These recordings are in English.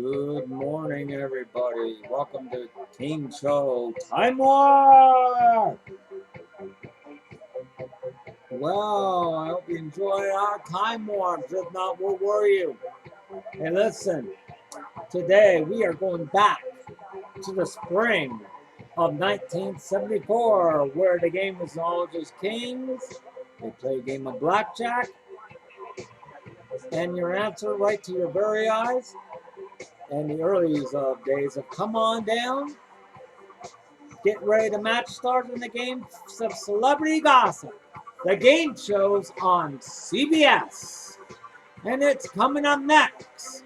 Good morning, everybody. Welcome to King Show Time War. Well, I hope you enjoy our Time Wars. If not, we'll worry you. Hey, listen. Today we are going back to the spring of 1974, where the game was all just kings. They play a game of blackjack, and your answer right to your very eyes. And the early days of come on down, get ready to match start in the game of Celebrity Gossip. The game shows on CBS. And it's coming up next.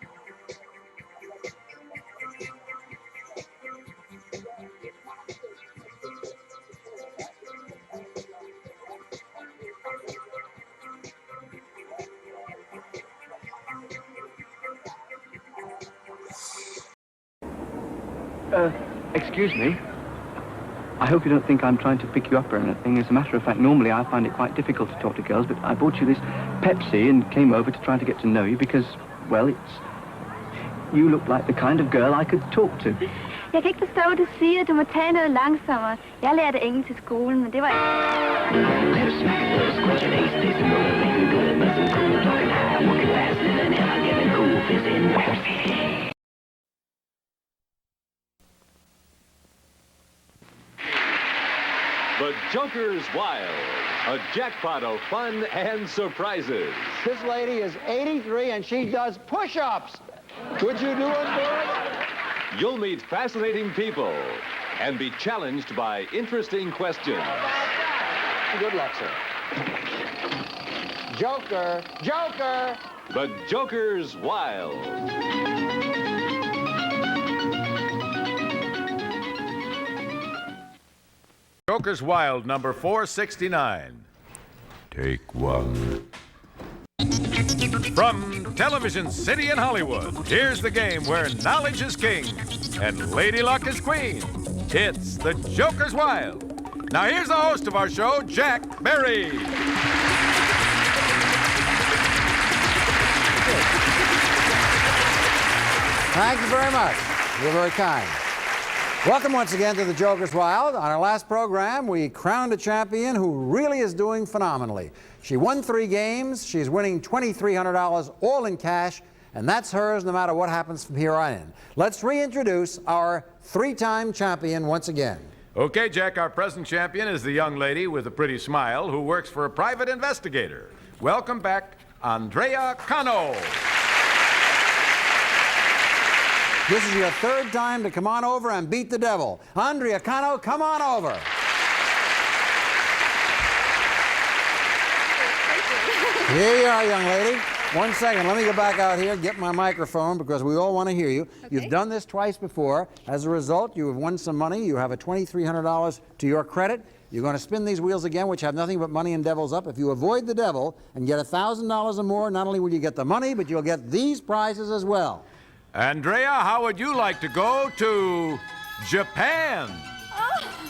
Excuse me. I hope you don't think I'm trying to pick you up or anything. As a matter of fact, normally I find it quite difficult to talk to girls, but I bought you this Pepsi and came over to try to get to know you because, well, you look like the kind of girl I could talk to. Jeg kan ikke forstå, hvad du siger. Du må tale noget langsommere. Jeg lærte engelsk til skolen, men det var The Joker's Wild, a jackpot of fun and surprises. This lady is 83 and she does push-ups. Would you do it for us? You'll meet fascinating people and be challenged by interesting questions. Good luck, sir. Joker, Joker! The Joker's Wild. Joker's Wild, number 469. Take one. From Television City in Hollywood, here's the game where knowledge is king and Lady Luck is queen. It's the Joker's Wild. Now here's the host of our show, Jack Berry. Thank you very much. You're very kind. Welcome once again to the Joker's Wild. On our last program, we crowned a champion who really is doing phenomenally. She won 3 games. She's winning $2,300 all in cash, and that's hers no matter what happens from here on in. Let's reintroduce our 3-time champion once again. Okay, Jack, our present champion is the young lady with a pretty smile who works for a private investigator. Welcome back, Andrea Cano. This is your 3rd time to come on over and beat the devil. Andrea Cano, come on over. Here you are, young lady. One second, let me go back out here, get my microphone, because we all want to hear you. Okay. You've done this twice before. As a result, you have won some money. You have a $2,300 to your credit. You're going to spin these wheels again, which have nothing but money and devils up. If you avoid the devil and get $1,000 or more, not only will you get the money, but you'll get these prizes as well. Andrea, how would you like to go to Japan?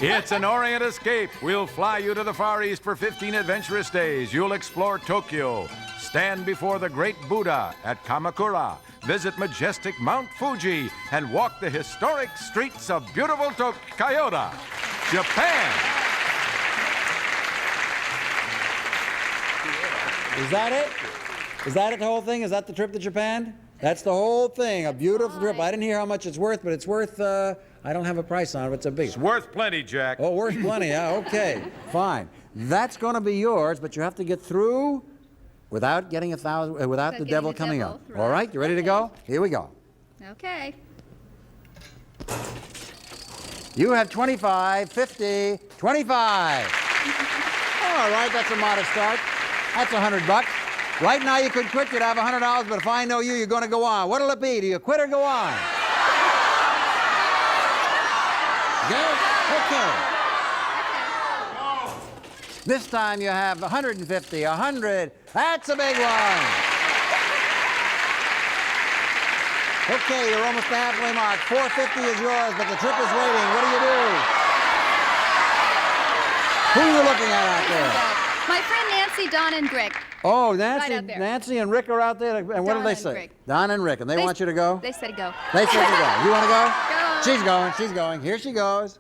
It's an Orient escape. We'll fly you to the Far East for 15 adventurous days. You'll explore Tokyo, stand before the great Buddha at Kamakura, visit majestic Mount Fuji, and walk the historic streets of beautiful Kyoto, Japan. Is that it? Is that it, the whole thing? Is that the trip to Japan? That's the whole thing, a beautiful trip. I didn't hear how much it's worth, but it's worth, I don't have a price on it, but it's a big. It's worth plenty, Jack. Oh, worth plenty, yeah, okay, fine. That's going to be yours, but you have to get through without getting without the devil coming up. Right. All right, you ready to go? Here we go. okay. You have 25, 50, 25. All right, that's a modest start. That's $100. Right now you could quit, you'd have $100, but if I know you, you're going to go on. What'll it be? Do you quit or go on? Go? Okay. This time you have 150, 100. That's a big one. Okay, you're almost the halfway mark. 450 is yours, but the trip is waiting. What do you do? Who are you looking at out there? My friend Nancy, Don, and Greg. Oh, Nancy, out there. Nancy and Rick are out there. And what Don did they and say? Rick. Don and Rick. And they want you to go? They said go. They said to go. You want to go? Go. She's going. She's going. Here she goes.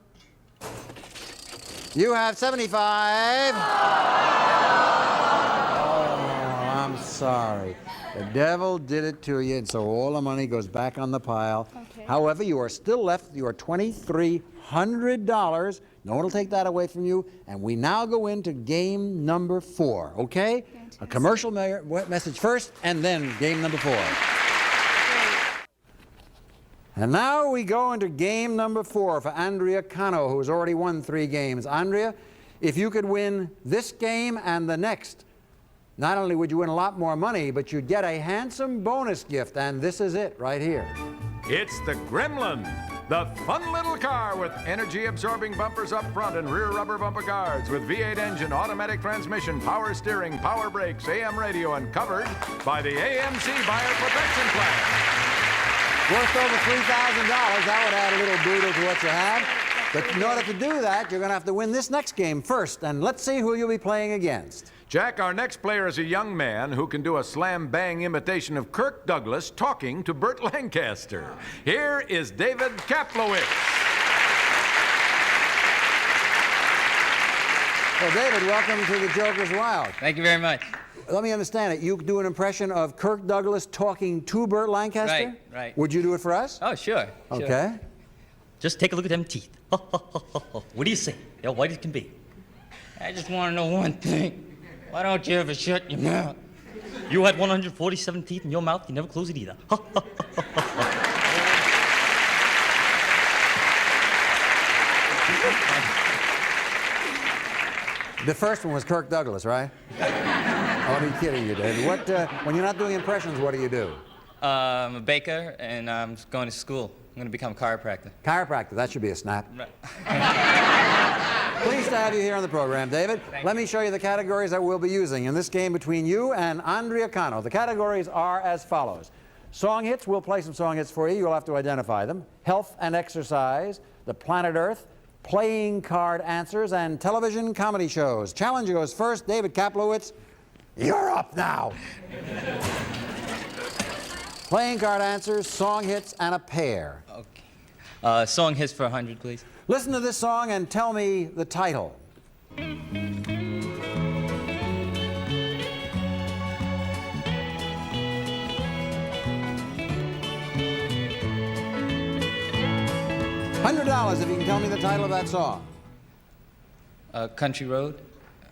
You have 75. Oh, I'm sorry. The devil did it to you, and so all the money goes back on the pile. Okay. However, you are still left with your $2,300. No one will take that away from you. And we now go into game number 4, okay? Fantastic. A commercial message first, and then game number 4. And now we go into game number 4 for Andrea Cano, who has already won 3 games. Andrea, if you could win this game and the next, not only would you win a lot more money, but you'd get a handsome bonus gift, and this is it right here. It's the Gremlin, the fun little car with energy-absorbing bumpers up front and rear rubber bumper guards with V8 engine, automatic transmission, power steering, power brakes, AM radio, and covered by the AMC Buyer Protection Plan. Worth over $3,000. That would add a little boodle to what you have. But in order to do that, you're going to have to win this next game first, and let's see who you'll be playing against. Jack, our next player is a young man who can do a slam-bang imitation of Kirk Douglas talking to Burt Lancaster. Here is David Kaplowitz. Well, David, welcome to the Joker's Wild. Thank you very much. Let me understand it. You do an impression of Kirk Douglas talking to Burt Lancaster? Right, right. Would you do it for us? Oh, sure. sure. Okay. Just take a look at them teeth. What do you say? They're white as can be. I just want to know one thing. Why don't you ever shut your mouth? You had 147 teeth in your mouth. You never close it either. The first one was Kirk Douglas, right? I'm kidding you, David. What, when you're not doing impressions, what do you do? I'm a baker, and I'm going to school. I'm going to become a chiropractor. Chiropractor. That should be a snap. Right. Pleased to have you here on the program, David. Let me show you the categories that we'll be using in this game between you and Andrea Cano. The categories are as follows. Song hits, we'll play some song hits for you. You'll have to identify them. Health and exercise, the planet Earth, playing card answers, and television comedy shows. Challenger goes first. David Kaplowitz, you're up now. Playing card answers, song hits, and a pair. Okay. Song hits for 100, please. Listen to this song and tell me the title. $100 if you can tell me the title of that song. Country Road.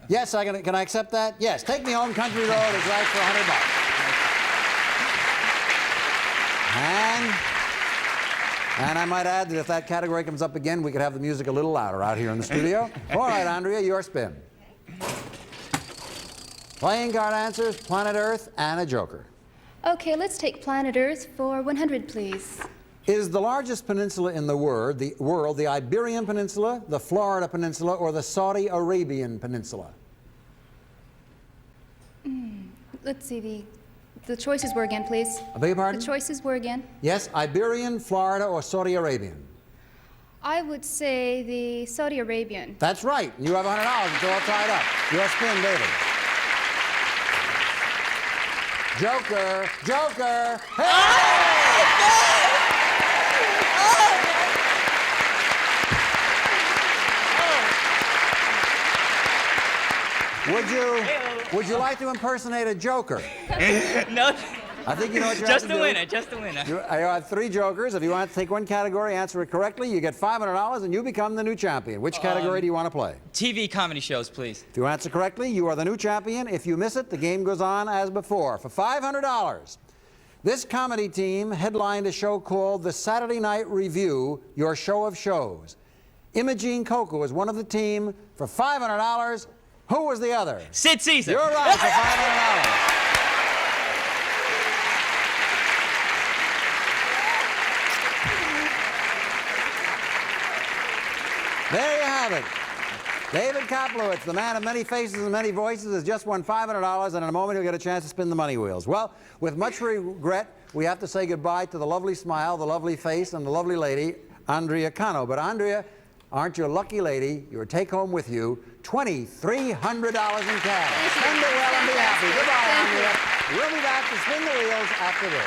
Yes, can I accept that? Yes, Take Me Home Country Road is right for $100. And I might add that if that category comes up again, we could have the music a little louder out here in the studio. All right, Andrea, your spin. Playing card answers, planet Earth, and a joker. Okay, let's take planet Earth for 100, please. Is the largest peninsula in the world the Iberian Peninsula, the Florida Peninsula, or the Saudi Arabian Peninsula? Let's see, the choices were again, please. I beg your pardon? The choices were again. Yes, Iberian, Florida, or Saudi Arabian? I would say the Saudi Arabian. That's right. You have $100. It's all tied up. Your spin, David. Joker. Joker. Hey! Would you like to impersonate a joker? No. I think you know what you Just have to a do. winner, just a winner. You have 3 jokers. If you want to take one category, answer it correctly, you get $500 and you become the new champion. Which category do you want to play? TV comedy shows, please. If you answer correctly, you are the new champion. If you miss it, the game goes on as before. For $500, this comedy team headlined a show called The Saturday Night Review, Your Show of Shows. Imogene Coca was one of the team. For $500, who was the other? Sid Caesar. You're right, for $500. There you have it. David Kaplowitz, the man of many faces and many voices, has just won $500, and in a moment he'll get a chance to spin the money wheels. Well, with much regret, we have to say goodbye to the lovely smile, the lovely face, and the lovely lady, Andrea Cano. But Andrea, Aren't you a lucky lady? You'll take home with you $2,300 in cash. Spend it well and be happy. Goodbye, Andrea. We'll be back to spin the wheels after this.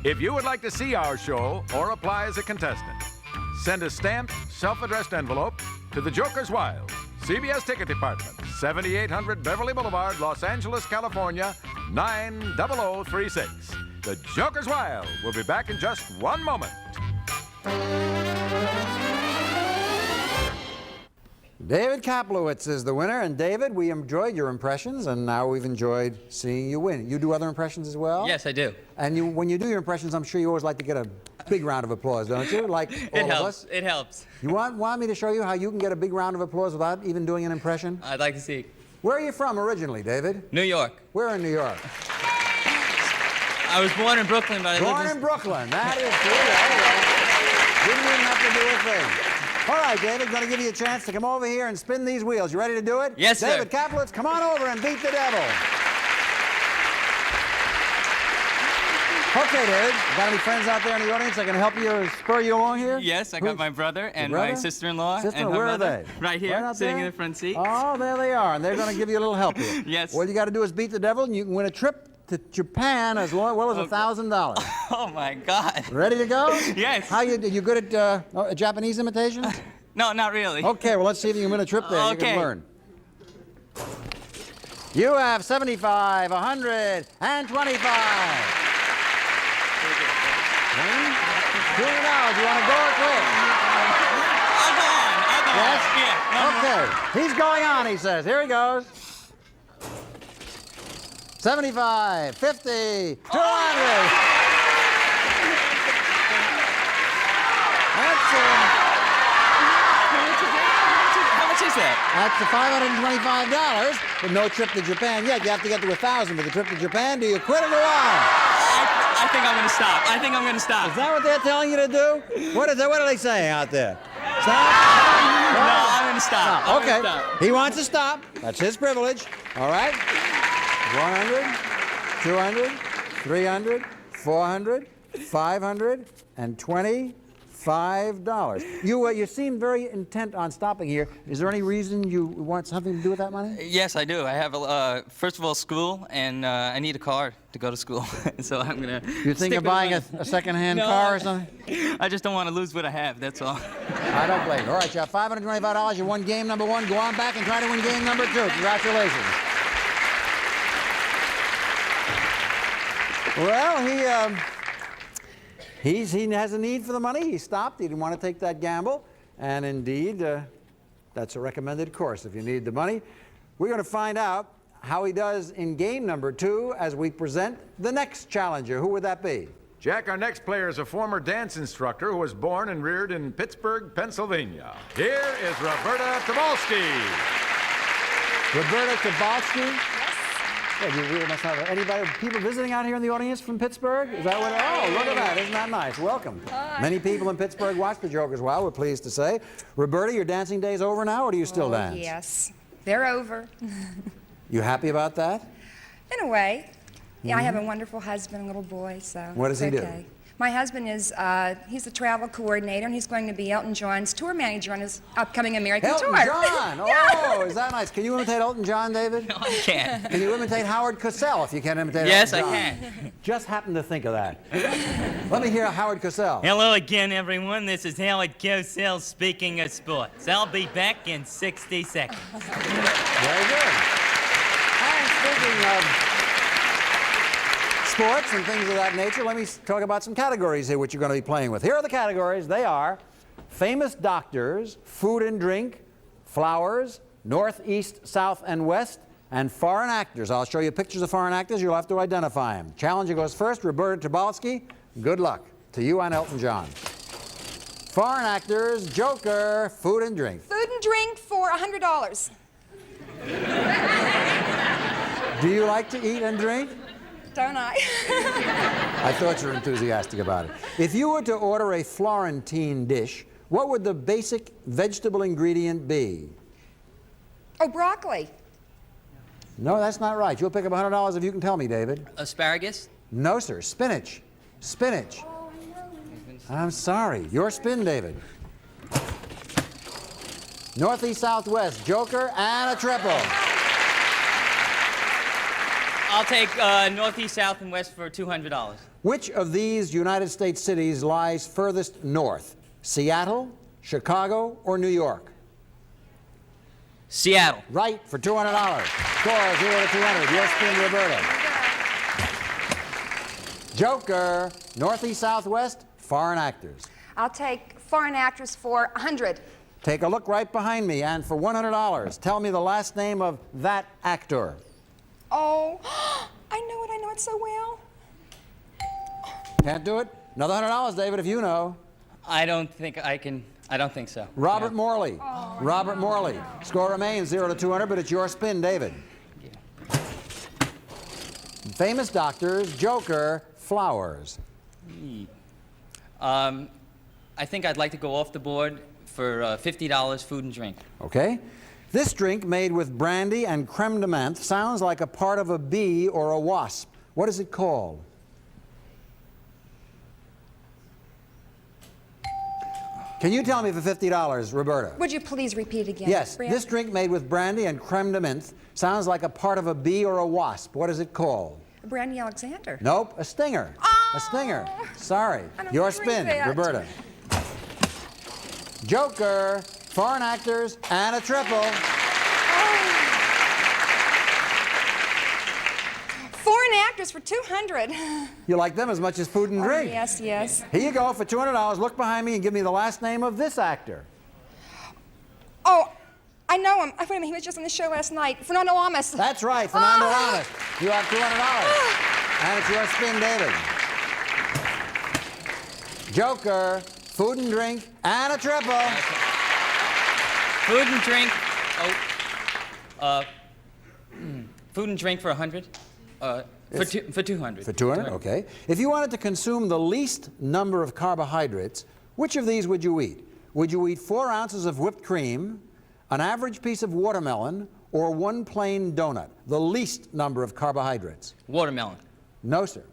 If you would like to see our show or apply as a contestant, send a stamped, self-addressed envelope to the Joker's Wild, CBS Ticket Department, 7800 Beverly Boulevard, Los Angeles, California, 90036. The Joker's Wild will be back in just one moment. David Kaplowitz is the winner, and David, we enjoyed your impressions, and now we've enjoyed seeing you win. You do other impressions as well? Yes, I do. And when you do your impressions, I'm sure you always like to get a big round of applause, don't you? Like all It of helps. us. It helps. You want me to show you how you can get a big round of applause without even doing an impression? I'd like to see. Where are you from originally, David? New York. Where in New York? I was born in Brooklyn, but I Born lived in Brooklyn. That is true. Didn't even have to do a thing. All right, David, going to give you a chance to come over here and spin these wheels. You ready to do it? Yes, sir. David Kaplowitz, come on over and beat the devil. Okay, David. Got any friends out there in the audience that can help you or spur you along here? Yes, I got my brother and brother? my sister-in-law and her Where are mother. they? Right here, out sitting there? in the front seat. Oh, there they are, and they're going to give you a little help here. Yes. All you got to do is beat the devil, and you can win a trip to Japan as well as $1,000. Oh my God. Ready to go? Yes. How you good at Japanese imitations? No, not really. Okay, well, let's see if you can win a trip there. You Okay. can learn. You have 75, 100, and 25. $200. You want to go or quit? I'll go on. Yes? Yeah. No, Okay. He's going on, he says. Here he goes. 75, 50, 200. That's How much is that? That's the $525, but no trip to Japan yet. You have to get to 1,000 for the trip to Japan. Do you quit or go on? I think I'm going to stop. I think I'm going to stop. Is that what they're telling you to do? What is that? What are they saying out there? Stop? No, I'm going to stop. I'm Okay. gonna stop. He wants to stop. That's his privilege. All right. 100, 200, 300, 400, 500, and $25. You seem very intent on stopping here. Is there any reason you want something to do with that money? Yes, I do. I have, first of all, school, and I need a car to go to school. So I'm going to. You think of buying a second-hand car or something? I just don't want to lose what I have, that's all. I don't blame you. All right, you have $525. You won game number 1. Go on back and try to win game number 2. Congratulations. Well, he has a need for the money. He stopped. He didn't want to take that gamble. And indeed, that's a recommended course if you need the money. We're going to find out how he does in game number 2 as we present the next challenger. Who would that be? Jack, our next player is a former dance instructor who was born and reared in Pittsburgh, Pennsylvania. Here is Roberta Tobolski. Roberta Tobolski? Yes. Yeah, you really must have people visiting out here in the audience from Pittsburgh? Is that what? Oh, look at that. Isn't that nice? Welcome. Hi. Many people in Pittsburgh watch the Joker's Wild, we're pleased to say. Roberta, your dancing days over now, or do you still dance? Yes, they're over. You happy about that? In a way. Yeah, I have a wonderful husband and little boy, so What does he do? okay. My husband is, he's a travel coordinator, and he's going to be Elton John's tour manager on his upcoming American Elton tour. John! Oh, is that nice? Can you imitate Elton John, David? No, I can't. Can you imitate Howard Cosell if you can't imitate Yes, Elton I John? can. Just happened to think of that. Let me hear Howard Cosell. Hello again, everyone. This is Howard Cosell speaking of sports. I'll be back in 60 seconds. Very good. And speaking of sports and things of that nature, let me talk about some categories here which you're going to be playing with. Here are the categories. They are famous doctors, food and drink, flowers, north, east, south, and west, and foreign actors. I'll show you pictures of foreign actors. You'll have to identify them. Challenger goes first. Roberta Tobolski, good luck to you and Elton John. Foreign actors, Joker, food and drink. Food and drink for $100. Do you like to eat and drink? Don't I? I thought you were enthusiastic about it. If you were to order a Florentine dish, what would the basic vegetable ingredient be? Oh, broccoli. No, that's not right. You'll pick up $100 if you can tell me, David. Asparagus? No, sir. Spinach. Spinach. I'm sorry. Your spin, David. Northeast, southwest, joker, and a triple. I'll take northeast, south, and west for $200. Which of these United States cities lies furthest north? Seattle, Chicago, or New York? Seattle. Right, for $200. Score 0 to 200. Your spin, Roberta. Joker, northeast, southwest, foreign actors. I'll take foreign actress for 100. Take a look right behind me, and for $100, tell me the last name of that actor. Oh, I know it so well. Can't do it? Another $100, David, if you know. I don't think I can. I don't think so. Robert Morley. Robert Morley. Score remains 0 to 200, but it's your spin, David. Famous doctors, joker, flowers. I think I'd like to go off the board for $50 food and drink. Okay. This drink made with brandy and creme de menthe sounds like a part of a bee or a wasp. What is it called? Can you tell me for $50, Roberta? Would you please repeat again? Yes. Brad? This drink made with brandy and creme de menthe sounds like a part of a bee or a wasp. What is it called? Brandy Alexander. Nope, a stinger. Oh! A stinger. Sorry. I don't Your drink spin, that. Roberta. Joker, foreign actors, and a triple. Foreign actress for 200. You like them as much as food and drink. Yes, yes. Here you go for $200. Look behind me and give me the last name of this actor. Oh, I know him. Wait a minute, he was just on the show last night. Fernando Lamas. That's right, Fernando Lamas. You have $200. And it's your spin, David. Joker, food and drink, and a triple. Food and drink. Food and drink for 100. For 200. For 200, okay. If you wanted to consume the least number of carbohydrates, which of these would you eat? Would you eat 4 ounces of whipped cream, an average piece of watermelon, or 1 plain donut? The least number of carbohydrates. Watermelon. No, sir.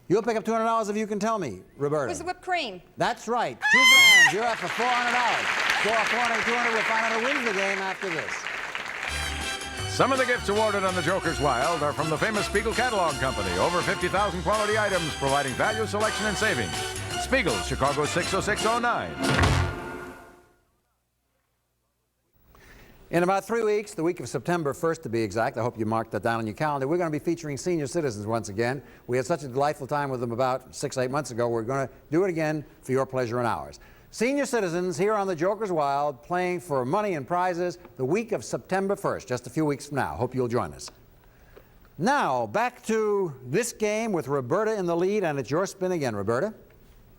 You'll pick up $200 if you can tell me, Roberta. It was the whipped cream. That's right. 2 grand. You're up for $400. Score 400, 200. We'll find out who wins the game after this. Some of the gifts awarded on the Joker's Wild are from the famous Spiegel Catalog Company. Over 50,000 quality items providing value, selection, and savings. Spiegel, Chicago 60609. In about 3 weeks, the week of September 1st to be exact, I hope you marked that down on your calendar, we're going to be featuring senior citizens once again. We had such a delightful time with them about 6, 8 months ago. We're going to do it again for your pleasure and ours. Senior citizens here on the Joker's Wild playing for money and prizes the week of September 1st, just a few weeks from now. Hope you'll join us. Now, back to this game with Roberta in the lead, and it's your spin again, Roberta.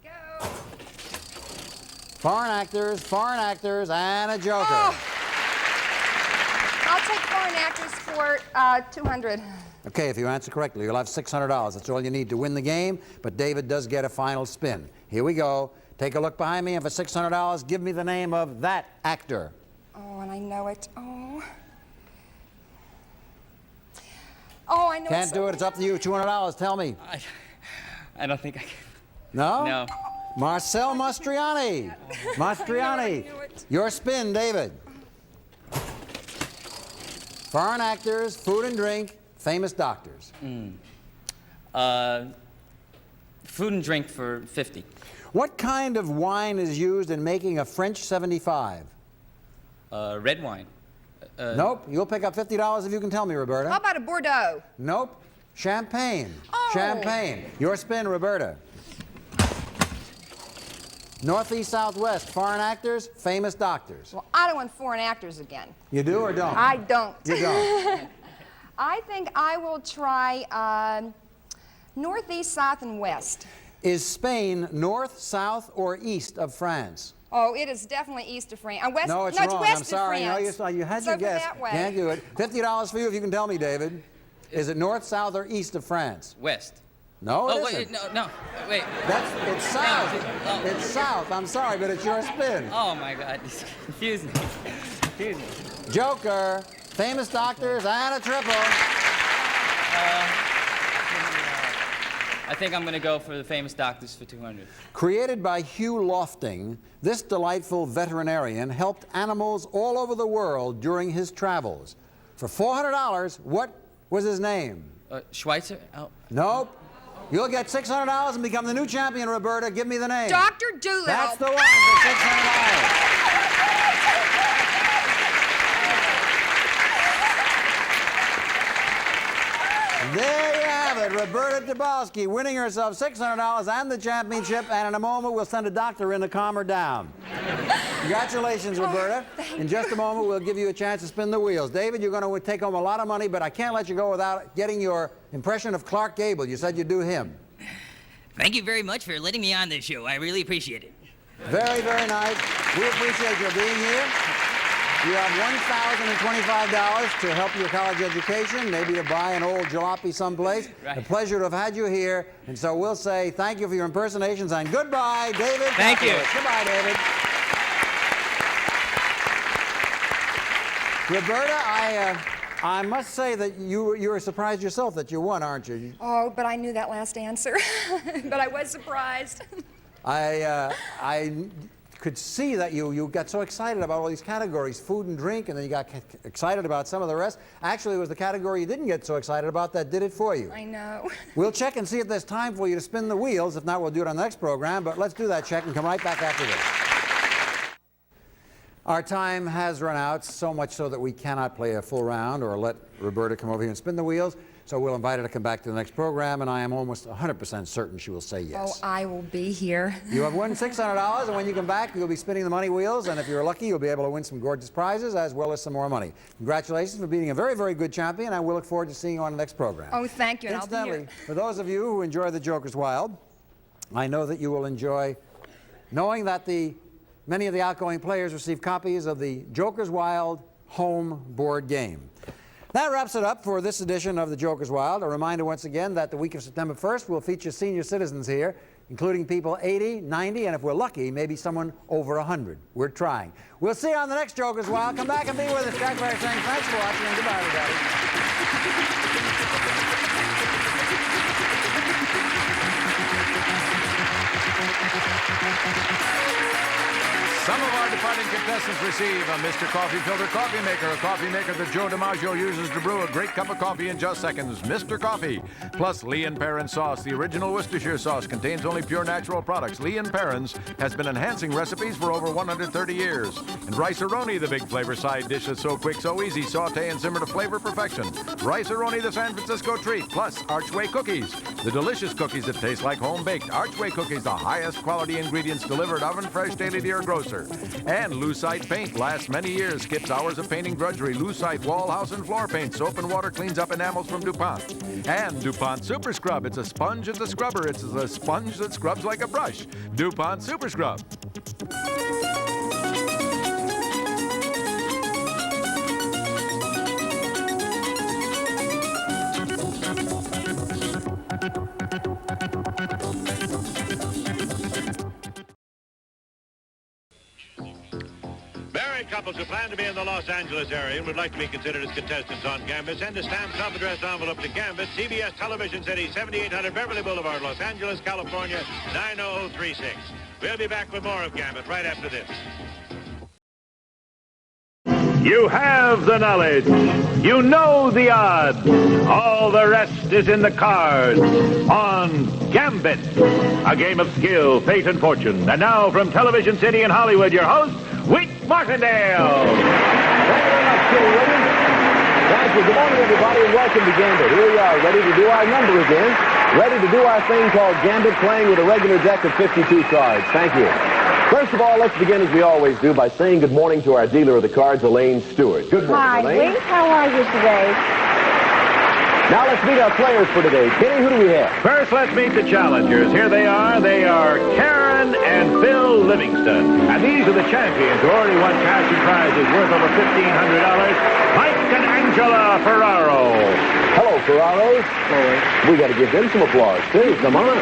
Go. Foreign actors, and a joker. Oh. I'll take foreign actress for 200. Okay, if you answer correctly, you'll have $600. That's all you need to win the game, but David does get a final spin. Here we go. Take a look behind me, and for $600, give me the name of that actor. Oh, and I know it. Oh. Oh, I know it. Can't do it. It's up to you. $200. Tell me. I don't think I can. No? No. Marcel Mastroianni. Mastroianni. knew it. Your spin, David. Foreign actors, food and drink, famous doctors. Food and drink for 50. What kind of wine is used in making a French 75? Red wine. Nope. You'll pick up $50 if you can tell me, Roberta. How about a Bordeaux? Nope. Champagne. Oh. Champagne. Your spin, Roberta. Northeast, southwest, foreign actors, famous doctors. Well, I don't want foreign actors again. You do or don't? I don't. You don't. I think I will try northeast, south, and west. Is Spain north, south, or east of France? Oh, it is definitely east of France. West, No, it's wrong. west I'm sorry. of France. No, you had So your go guess. that way. Can't do it. $50 for you if you can tell me, David. Is it north, south, or east of France? West. No, it Oh, isn't. wait, no, wait. It's south. Oh. It's south. I'm sorry, but it's your spin. Oh my God, this is confusing. Confusing. Joker, famous doctors, and a triple. I think I'm going to go for the famous doctors for 200. Created by Hugh Lofting, this delightful veterinarian helped animals all over the world during his travels. For $400, what was his name? Schweitzer? Oh. Nope. You'll get $600 and become the new champion, Roberta. Give me the name. Dr. Doolittle. That's the one for $600. There you have it, Roberta Dabowski winning herself $600 and the championship, and in a moment we'll send a doctor in to calm her down. Congratulations, Roberta. In just a moment we'll give you a chance to spin the wheels. David, you're going to take home a lot of money, but I can't let you go without getting your impression of Clark Gable. You said you'd do him. Thank you very much for letting me on this show. I really appreciate it. Very, very nice. We appreciate your being here. You have $1,025 to help your college education, maybe to buy an old jalopy someplace. Right. A pleasure to have had you here. And so we'll say thank you for your impersonations and goodbye, David. Thank you. Goodbye, David. Roberta, I must say that you were surprised yourself that you won, aren't you? Oh, but I knew that last answer. But I was surprised. I could see that you got so excited about all these categories, food and drink, and then you got excited about some of the rest. Actually, it was the category you didn't get so excited about that did it for you. I know. We'll check and see if there's time for you to spin the wheels. If not, we'll do it on the next program, but let's do that check and come right back after this. Our time has run out, so much so that we cannot play a full round or let Roberta come over here and spin the wheels. So we'll invite her to come back to the next program, and I am almost 100% certain she will say yes. Oh, I will be here. You have won $600, and when you come back, you'll be spinning the money wheels, and if you're lucky, you'll be able to win some gorgeous prizes as well as some more money. Congratulations for being a very, very good champion, and we'll look forward to seeing you on the next program. Oh, thank you, and I'll be Incidentally, here. for those of you who enjoy the Joker's Wild, I know that you will enjoy knowing that many of the outgoing players receive copies of the Joker's Wild home board game. That wraps it up for this edition of the Joker's Wild. A reminder once again that the week of September 1st will feature senior citizens here, including people 80, 90, and if we're lucky, maybe someone over 100. We're trying. We'll see you on the next Joker's Wild. Come back and be with us. Jack Barry saying thanks for watching and goodbye, everybody. Some of our departing contestants receive a Mr. Coffee Filter Coffee Maker, a coffee maker that Joe DiMaggio uses to brew a great cup of coffee in just seconds. Mr. Coffee, plus Lee & Perrins sauce. The original Worcestershire sauce contains only pure natural products. Lee & Perrins has been enhancing recipes for over 130 years. And Rice-A-Roni, the big flavor side dish that's so quick, so easy, saute and simmer to flavor perfection. Rice-A-Roni, the San Francisco treat, plus Archway cookies, the delicious cookies that taste like home-baked. Archway cookies, the highest quality ingredients delivered oven fresh daily to your grocer. And Lucite paint lasts many years, skips hours of painting drudgery. Lucite wall, house, and floor paint. Soap and water cleans up enamels from DuPont. And DuPont Super Scrub. It's a sponge and a scrubber. It's a sponge that scrubs like a brush. DuPont Super Scrub. Couples who plan to be in the Los Angeles area and would like to be considered as contestants on Gambit, send a stamped self-addressed envelope to Gambit, CBS Television City, 7800 Beverly Boulevard, Los Angeles, California, 90036. We'll be back with more of Gambit right after this. You have the knowledge. You know the odds. All the rest is in the cards on Gambit, a game of skill, fate, and fortune. And now from Television City in Hollywood, your host, Wheat Martindale. Thank you very much, Kitty Williams. Thank you. Good morning, everybody, and welcome to Gambit. Here we are, ready to do our number again. Ready to do our thing called Gambit, playing with a regular deck of 52 cards. Thank you. First of all, let's begin, as we always do, by saying good morning to our dealer of the cards, Elaine Stewart. Good morning, Elaine. Hi, Wink. How are you today? Now let's meet our players for today. Kitty, who do we have? First, let's meet the challengers. Here they are. They are Karen and Phil Livingston. And these are the champions who already won cash and prizes worth over $1,500. Mike and Angela Ferraro. Hello, Ferraros. Hello. We got to give them some applause, too. Come on.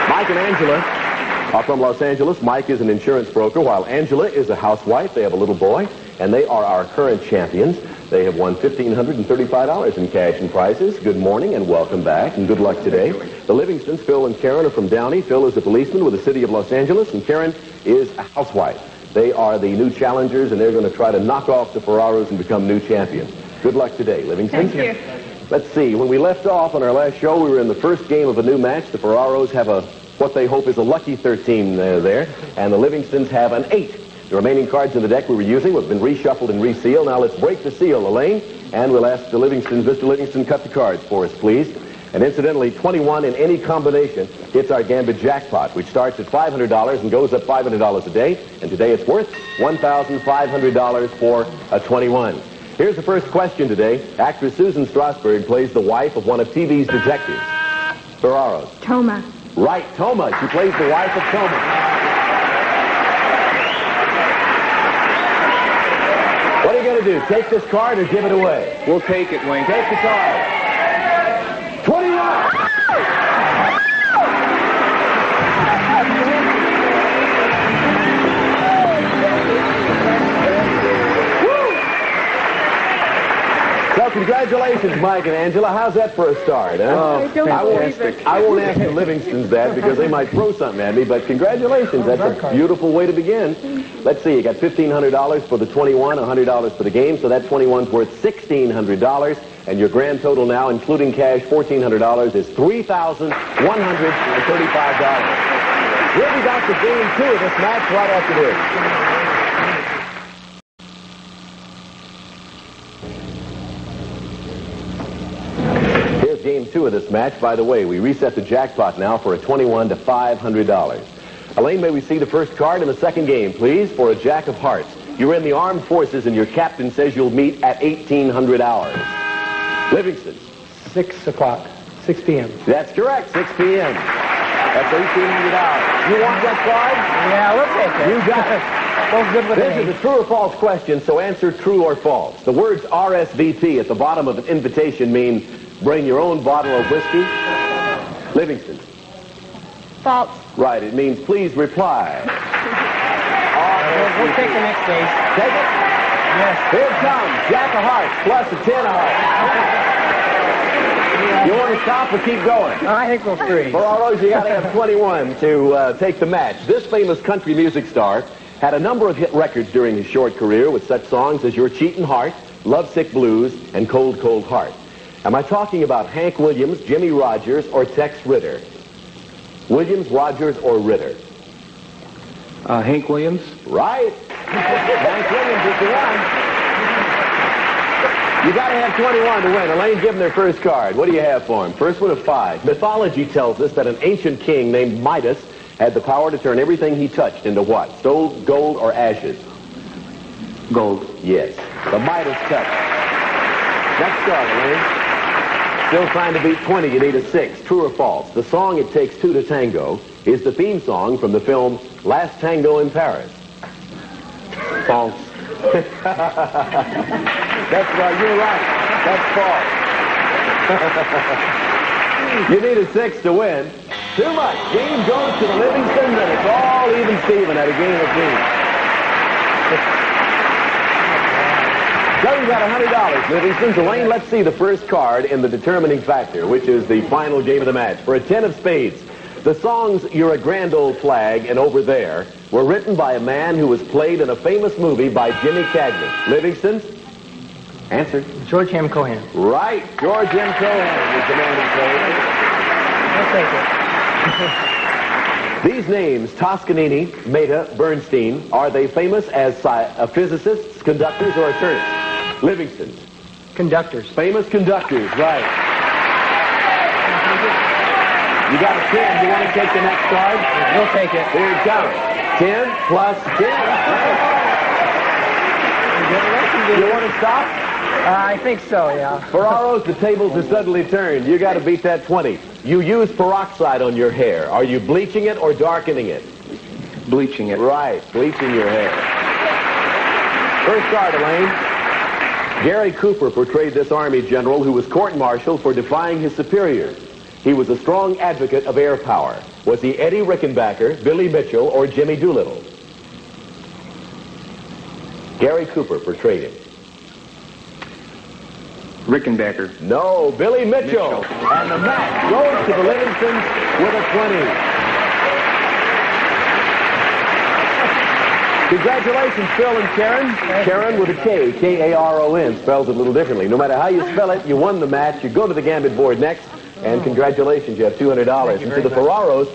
Mike and Angela are from Los Angeles. Mike is an insurance broker, while Angela is a housewife. They have a little boy. and they are our current champions. They have won $1,535 in cash and prizes. Good morning and welcome back, and good luck today. The Livingstons, Phil and Karen, are from Downey. Phil is a policeman with the city of Los Angeles, and Karen is a housewife. They are the new challengers, and they're going to try to knock off the Ferraros and become new champions. Good luck today, Livingston. Thank you. Let's see. When we left off on our last show, we were in the first game of a new match. The Ferraros have what they hope is a lucky 13 there, and the Livingstons have an 8. The remaining cards in the deck we were using have been reshuffled and resealed. Now let's break the seal, Elaine, and we'll ask the Livingstons, Mr. Livingston, cut the cards for us, please. And incidentally, 21 in any combination hits our Gambit jackpot, which starts at $500 and goes up $500 a day. And today it's worth $1,500 for a 21. Here's the first question today. Actress Susan Strasberg plays the wife of one of TV's detectives. Ferraros. Toma. Right, Toma. She plays the wife of Toma. What are you going to do? Take this card or give it away? We'll take it, Wayne. Take the card. 21! So congratulations, Mike and Angela. How's that for a start, huh? Oh, fantastic. I won't ask the Livingstons that because they might throw something at me, but congratulations. That's a beautiful way to begin. Let's see, you got $1,500 for the 21, $100 for the game, so that 21's worth $1,600, and your grand total now, including cash, $1,400, is $3,135. We'll be back to game 2 of this match right after this. Game 2 of this match. By the way, we reset the jackpot now for a 21 to $500. Elaine, may we see the first card in the second game, please, for a Jack of Hearts. You're in the armed forces, and your captain says you'll meet at 1800 hours. Livingston. 6 o'clock, 6 p.m. That's correct, 6 p.m. That's 1800 hours. You want that card? Yeah, we'll take it. You got it. Both good with This is a true or false question, so answer true or false. The words RSVP at the bottom of an invitation mean bring your own bottle of whiskey. Livingston. False. Right, it means please reply. We'll take the next case. Take it? Yes. Here it comes. Jack of Hearts plus a 10 of Hearts. You want to stop or keep going? I think we'll freeze. Ferraros, you got to have 21 to take the match. This famous country music star had a number of hit records during his short career with such songs as Your Cheatin' Heart, Lovesick Blues, and Cold, Cold Heart. Am I talking about Hank Williams, Jimmy Rogers, or Tex Ritter? Williams, Rogers, or Ritter? Hank Williams. Right. Hank Williams is the one. You got to have 21 to win. Elaine, give them their first card. What do you have for them? First one of 5. Mythology tells us that an ancient king named Midas had the power to turn everything he touched into what? Stone, gold, or ashes? Gold. Yes. The Midas touch. Next card, Elaine. Still trying to beat 20, you need a 6. True or false? The song It Takes Two to Tango is the theme song from the film Last Tango in Paris. False. That's right, you're right. That's false. You need a 6 to win. Too much. Game goes to the Livingstons, and it's all even Steven at a game of 3. So you got $100, Livingston. Elaine, let's see the first card in the determining factor, which is the final game of the match. For a 10 of spades, the songs You're a Grand Old Flag and Over There were written by a man who was played in a famous movie by Jimmy Cagney. Livingston? Answer. George M. Cohan. Right. George M. Cohan is the man who played. We'll take it. These names, Toscanini, Mehta, Bernstein, are they famous as physicists, conductors, or attorneys? Livingston. Conductors. Famous conductors, right. You got a 10. You want to take the next card? We'll take it. Here it comes. 10 plus 10. You want to stop? I think so, yeah. Ferraros, the tables have suddenly turned. You got to beat that 20. You use peroxide on your hair. Are you bleaching it or darkening it? Bleaching it. Right, bleaching your hair. First card, Elaine. Gary Cooper portrayed this Army general who was court-martialed for defying his superiors. He was a strong advocate of air power. Was he Eddie Rickenbacker, Billy Mitchell, or Jimmy Doolittle? Gary Cooper portrayed him. Rickenbacker. No, Billy Mitchell. And the match goes to the Livingstons with a 20. Congratulations, Phil and Karen. Karen with a K, K-A-R-O-N, spells it a little differently. No matter how you spell it, you won the match. You go to the Gambit board next, and congratulations, you have $200. And to the Ferraros,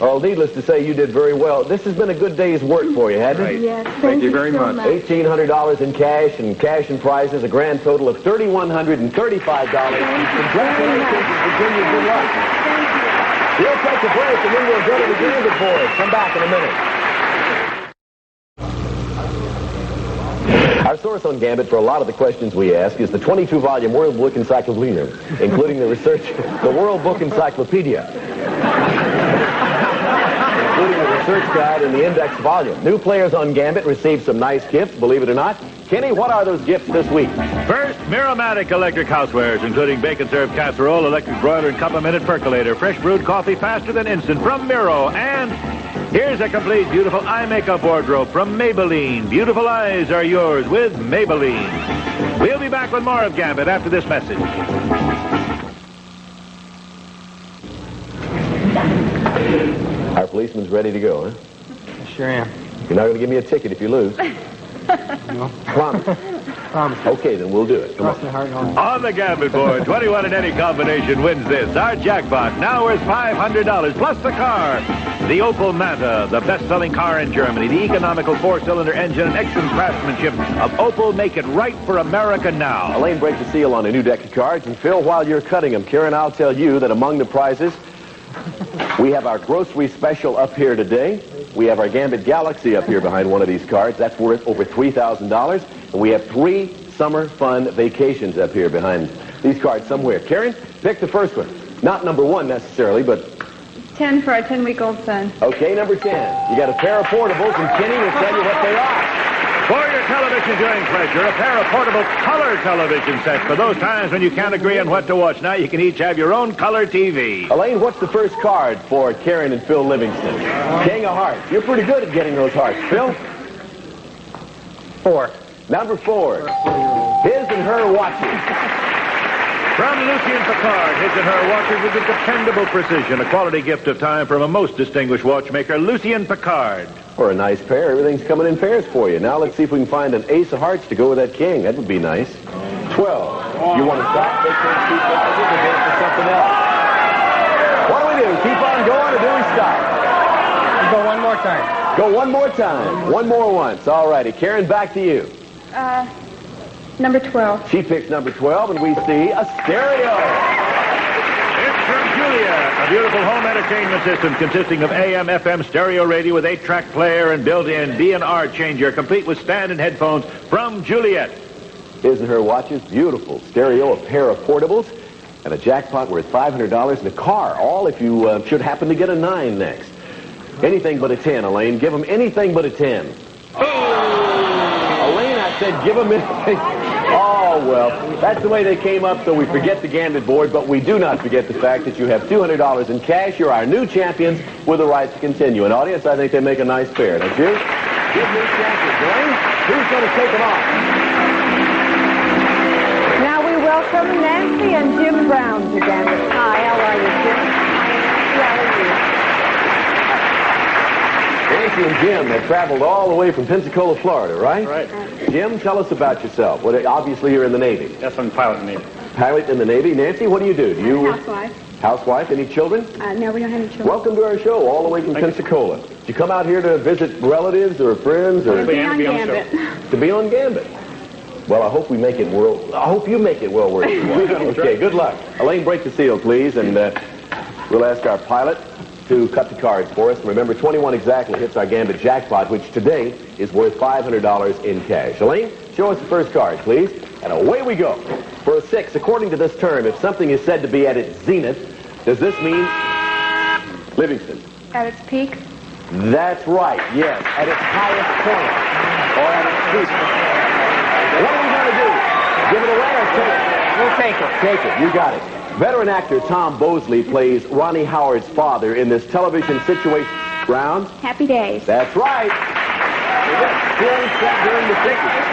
well, needless to say, you did very well. This has been a good day's work for you, hasn't it? Yes, Thank you very much. $1,800 in cash and prizes, a grand total of $3,135. Congratulations, Virginia. Good luck. We'll take a break, and then we'll go to the Gambit board. Come back in a minute. Our source on Gambit for a lot of the questions we ask is the 22-volume World Book Encyclopedia, including the World Book Encyclopedia, including the research guide and the index volume. New players on Gambit receive some nice gifts, believe it or not. Kenny, what are those gifts this week? First, Miromatic electric housewares, including bacon-served casserole, electric broiler, and cup-a-minute percolator. Fresh brewed coffee faster than instant from Miro. And here's a complete beautiful eye makeup wardrobe from Maybelline. Beautiful eyes are yours with Maybelline. We'll be back with more of Gambit after this message. Our policeman's ready to go, huh? Sure am. You're not going to give me a ticket if you lose. No. Promise. Promise. Okay, then we'll do it. Come Cross on. my heart on. On the Gambit board, 21 in any combination wins this. Our jackpot now worth $500 plus the car. The Opel Manta, the best-selling car in Germany. The economical 4-cylinder engine and excellent craftsmanship of Opel make it right for America now. Elaine, break the seal on a new deck of cards. And Phil, while you're cutting them, Karen, I'll tell you that among the prizes, we have our grocery special up here today. We have our Gambit Galaxy up here behind one of these cards. That's worth over $3,000. And we have 3 summer fun vacations up here behind these cards somewhere. Karen, pick the first one. Not number 1 necessarily, but 10 for a 10-week-old son. okay, number 10. You got a pair of portables, and Kenny will tell you what they are. For your television viewing pleasure, a pair of portable color television sets for those times when you can't agree on what to watch. Now you can each have your own color TV. Elaine, what's the first card for Karen and Phil Livingston? King of Hearts. You're pretty good at getting those hearts. Phil? 4. Number 4. His and her watches. From Lucien Picard, his and her watches with a dependable precision. A quality gift of time from a most distinguished watchmaker, Lucien Picard. For a nice pair. Everything's coming in pairs for you. Now let's see if we can find an ace of hearts to go with that king. That would be nice. 12. You want to stop? Take those 2 prizes or go for something else? What do we do? Keep on going or do we stop? Go one more time. Go one more time. One more once. All righty. Karen, back to you. Number 12. She picks number 12, and we see a stereo. It's from Julia, a beautiful home entertainment system consisting of AM, FM, stereo radio with 8-track player and built-in D&R changer, complete with stand and headphones from Juliet. His and her watches, beautiful stereo, a pair of portables, and a jackpot worth $500 in a car. All if you should happen to get a 9 next. Anything but a 10, Elaine. Give them anything but a 10. Elaine, I said give them anything. Oh, well, that's the way they came up, so we forget the Gambit board, but we do not forget the fact that you have $200 in cash. You're our new champions with the right to continue. An audience, I think they make a nice pair, don't you? Good new champions, Elaine. Who's going to take them off? Now we welcome Nancy and Jim Brown to Gambit. Hi, how are you, Jim? How are you? Nancy and Jim have traveled all the way from Pensacola, Florida, right? Right. Jim, tell us about yourself. Obviously, you're in the Navy. Yes, I'm a pilot in the Navy. Pilot in the Navy. Nancy, what do you do? Do you... Housewife. Housewife. Any children? No, we don't have any children. Welcome to our show, all the way from Pensacola. Did you come out here to visit relatives or friends? Or To be on Gambit. To be on Gambit. Well, I hope we make it I hope you make it well worth your while. Okay, good luck. Elaine, break the seal, please, and we'll ask our pilot to cut the cards for us. Remember, 21 exactly hits our Gambit jackpot, which today is worth $500 in cash. Elaine, show us the first card, please. And away we go. For a 6, according to this term, if something is said to be at its zenith, does this mean Livingston? At its peak. That's right, yes, at its highest point, or at its peak. What are we going to do? Give it away or take it? We'll take it. Take it, you got it. Veteran actor Tom Bosley plays Ronnie Howard's father in this television situation round. Happy Days. That's right. Still set during the 60s.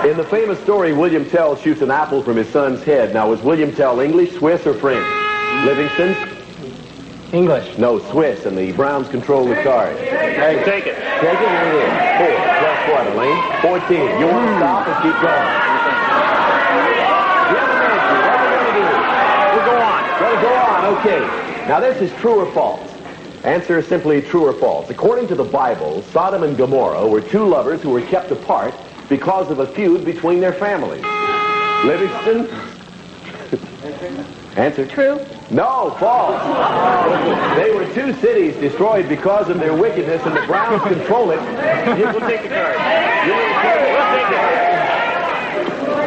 In the famous story, William Tell shoots an apple from his son's head. Now, was William Tell English, Swiss, or French? Livingston? English. No, Swiss, and the Browns control the card. Hey, take it. Take it, here it is. 4 plus what, Elaine? 14. You want to stop or keep going? You have an answer. What are we going to do? We'll go on. We'll go on, okay. Now, this is true or false. Answer is simply true or false. According to the Bible, Sodom and Gomorrah were two lovers who were kept apart because of a feud between their families. Livingston? Answer? True. No, false. They were two cities destroyed because of their wickedness, and the Browns control it. We'll take the card.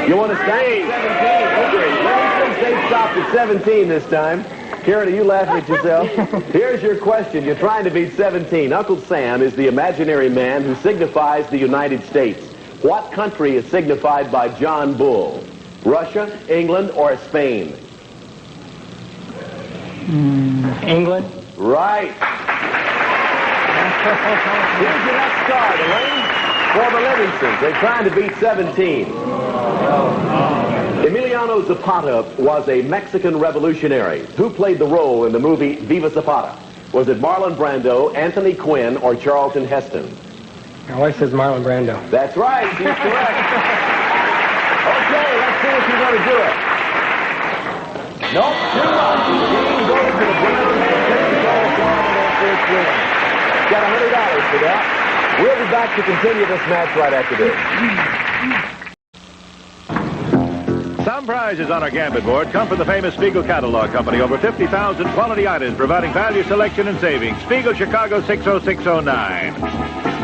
You want to stay? 17. Okay. Livingston State stopped at 17 this time. Karen, are you laughing at yourself? Here's your question. You're trying to beat 17. Uncle Sam is the imaginary man who signifies the United States. What country is signified by John Bull? Russia, England, or Spain? England. Right. Here's your next card, Elaine. For the Livingstons. They're trying to beat 17. Emiliano Zapata was a Mexican revolutionary. Who played the role in the movie Viva Zapata? Was it Marlon Brando, Anthony Quinn, or Charlton Heston? My wife says Marlon Brando. That's right. She's correct. Okay, let's see if you're going to do it. Nope, too much. The game goes to the Browns and takes the ball from their first win. Got $100 for that. We'll be back to continue this match right after this. Some prizes on our Gambit board come from the famous Spiegel Catalog Company. Over 50,000 quality items providing value, selection, and savings. Spiegel, Chicago 60609.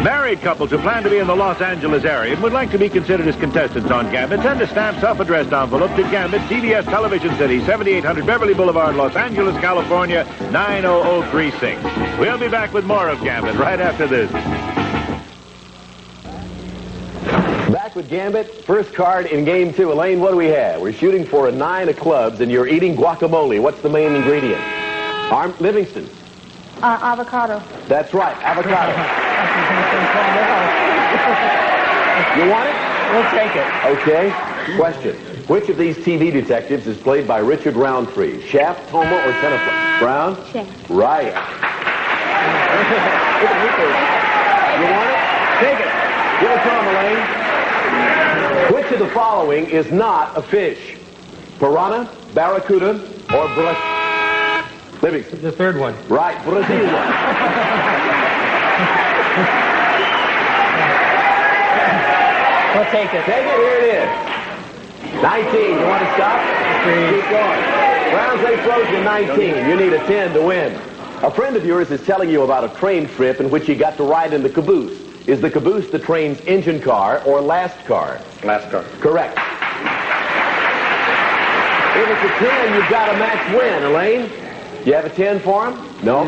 Married couples who plan to be in the Los Angeles area and would like to be considered as contestants on Gambit, send a stamped self-addressed envelope to Gambit, CBS Television City, 7800 Beverly Boulevard, Los Angeles, California, 90036. We'll be back with more of Gambit right after this. Back with Gambit. First card in game 2. Elaine, what do we have? We're shooting for a 9 of clubs, and you're eating guacamole. What's the main ingredient? Livingston. Avocado. That's right, avocado. You want it? We'll take it. Okay. Question. Which of these TV detectives is played by Richard Roundtree? Shaft, Toma, or Tenafly? Brown? Shaft. Right. You want it? Take it. Give it to him, Elaine. Which of the following is not a fish? Piranha, barracuda, or Livingston? The third one. Right, Brazil. We'll take it. Take it, here it is. 19, you want to stop? Keep going. Browns, they froze you 19. You need a 10 to win. A friend of yours is telling you about a train trip in which he got to ride in the caboose. Is the caboose the train's engine car or last car? Last card. Correct. If it's a 10, you've got a match win, Elaine. You have a 10 for him? No.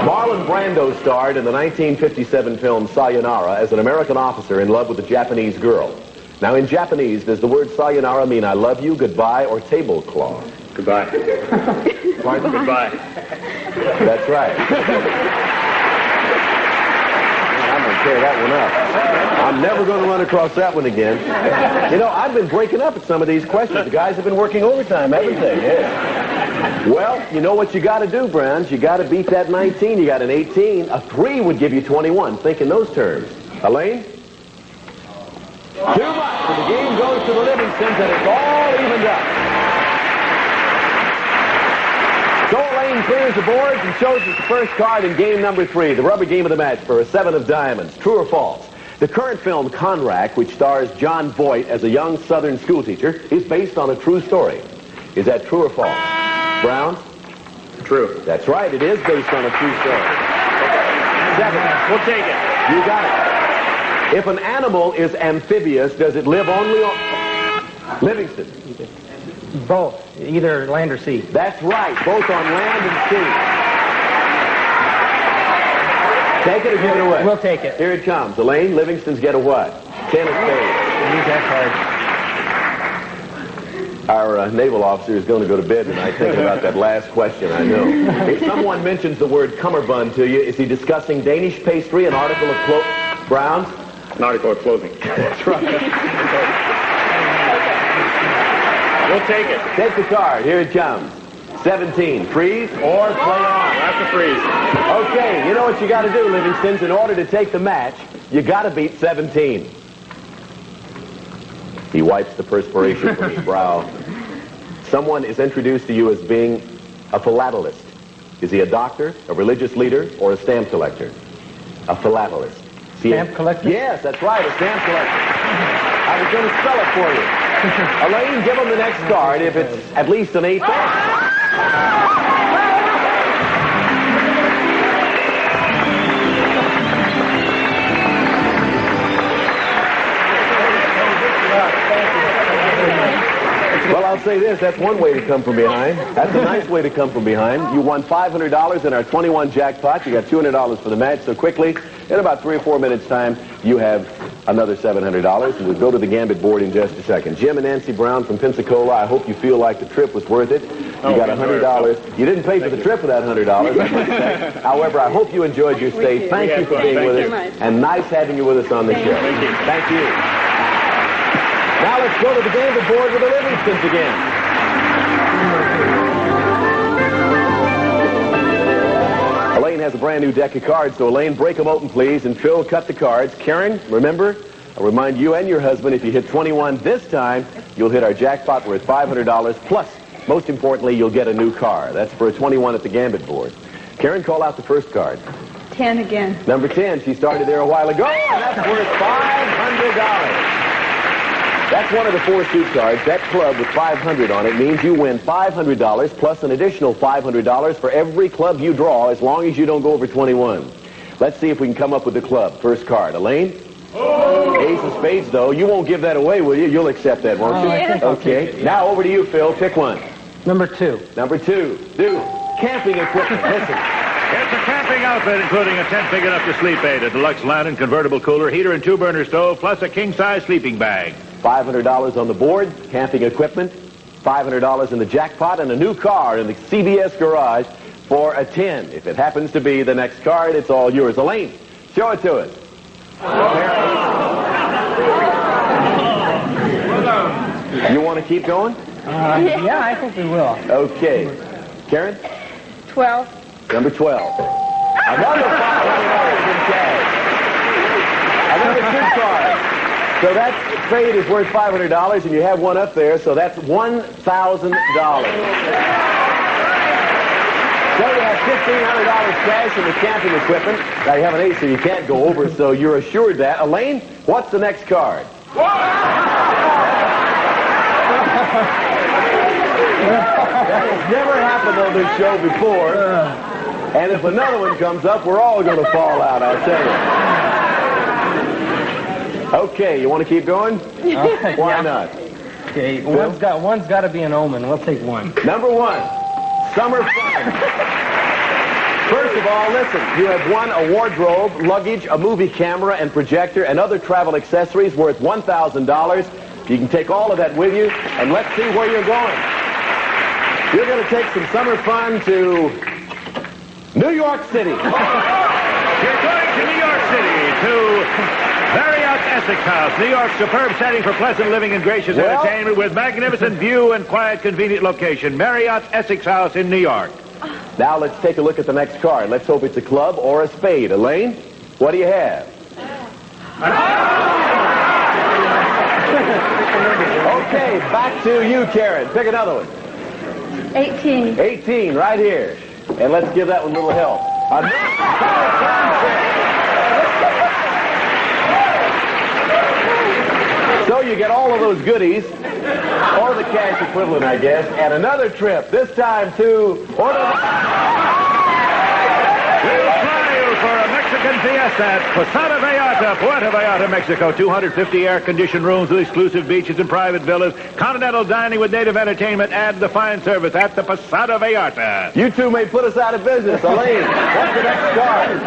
Marlon Brando starred in the 1957 film Sayonara as an American officer in love with a Japanese girl. Now, in Japanese, does the word sayonara mean I love you, goodbye, or tablecloth? Goodbye. Pardon? Goodbye. That's right. I'm going to tear that one up. I'm never going to run across that one again. You know, I've been breaking up at some of these questions. The guys have been working overtime, haven't they? Yeah. Well, you know what you got to do, Browns. You got to beat that 19. You got an 18. A 3 would give you 21. Think in those terms. Elaine? Too much. So the game goes to the Livingstons, and it's all evened up. So Elaine clears the boards and shows us the first card in game number 3, the rubber game of the match for a 7 of diamonds. True or false? The current film Conrack, which stars John Voight as a young Southern schoolteacher, is based on a true story. Is that true or false? Brown? True. That's right. It is based on a true story. 7. We'll take it. You got it. If an animal is amphibious, does it live only on... Livingston. Both. Either land or sea. That's right. Both on land and sea. Take it or give it away? We'll take it. Here it comes. Elaine, Livingston's get a what? 10 of spades. Use that Our naval officer is going to go to bed tonight thinking about that last question, I know. If someone mentions the word cummerbund to you, is he discussing Danish pastry, an article of Browns? An article of clothing. That's right. We'll take it. Take the card. Here it comes. 17. Freeze or play on? That's a freeze. Okay, you know what you got to do, Livingstons. In order to take the match, you got to beat 17. He wipes the perspiration from his brow. Someone is introduced to you as being a philatelist. Is he a doctor, a religious leader, or a stamp collector? A philatelist. Stamp collector? Yes, that's right, a stamp collector. I was going to spell it for you. Elaine, give him the next card if it's at least an 8. Well, I'll say this, that's one way to come from behind. That's a nice way to come from behind. You won $500 in our 21 jackpot. You got $200 for the match. So quickly, in about 3 or 4 minutes' time, you have another $700. And we'll go to the Gambit board in just a second. Jim and Nancy Brown from Pensacola, I hope you feel like the trip was worth it. You got $100. You didn't pay for the trip with that $100. However, I hope you enjoyed your stay. Thank you for being with us. And nice having you with us on the show. Thank you. Now let's go to the Gambit board with the Livingstons again. Elaine has a brand new deck of cards, so Elaine, break them open, please, and Phil, cut the cards. Karen, remember, I'll remind you and your husband, if you hit 21 this time, you'll hit our jackpot worth $500, plus, most importantly, you'll get a new car. That's for a 21 at the Gambit board. Karen, call out the first card. 10 again. Number 10, she started there a while ago, and that's worth $500. That's one of the 4 suit cards. That club with 500 on it means you win $500 plus an additional $500 for every club you draw as long as you don't go over 21. Let's see if we can come up with the club. First card. Elaine? Ace of spades, though. You won't give that away, will you? You'll accept that, won't you? Yeah. Okay. Now over to you, Phil. Pick one. Number 2. Number 2. Do. Camping equipment. Listen. It's a camping outfit, including a tent big enough to sleep in, a deluxe lantern, convertible cooler, heater, and 2-burner stove, plus a king-size sleeping bag. $500 on the board, camping equipment, $500 in the jackpot, and a new car in the CBS garage for a 10. If it happens to be the next card, it's all yours. Elaine, show it to us. You want to keep going? Yeah, I think we will. Okay. Karen? 12. Number 12. Another $500 in cash. Another 2 cards. So that trade is worth $500, and you have one up there, so that's $1,000. So you have $1,500 cash in the camping equipment. Now you have an ace, so you can't go over, so you're assured that. Elaine, what's the next card? That has never happened on this show before. And if another one comes up, we're all going to fall out, I'll tell you. Okay, you want to keep going? Why not? Okay, one's got to be an omen. We'll take 1. Number 1, summer fun. First of all, listen, you have won a wardrobe, luggage, a movie camera, and projector, and other travel accessories worth $1,000. You can take all of that with you, and let's see where you're going. You're going to take some summer fun to New York City. You're going to New York City to Marriott Essex House, New York's superb setting for pleasant living and gracious entertainment with magnificent view and quiet, convenient location. Marriott Essex House in New York. Now let's take a look at the next card. Let's hope it's a club or a spade. Elaine, what do you have? Okay, back to you, Karen. Pick another one. 18. 18, right here. And let's give that one a little help. So you get all of those goodies, or the cash equivalent, I guess, and another trip, this time to Puerto We'll fly you for a Mexican fiesta at Posada Vallarta, Puerto Vallarta, Mexico. 250 air-conditioned rooms with exclusive beaches and private villas, continental dining with native entertainment, and the fine service at the Posada Vallarta. You two may put us out of business. Elaine, what's the next card?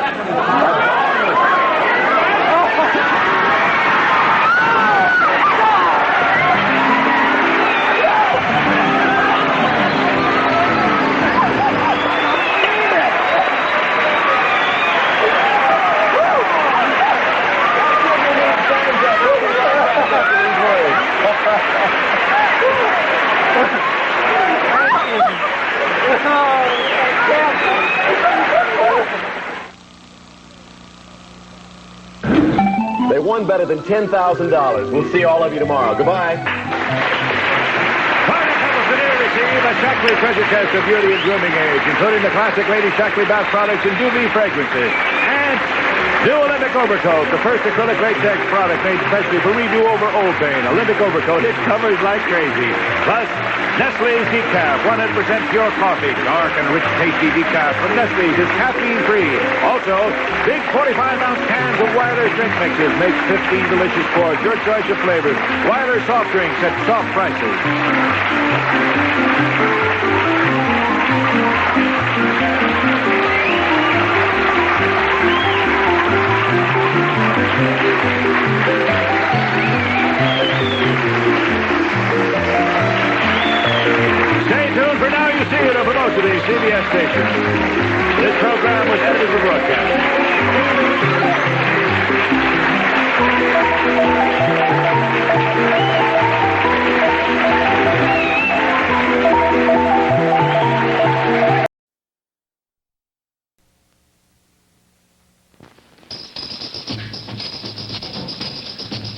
one better than $10,000. We'll see all of you tomorrow. Goodbye. The Shockley Treasure Chest of Beauty and Grooming Age, including the classic Lady Shockley bath products and Doobie fragrances. And new Olympic Overcoat, the first acrylic latex product made specially for redo-over old paint. Olympic Overcoat, it covers like crazy. Plus, Nestle's Decaf, 100% pure coffee. Dark and rich, tasty decaf from Nestle's is caffeine-free. Also, big 45-ounce cans of Weiler's drink mixes makes 15 delicious pours. Your choice of flavors. Weiler soft drinks at soft prices. Stay tuned for Now You See It over most of these CBS stations. This program was edited for broadcast.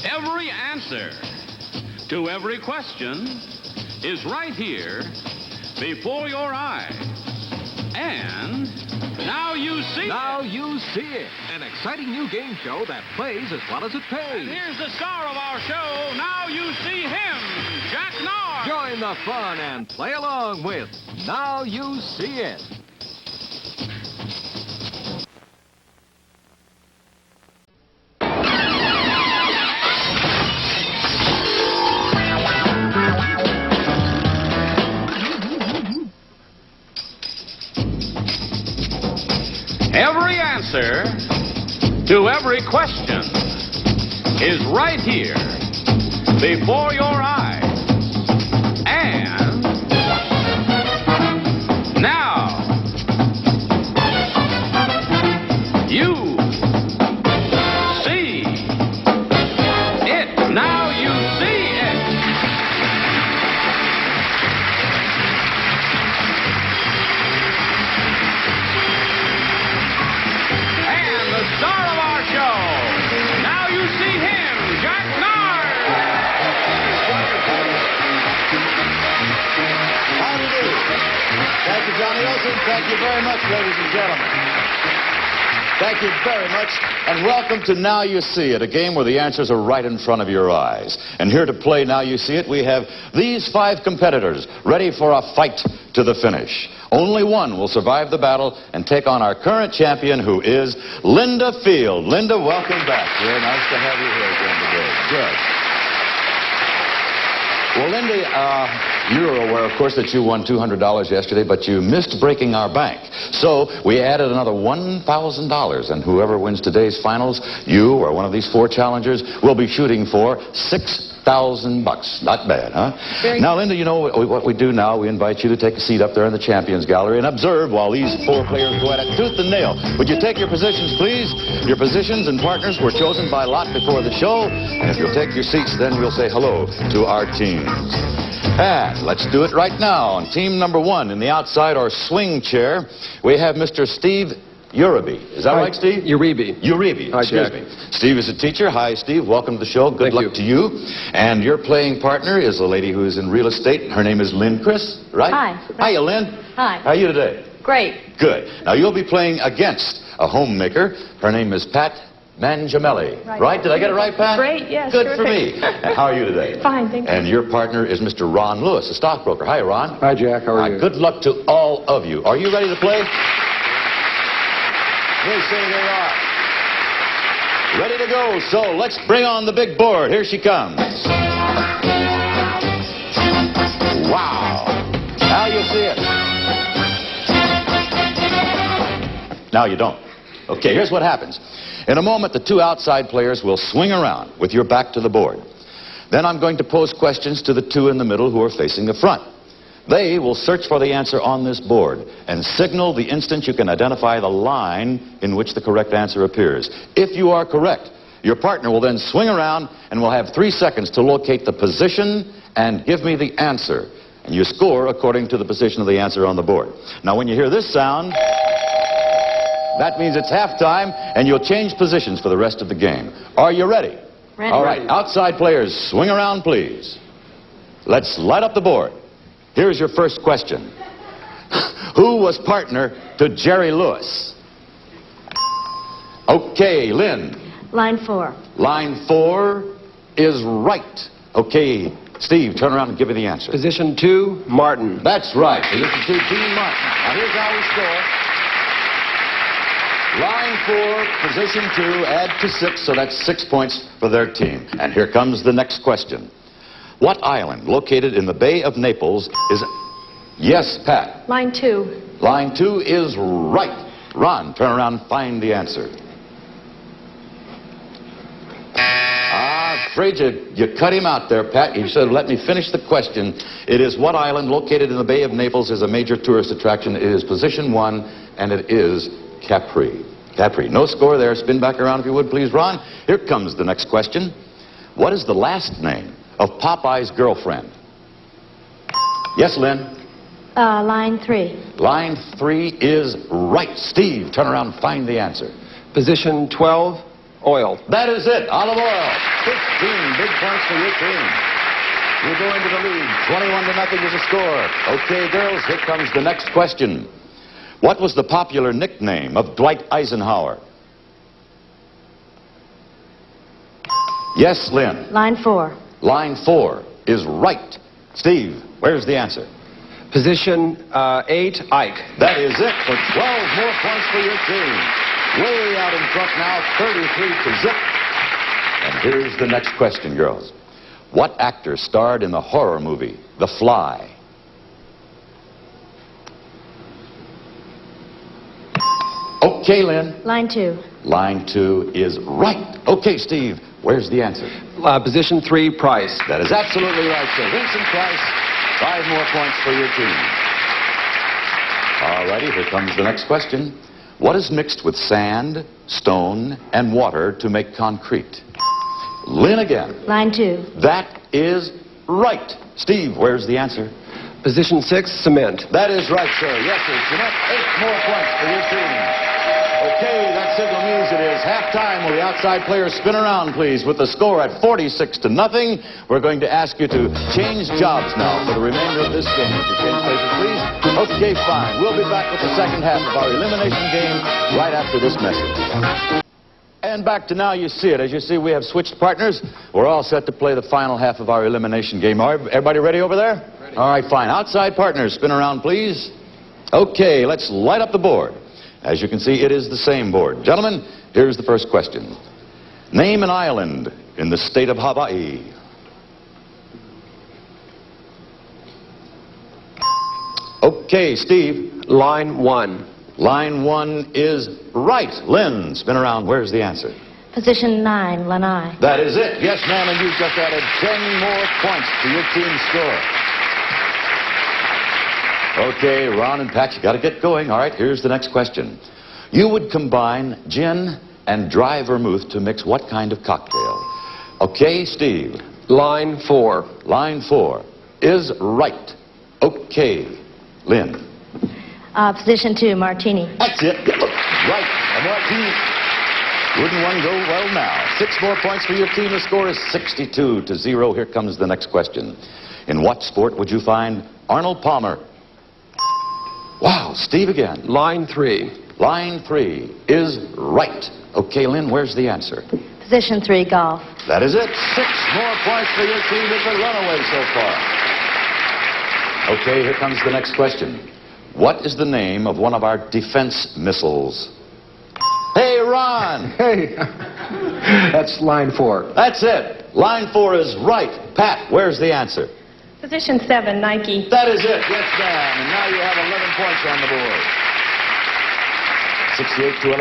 Every answer to every question is right here before your eyes. And now you see Now you see it. An exciting new game show that plays as well as it pays. And here's the star of our show. Now you see him, Jack Narr. Join the fun and play along with Now You See It. Every answer to every question is right here before your eyes. And now you see it. Now you see it. And the star of our show. Now you see him, Jack Narr. How do you do? Thank you, Johnny Olsen. Thank you very much, ladies and gentlemen. Thank you very much, and welcome to Now You See It, a game where the answers are right in front of your eyes. And here to play Now You See It, we have these 5 competitors ready for a fight to the finish. Only one will survive the battle and take on our current champion, who is Linda Field. Linda, welcome back. Very nice to have you here again today. Good. Well, Linda, you're aware, of course, that you won $200 yesterday, but you missed breaking our bank. So we added another $1,000, and whoever wins today's finals, you or one of these 4 challengers, will be shooting for $6,000. Not bad, huh? Now, Linda, you know what we do now? We invite you to take a seat up there in the Champions Gallery and observe while these 4 players go at it tooth and nail. Would you take your positions, please? Your positions and partners were chosen by lot before the show, and if you'll take your seats, then we'll say hello to our teams. And let's do it right now. On team number 1, in the outside or swing chair, we have Mr. Steve Uribe. Is that right, Steve? Uribe. Uribe, excuse me. Steve is a teacher. Hi, Steve. Welcome to the show. Good luck to you. And your playing partner is a lady who is in real estate. Her name is Lynn Chris, right? Hi. Hiya, Lynn. Hi. How are you today? Great. Good. Now, you'll be playing against a homemaker. Her name is Pat Mangiamelli. Right? Did I get it right, Pat? Great, yes. Good for me. And how are you today? Fine, thank you. And your partner is Mr. Ron Lewis, a stockbroker. Hi, Ron. Hi, Jack. How are you? Good luck to all of you. Are you ready to play? They say they are. Ready to go. So let's bring on the big board. Here she comes. Wow. Now you see it. Now you don't. Okay, here's what happens. In a moment, the 2 outside players will swing around with your back to the board. Then I'm going to pose questions to the 2 in the middle who are facing the front. They will search for the answer on this board and signal the instant you can identify the line in which the correct answer appears. If you are correct, your partner will then swing around and will have 3 seconds to locate the position and give me the answer. And you score according to the position of the answer on the board. Now, when you hear this sound, that means it's halftime, and you'll change positions for the rest of the game. Are you ready? Ready. All right, outside players, swing around, please. Let's light up the board. Here's your first question. Who was partner to Jerry Lewis? Okay, Lynn. Line 4. Line 4 is right. Okay, Steve, turn around and give me the answer. Position 2, Martin. That's right. Position 2, Dean Martin. Now here's how we score. Line 4, position 2, add to 6, so that's 6 points for their team. And here comes the next question. What island located in the Bay of Naples is... Yes, Pat. Line 2. Line 2 is right. Ron, turn around and find the answer. Afraid you cut him out there, Pat. You said, let me finish the question. It is what island located in the Bay of Naples is a major tourist attraction. It is position 1, and it is Capri. Capri. No score there. Spin back around if you would, please, Ron. Here comes the next question. What is the last name of Popeye's girlfriend? Yes, Lynn? Line 3. Line 3 is right. Steve, turn around and find the answer. Position 12, oil. That is it. Olive oil. 15 big points for your team. You're going to the lead. 21-0 is the score. Okay, girls, here comes the next question. What was the popular nickname of Dwight Eisenhower? Yes, Lynn. Line 4. Line 4 is right. Steve, where's the answer? Position 8, Ike. That is it for 12 more points for your team. Way out in front now, 33-0. And here's the next question, girls. What actor starred in the horror movie, The Fly? Okay, Lynn. Line 2. Line 2 is right. Okay, Steve, where's the answer? Position 3, Price. That is absolutely right, sir. Vincent Price, 5 more points for your team. All righty, here comes the next question. What is mixed with sand, stone, and water to make concrete? Lynn again. Line 2. That is right. Steve, where's the answer? Position 6, cement. That is right, sir. Yes, sir. Cement, 8 more points for your team. Okay, that signal means it is halftime. Will the outside players spin around, please, with the score at 46-0. We're going to ask you to change jobs now for the remainder of this game. Would you change places, please? Okay, fine. We'll be back with the second half of our elimination game right after this message. And back to Now You See It. As you see, we have switched partners. We're all set to play the final half of our elimination game. All right, everybody ready over there? Ready. All right, fine. Outside partners, spin around, please. Okay, let's light up the board. As you can see, it is the same board. Gentlemen, here's the first question. Name an island in the state of Hawaii. Okay, Steve. Line 1. Line 1 is right. Lynn, spin around. Where's the answer? Position 9, Lanai. That is it. Yes, ma'am, and you've just added 10 more points to your team's score. Okay, Ron and Pat, you got to get going. All right, here's the next question. You would combine gin and dry vermouth to mix what kind of cocktail? Okay, Steve. Line 4. Line 4 is right. Okay, Lynn. Position 2, Martini. That's it. Right. A martini. Wouldn't one go well now? 6 more points for your team. The score is 62-0. Here comes the next question. In what sport would you find Arnold Palmer? Wow, Steve again. Line 3. Line 3 is right. Okay, Lynn, where's the answer? Position 3, golf. That is it. 6 more points for your team. It's a runaway so far. Okay, here comes the next question. What is the name of one of our defense missiles? Hey, Ron! Hey, that's line 4. That's it. Line 4 is right. Pat, where's the answer? Position 7, Nike. That is it. Yes, ma'am. And now you have 11 points on the board.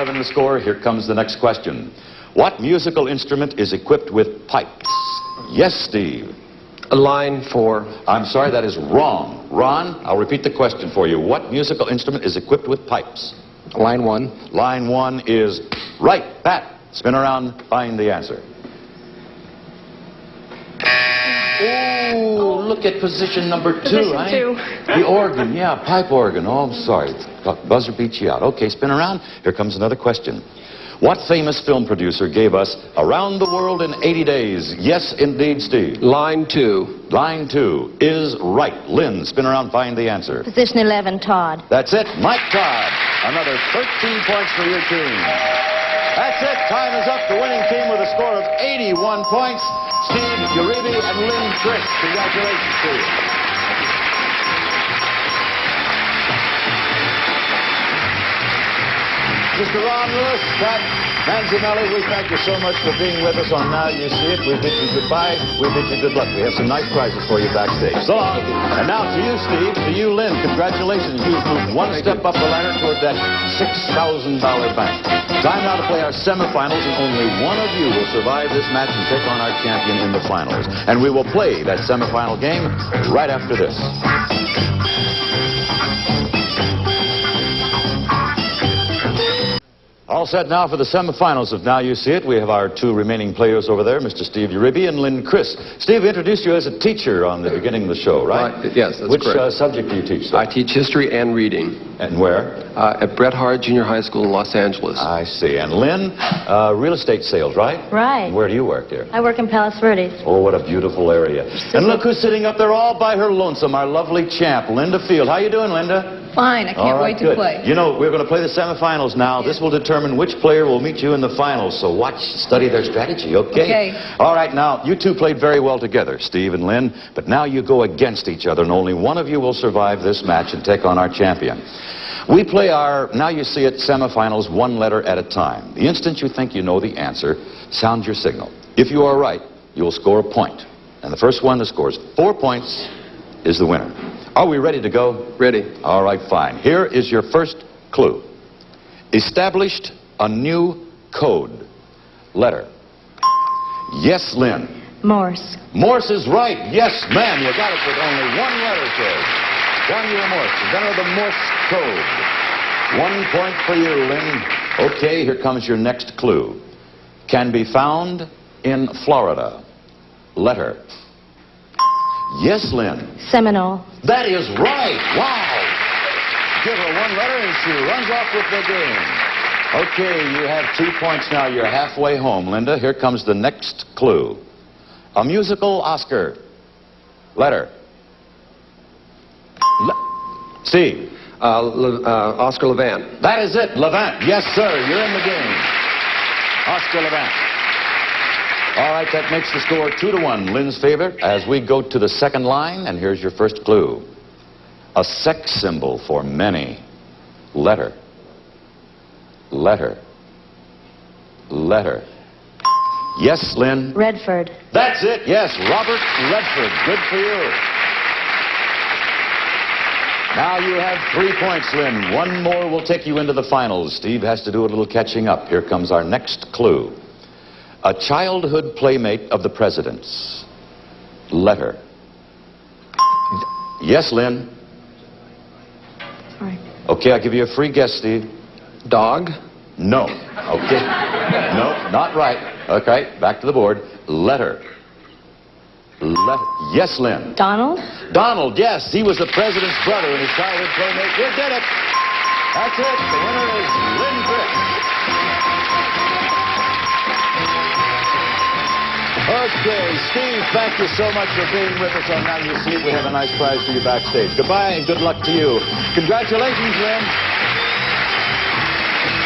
68-11 the score. Here comes the next question. What musical instrument is equipped with pipes? Yes, Steve. Line 4. I'm sorry, that is wrong. Ron, I'll repeat the question for you. What musical instrument is equipped with pipes? Line 1. Line 1 is right. Pat, spin around, find the answer. Oh, look at position number 2. Position 2. The organ, yeah, pipe organ. Oh, I'm sorry. Buzzer beat you out. Okay, spin around. Here comes another question. What famous film producer gave us Around the World in 80 Days? Yes, indeed, Steve. Line 2. Line 2 is right. Lynn, spin around, find the answer. Position 11, Todd. That's it, Mike Todd. Another 13 points for your team. That's it, time is up. The winning team with a score of 81 points. Steve Uribe and Lynn Chris. Congratulations to you. Mr. Ron Lewis, Pat Manzanelli, we thank you so much for being with us on Now You See It. We bid you goodbye. We bid you good luck. We have some nice prizes for you backstage. So long. And now to you, Steve, to you, Lynn, congratulations. You've moved one step up the ladder toward that $6,000 bank. Time now to play our semifinals, and only one of you will survive this match and take on our champion in the finals. And we will play that semifinal game right after this. All set now for the semifinals of Now You See It. We have our two remaining players over there, Mr. Steve Uribe and Lynn Chris. Steve introduced you as a teacher on the beginning of the show, right? Yes, that's Which correct. subject do you teach, sir? I teach history and reading. And where? At Bret Harte Junior High School in Los Angeles. I see. And Lynn, real estate sales, right? Right. Where do you work there? I work in Palos Verdes. Oh, what a beautiful area. And look who's sitting up there all by her lonesome, our lovely champ, Linda Field. How you doing, Linda? Fine, I can't All right, wait to good. play. You know, we're going to play the semifinals now. This will determine which player will meet you in the finals. So watch, study their strategy, okay? Okay. All right, now, you two played very well together, Steve and Lynn, but now you go against each other, and only one of you will survive this match and take on our champion. We play our Now You See It semifinals one letter at a time. The instant you think you know the answer, sound your signal. If you are right, you will score a point. And the first one that scores 4 points is the winner. Are we ready to go? Ready. All right, fine. Here is your first clue. Established a new code. Letter. Yes, Lynn. Morse. Morse is right. Yes, ma'am. You got it with only one letter, sir. Daniel Morse, inventor of the Morse code. 1 point for you, Lynn. Okay, here comes your next clue. Can be found in Florida. Letter. Yes, Lynn. Seminole. That is right. Wow. Give her one letter and she runs off with the game. Okay, you have 2 points now. You're halfway home, Linda. Here comes the next clue. A musical Oscar. Letter. Steve. Oscar Levant. That is it, Levant. Yes, sir. You're in the game. Oscar Levant. All right, that makes the score 2-1. Lynn's favor as we go to the second line, and here's your first clue. A sex symbol for many. Letter. Letter. Letter. Yes, Lynn? Redford. That's it, yes, Robert Redford. Good for you. Now you have 3 points, Lynn. One more will take you into the finals. Steve has to do a little catching up. Here comes our next clue. A childhood playmate of the president's. Letter. Yes, Lynn? Sorry. Okay, I'll give you a free guess, Steve. Dog? No. Okay. No, not right. Okay, back to the board. Letter. Letter. Yes, Lynn? Donald? Donald, yes. He was the president's brother and his childhood playmate. You did it. That's it. The winner is Lynn Chris. Okay, Steve, thank you so much for being with us on Now You See It. We have a nice prize for you backstage. Goodbye and good luck to you. Congratulations, Lynn.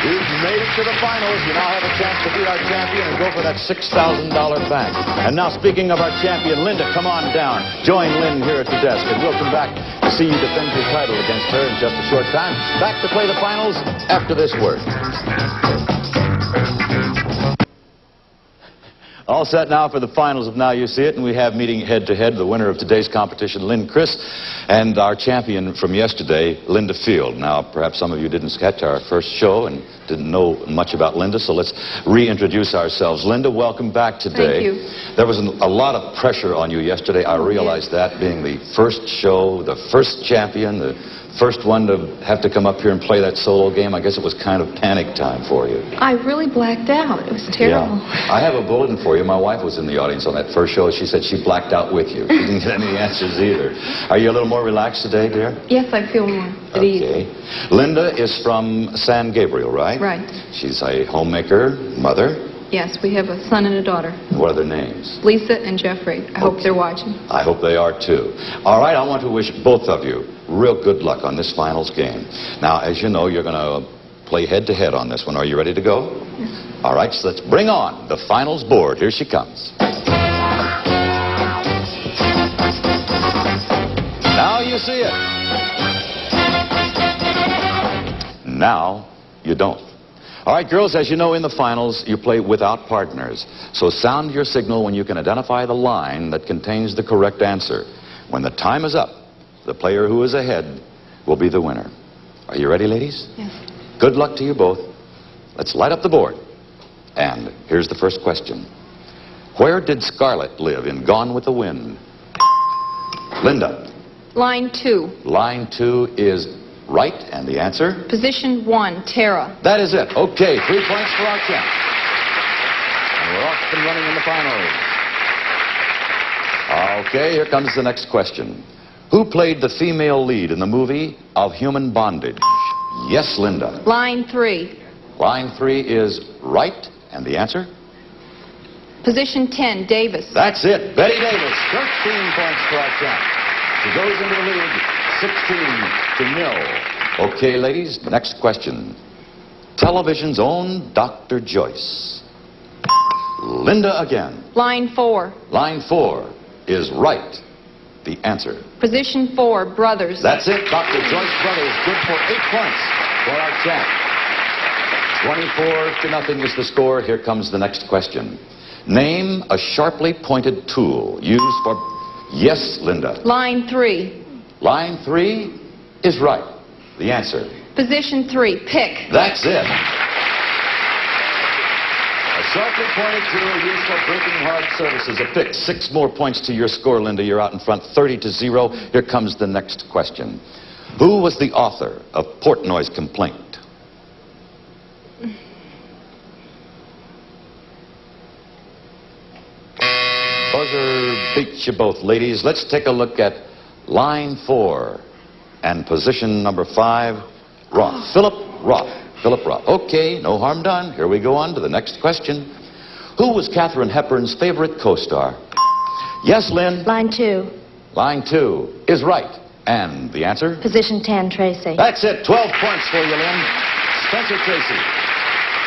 You've made it to the finals. You now have a chance to beat our champion and go for that $6,000 bank. And now, speaking of our champion, Linda, come on down. Join Lynn here at the desk, and we'll come back to see you defend your title against her in just a short time. Back to play the finals after this word. All set now for the finals of Now You See It, and we have meeting head-to-head the winner of today's competition, Lynn Chris, and our champion from yesterday, Linda Field. Now, perhaps some of you didn't catch our first show and didn't know much about Linda, so let's reintroduce ourselves. Linda, welcome back today. Thank you. There was a lot of pressure on you yesterday. I realized that, being the first show, the first champion, the First one to have to come up here and play that solo game. I guess it was kind of panic time for you. I really blacked out. It was terrible. Yeah. I have a bulletin for you. My wife was in the audience on that first show. She said she blacked out with you. She didn't get any answers either. Are you a little more relaxed today, dear? Yes, I feel more at ease. Okay. Linda is from San Gabriel, right? Right. She's a homemaker, mother. Yes, we have a son and a daughter, What are their names? Lisa and Jeffrey. I hope they're watching. I hope they are too. All right, I want to wish both of you real good luck on this finals game. Now, as you know, you're going to play head-to-head on this one. Are you ready to go? Yes. All right, so let's bring on the finals board. Here she comes. Now you see it. Now you don't. All right, girls, as you know, in the finals, you play without partners. So sound your signal when you can identify the line that contains the correct answer. When the time is up, the player who is ahead will be the winner. Are you ready, ladies? Yes. Good luck to you both. Let's light up the board. And here's the first question. Where did Scarlett live in Gone with the Wind? Linda. Line 2. Line 2 is right, and the answer? Position 1, Tara. That is it. Okay, 3 points for our champ. And we're off and running in the finals. Okay, here comes the next question. Who played the female lead in the movie Of Human Bondage? Yes, Linda. Line 3. Line 3 is right, and the answer? Position 10, Davis. That's it. Betty Davis, 13 points for our champ. She goes into the lead, 16-0. Okay, ladies, next question. Television's own Dr. Joyce. Linda again. Line 4. Line 4 is right. The answer. Position 4, Brothers. That's it. Dr. Joyce Brothers, good for 8 points for our champ. 24-0 is the score. Here comes the next question. Name a sharply pointed tool used for... Yes, Linda. Line 3. Line 3 is right. The answer. Position 3, pick. That's it. A sharply pointed tool used for breaking hard surfaces. A pick. 6 more points to your score, Linda. You're out in front, 30-0. Here comes the next question. Who was the author of Portnoy's Complaint? Buzzer beats you both, ladies. Let's take a look at line 4 and position number 5, Roth. Philip Roth. Philip Roth. Okay, no harm done. Here we go on to the next question. Who was Katharine Hepburn's favorite co-star? Yes, Lynn? Line 2. Line 2 is right. And the answer? Position 10, Tracy. That's it. 12 points for you, Lynn. Spencer Tracy.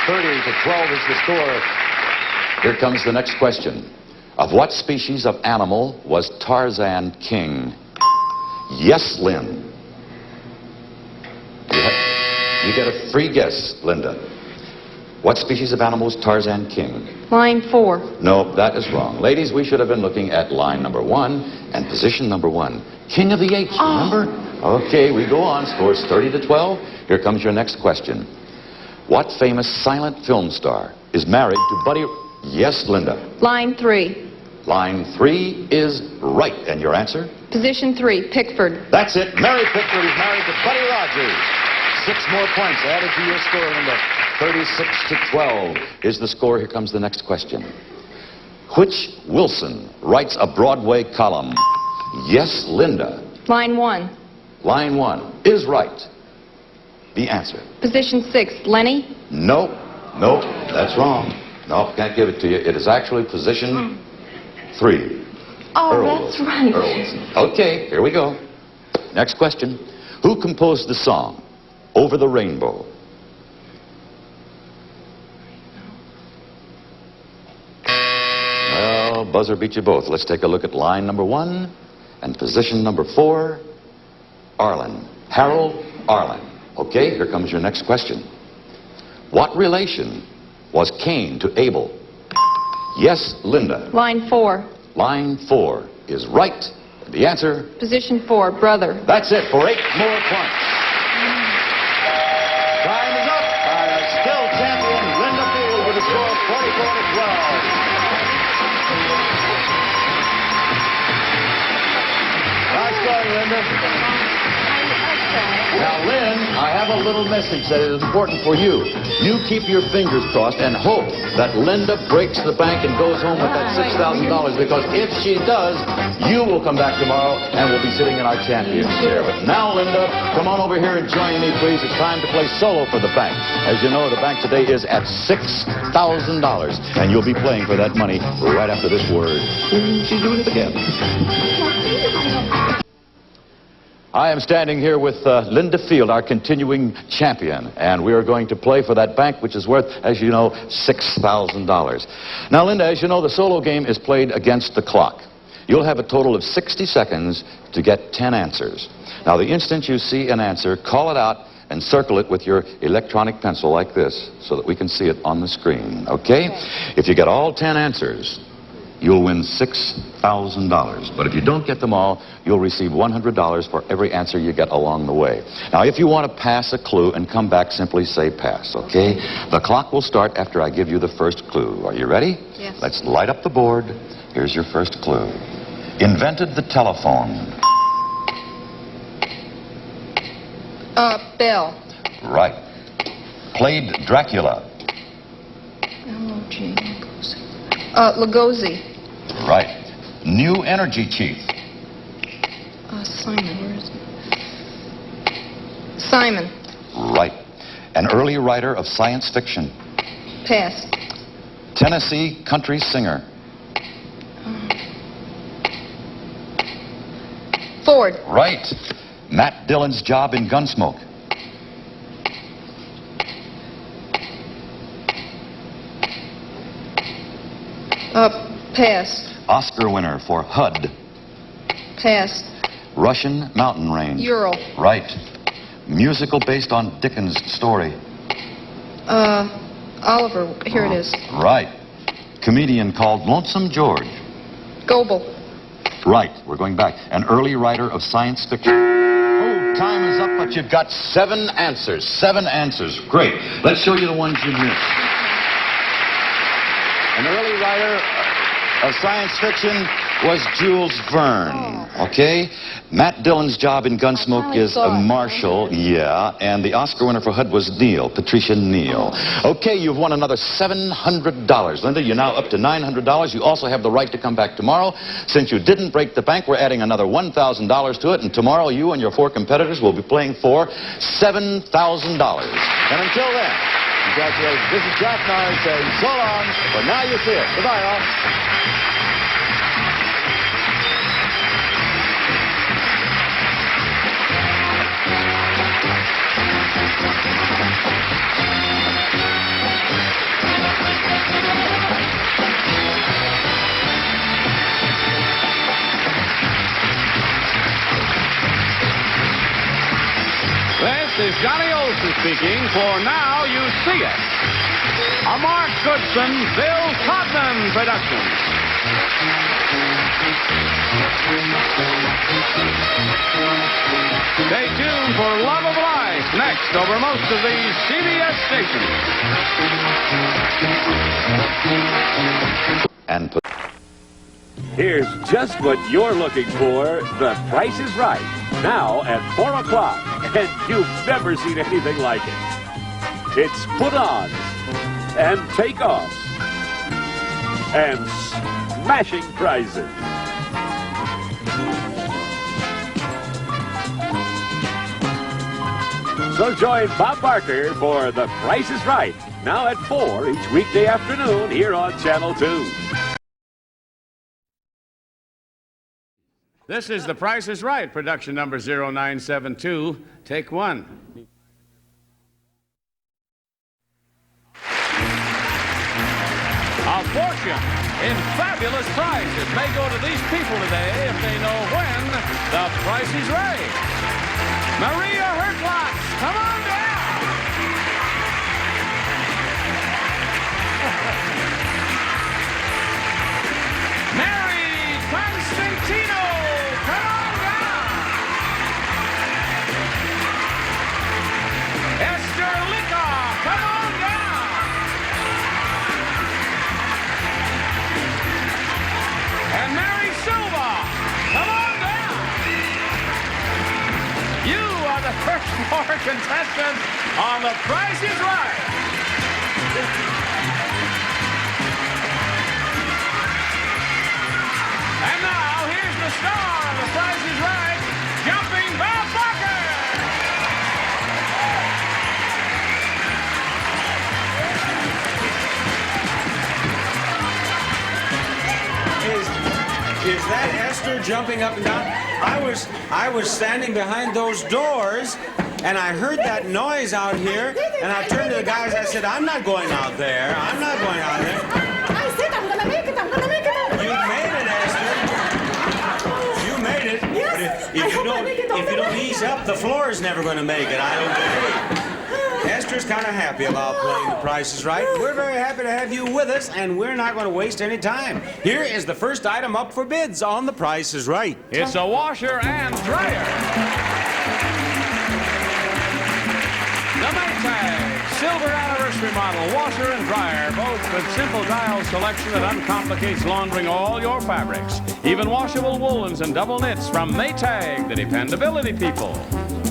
30-12 is the score. Here comes the next question. Of what species of animal was Tarzan king? Yes, Lynn. You get a free guess, Linda. What species of animal was Tarzan king? Line 4. No, that is wrong. Ladies, we should have been looking at line number 1 and position number 1. King of the Apes, remember? Okay, we go on. Scores 30-12. Here comes your next question. What famous silent film star is married to Buddy... Yes, Linda. Line 3. Line 3 is right. And your answer? Position 3, Pickford. That's it. Mary Pickford is married to Buddy Rogers. 6 more points added to your score, Linda. 36-12 is the score. Here comes the next question. Which Wilson writes a Broadway column? Yes, Linda. Line 1. Line 1 is right. The answer. Position 6, Lenny. Nope. Nope. That's wrong. Nope, can't give it to you. It is actually position 3. Oh, Earl that's Wilson. right. Earl Wilson. Okay, here we go. Next question. Who composed the song Over the Rainbow? Well, buzzer beat you both. Let's take a look at line number 1 and position number 4. Arlen. Harold Arlen. Okay, here comes your next question. What relation was Cain to Abel? Yes, Linda. Line 4. Line 4 is right. The answer? Position 4, brother. That's it for 8 more points. Time is up. Our still champion, Linda Field, with a score of 44-12. Nice going, Linda. Now, Lynn, I have a little message that is important for you. You keep your fingers crossed and hope that Linda breaks the bank and goes home with that $6,000, because if she does, you will come back tomorrow and we'll be sitting in our champion's chair. But now, Linda, come on over here and join me, please. It's time to play solo for the bank. As you know, the bank today is at $6,000, and you'll be playing for that money right after this word. She's doing it again. I am standing here with Linda Field, our continuing champion, and we are going to play for that bank, which is worth, as you know, $6,000. Now, Linda, as you know, the solo game is played against the clock. You'll have a total of 60 seconds to get 10 answers. Now, the instant you see an answer, call it out and circle it with your electronic pencil like this so that we can see it on the screen, okay? If you get all 10 answers, you'll win $6,000. But if you don't get them all, you'll receive $100 for every answer you get along the way. Now, if you want to pass a clue and come back, simply say pass, okay? The clock will start after I give you the first clue. Are you ready? Yes. Let's light up the board. Here's your first clue. Invented the telephone. Bell. Right. Played Dracula. L-O-G. Lugosi. Right. New energy chief. Simon. Where is it? Simon. Right. An early writer of science fiction. Pass. Tennessee country singer. Ford. Right. Matt Dillon's job in Gunsmoke. Pass. Oscar winner for HUD. Pass. Russian mountain range. Ural. Right. Musical based on Dickens' story. Oliver. Here it is. Right. Comedian called Lonesome George. Goebel. Right. We're going back. An early writer of science fiction. Oh, time is up, but you've got 7 answers. 7 answers. Great. Let's show you the ones you missed. An early writer of science fiction was Jules Verne, okay? Matt Dillon's job in Gunsmoke is a marshal, yeah, and the Oscar winner for HUD was Neil, Patricia Neal. Okay, you've won another $700. Linda, you're now up to $900. You also have the right to come back tomorrow. Since you didn't break the bank, we're adding another $1,000 to it, and tomorrow you and your 4 competitors will be playing for $7,000. And until then, congratulations. This is Jack Nard saying so long, but now you see it. Goodbye, all. This is Johnny Olson speaking for Now You See It, a Mark Goodson, Bill Todman production. Stay tuned for Love of Life next over most of these CBS stations. And Here's just what you're looking for. The Price is Right. Now at 4 o'clock. And you've never seen anything like it. It's put-ons and take-offs and smashing prizes. So join Bob Barker for The Price is Right. Now at 4 each weekday afternoon here on Channel 2. This is The Price is Right, production number 0972. Take 1. A fortune in fabulous prizes may go to these people today if they know when The Price is Right. Maria Herklotz, come on down. Mary Constantino, come on down. Esther Licka, come on down. And Mary Silva, come on down. You are the first four contestants on The Price is Right. And now, here's the star of The Price is Right, Jumping Bob Barker. Is that Esther jumping up and down? I was standing behind those doors, and I heard that noise out here, and I turned to the guys. I said, "I'm not going out there. I'm not going out there." I said I'm gonna make it. I'm gonna make it. You made it, Esther. You made it. Yes, But I hope I make it all if you the don't way. ease up, the floor is never going to make it. I don't believe. Esther's kind of happy about playing The Price is Right. We're very happy to have you with us, and we're not going to waste any time. Here is the first item up for bids on The Price is Right. It's a washer and dryer. The Maytag Silver Anniversary Model washer and dryer, both with simple dial selection that uncomplicates laundering all your fabrics. Even washable woolens and double knits from Maytag, the dependability people.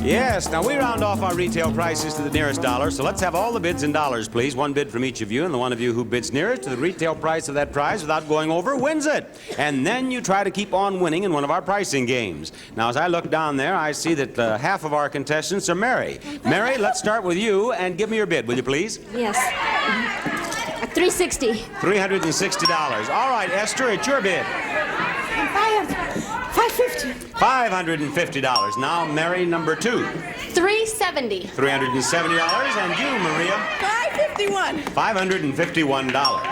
Yes, now we round off our retail prices to the nearest dollar, so let's have all the bids in dollars, please. One bid from each of you, and the one of you who bids nearest to the retail price of that prize without going over wins it. And then you try to keep on winning in one of our pricing games. Now, as I look down there, I see that half of our contestants are Mary. Mary, let's start with you, and give me your bid, will you please? Yes. $360. $360. All right, Esther, it's your bid. $550. $550. Now, Mary, number two. $370. $370. And you, Maria? $551. $551.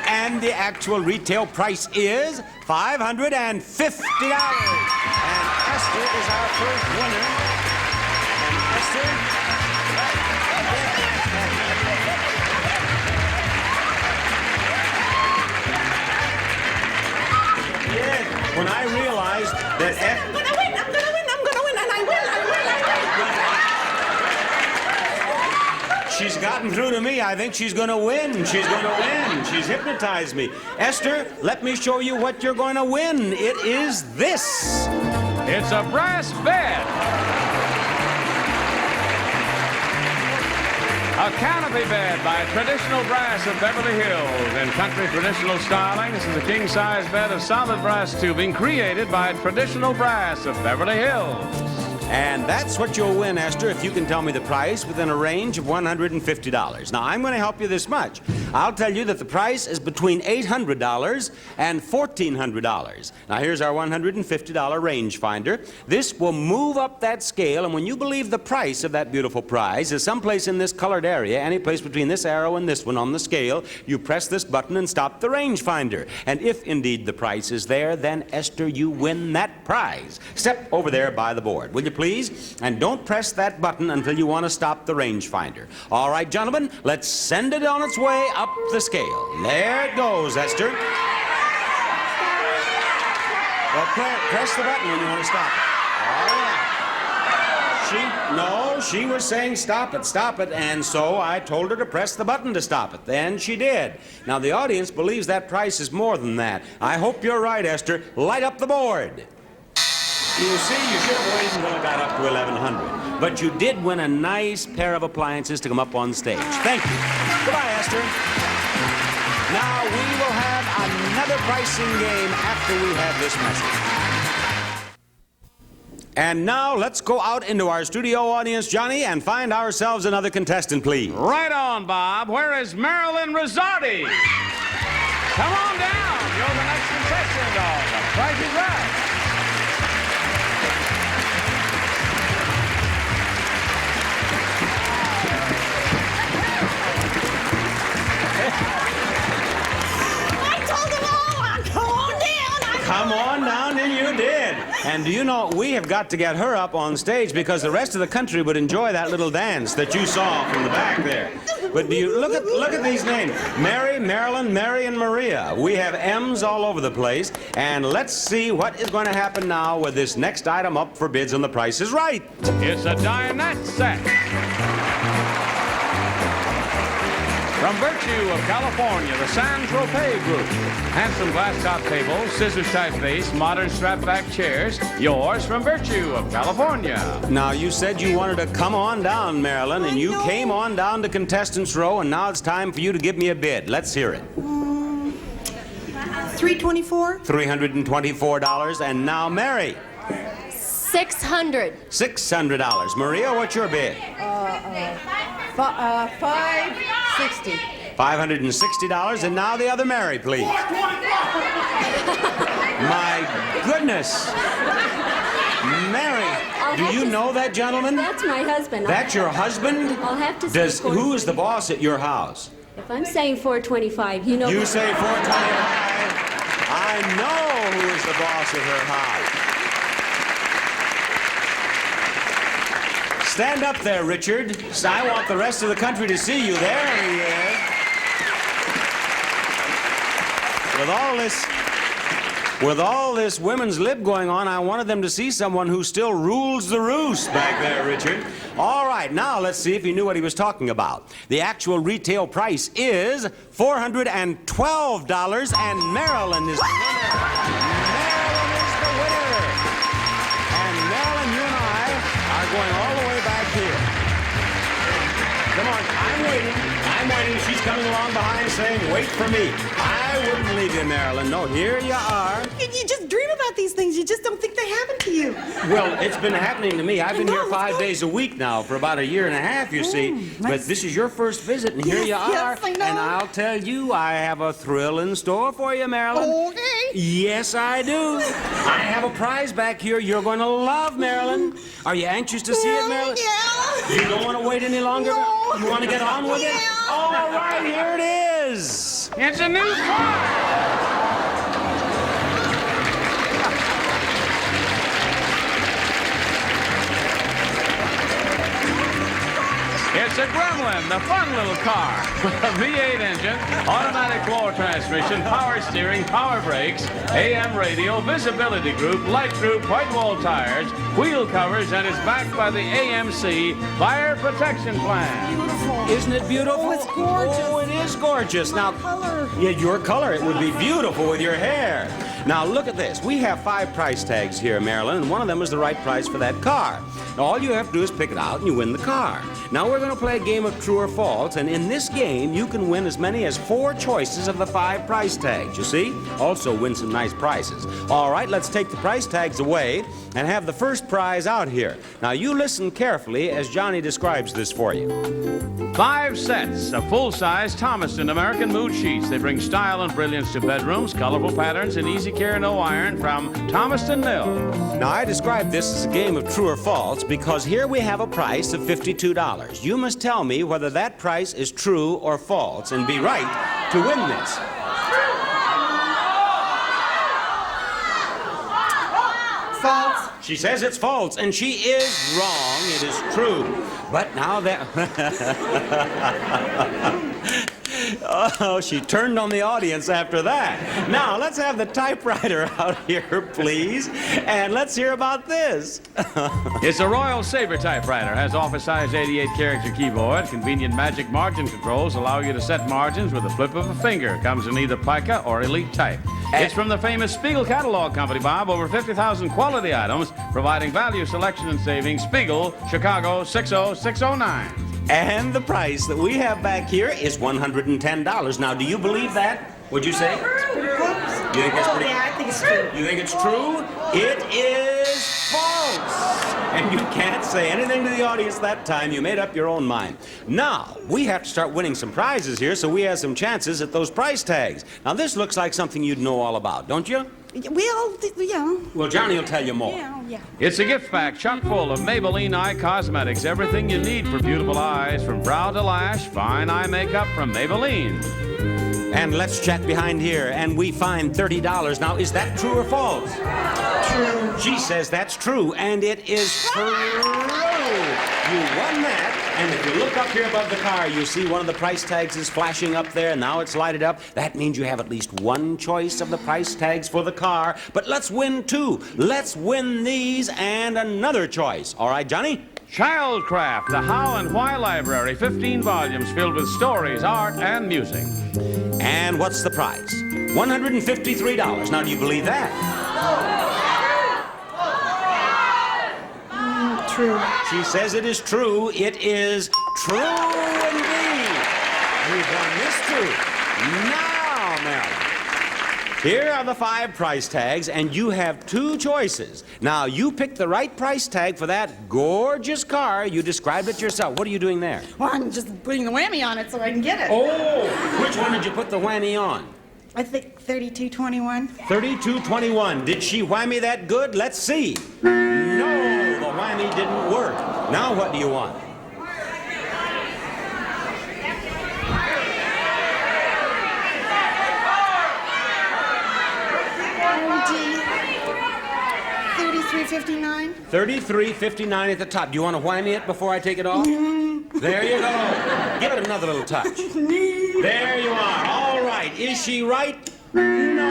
And the actual retail price is $550. And Esther is our first winner. And Esther... When I realized that... I'm gonna win, and I will. She's gotten through to me. I think she's going to win. She's going to win. She's hypnotized me. Esther, let me show you what you're going to win. It is this. It's a brass bed. A canopy bed by Traditional Brass of Beverly Hills. In country traditional styling, this is a king-size bed of solid brass tubing created by Traditional Brass of Beverly Hills. And that's what you'll win, Esther, if you can tell me the price within a range of $150. Now, I'm going to help you this much. I'll tell you that the price is between $800 and $1,400. Now, here's our $150 rangefinder. This will move up that scale, and when you believe the price of that beautiful prize is someplace in this colored area, any place between this arrow and this one on the scale, you press this button and stop the rangefinder. And if indeed the price is there, then, Esther, you win that prize. Step over there by the board, will you please? And don't press that button until you want to stop the rangefinder. All right, gentlemen, let's send it on its way up the scale. There it goes, Esther. Well, press the button when you want to stop it. All right. She was saying stop it, and so I told her to press the button to stop it. Then she did. Now, the audience believes that price is more than that. I hope you're right, Esther. Light up the board. You see, you should have waited until it got up to 1,100. But you did win a nice pair of appliances to come up on stage. Thank you. Goodbye, Esther. Now, we will have another pricing game after we have this message. And now, let's go out into our studio audience, Johnny, and find ourselves another contestant, please. Right on, Bob. Where is Marilyn Rizzardi? Come on down. You're the next contestant on The Price is Right. Come on down, and you did. And do you know, we have got to get her up on stage because the rest of the country would enjoy that little dance that you saw from the back there. But do you look at these names? Mary, Marilyn, Mary, and Maria. We have M's all over the place. And let's see what is going to happen now with this next item up for bids on The Price is Right. It's a dinette set. From Virtue of California, the San Tropez Group. Handsome glass top tables, scissors type base, modern strap back chairs. Yours from Virtue of California. Now, you said you wanted to come on down, Marilyn, and you came on down to Contestants Row, and now it's time for you to give me a bid. Let's hear it. $324. $324. And now, Mary. $600. $600. Maria, what's your bid? $560. $560. And now the other Mary, please. My goodness. Mary, do you know that gentleman? That's my husband. That's your husband? I'll have to say Who is the boss at your house? If I'm saying 425, you know. You say 425. I know who is the boss at her house. Stand up there, Richard. I want the rest of the country to see you. There he is. With all this women's lib going on, I wanted them to see someone who still rules the roost back there, Richard. All right, now let's see if he knew what he was talking about. The actual retail price is $412, and Marilyn is the winner. Marilyn is the winner. And Marilyn, you and I are going all the way back here. Come on, I'm waiting. She's coming along behind saying, wait for me. I wouldn't leave you, Marilyn. No, here you are. You just dream about these things. You just don't think they happen to you. Well, it's been happening to me. I've been here 5 days a week now for about a year and a half, you see. But this is your first visit, and here you are. Yes, I know. And I'll tell you, I have a thrill in store for you, Marilyn. Okay. Yes, I do. I have a prize back here you're going to love, Marilyn. Are you anxious to see it, Marilyn? Yeah. You don't want to wait any longer? No. You want to get on with it? All right, here it is. It's a new car. It's a Gremlin, the fun little car with a V8 engine, automatic floor transmission, power steering, power brakes, AM radio, visibility group, light group, white wall tires, wheel covers, and is backed by the AMC Fire Protection Plan. Beautiful. Isn't it beautiful? Oh, it's gorgeous. Oh, it is gorgeous. My color. Yeah, your color. It would be beautiful with your hair. Now, look at this. We have 5 price tags here, Marilyn, and one of them is the right price for that car. Now, all you have to do is pick it out, and you win the car. Now, we're going to play a game of true or false, and in this game, you can win as many as 4 choices of the 5 price tags, you see? Also win some nice prizes. All right, let's take the price tags away and have the first prize out here. Now, you listen carefully as Johnny describes this for you. 5 sets of full-size Thomaston American Mood Sheets. They bring style and brilliance to bedrooms, colorful patterns, and easy care, no iron from Thomaston Mill. Now, I described this as a game of true or false because here we have a price of $52. You must tell me whether that price is true or false and be right to win this. False. She says it's false, and she is wrong. It is true. But now that... Oh, she turned on the audience after that. Now, let's have the typewriter out here, please. And let's hear about this. It's a Royal Sabre typewriter. Has office-size 88-character keyboard. Convenient magic margin controls allow you to set margins with a flip of a finger. Comes in either Pica or Elite Type. It's from the famous Spiegel Catalog Company, Bob. Over 50,000 quality items, providing value, selection, and savings. Spiegel, Chicago, 60609. And the price that we have back here is $110. Now, do you believe that? Would you say? You think it's pretty? Yeah, I think it's true. You think it's true? It is false. And you can't say anything to the audience that time. You made up your own mind. Now, we have to start winning some prizes here, so we have some chances at those price tags. Now, this looks like something you'd know all about, don't you? Well, yeah. Well, Johnny will tell you more. Yeah. It's a gift pack chock full of Maybelline Eye Cosmetics. Everything you need for beautiful eyes, from brow to lash, fine eye makeup from Maybelline. And let's check behind here, and we find $30. Now, is that true or false? True. She says that's true, and it is true. You won that, and if you look up here above the car, you see one of the price tags is flashing up there, and now it's lighted up. That means you have at least one choice of the price tags for the car, but let's win 2. Let's win these and another choice. All right, Johnny? Childcraft, the How and Why Library, 15 volumes filled with stories, art, and music. And what's the price? $153. Now, do you believe that? True. She says it is true. It is true indeed. You've won this too. Now, Marilyn, here are the 5 price tags, and you have 2 choices. Now, you picked the right price tag for that gorgeous car. You described it yourself. What are you doing there? Well, I'm just putting the whammy on it so I can get it. Oh, which one did you put the whammy on? I think 3221. 3221. Did she whammy that good? Let's see. No, the whammy didn't work. Now what do you want? $33.59. $33.59 at the top. Do you want to whammy it before I take it off? There you go. Give it another little touch. There you are. All right. Is she right? No.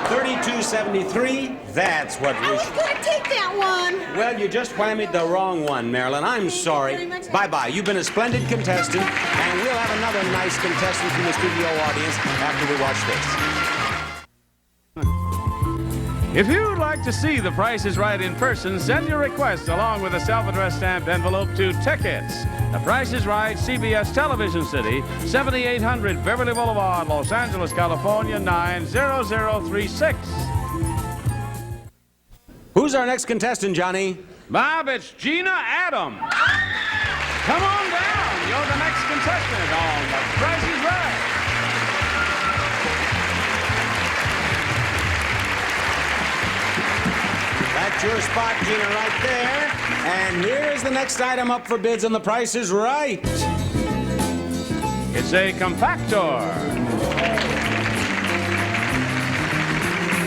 $32.73. That's what we should. I was going to take that one. Well, you just whammied the wrong one, Marilyn. I'm sorry. Bye-bye. You've been a splendid contestant, and we'll have another nice contestant from the studio audience after we watch this. If you'd like to see The Price is Right in person, send your request along with a self-addressed stamped envelope to Tickets. The Price is Right, CBS Television City, 7800 Beverly Boulevard, Los Angeles, California, 90036. Who's our next contestant, Johnny? Bob, it's Gina Adam. Come on down. You're the next contestant on The Price is Right. That's your spot, Gina, right there. And here's the next item up for bids on The Price is Right. It's a compactor.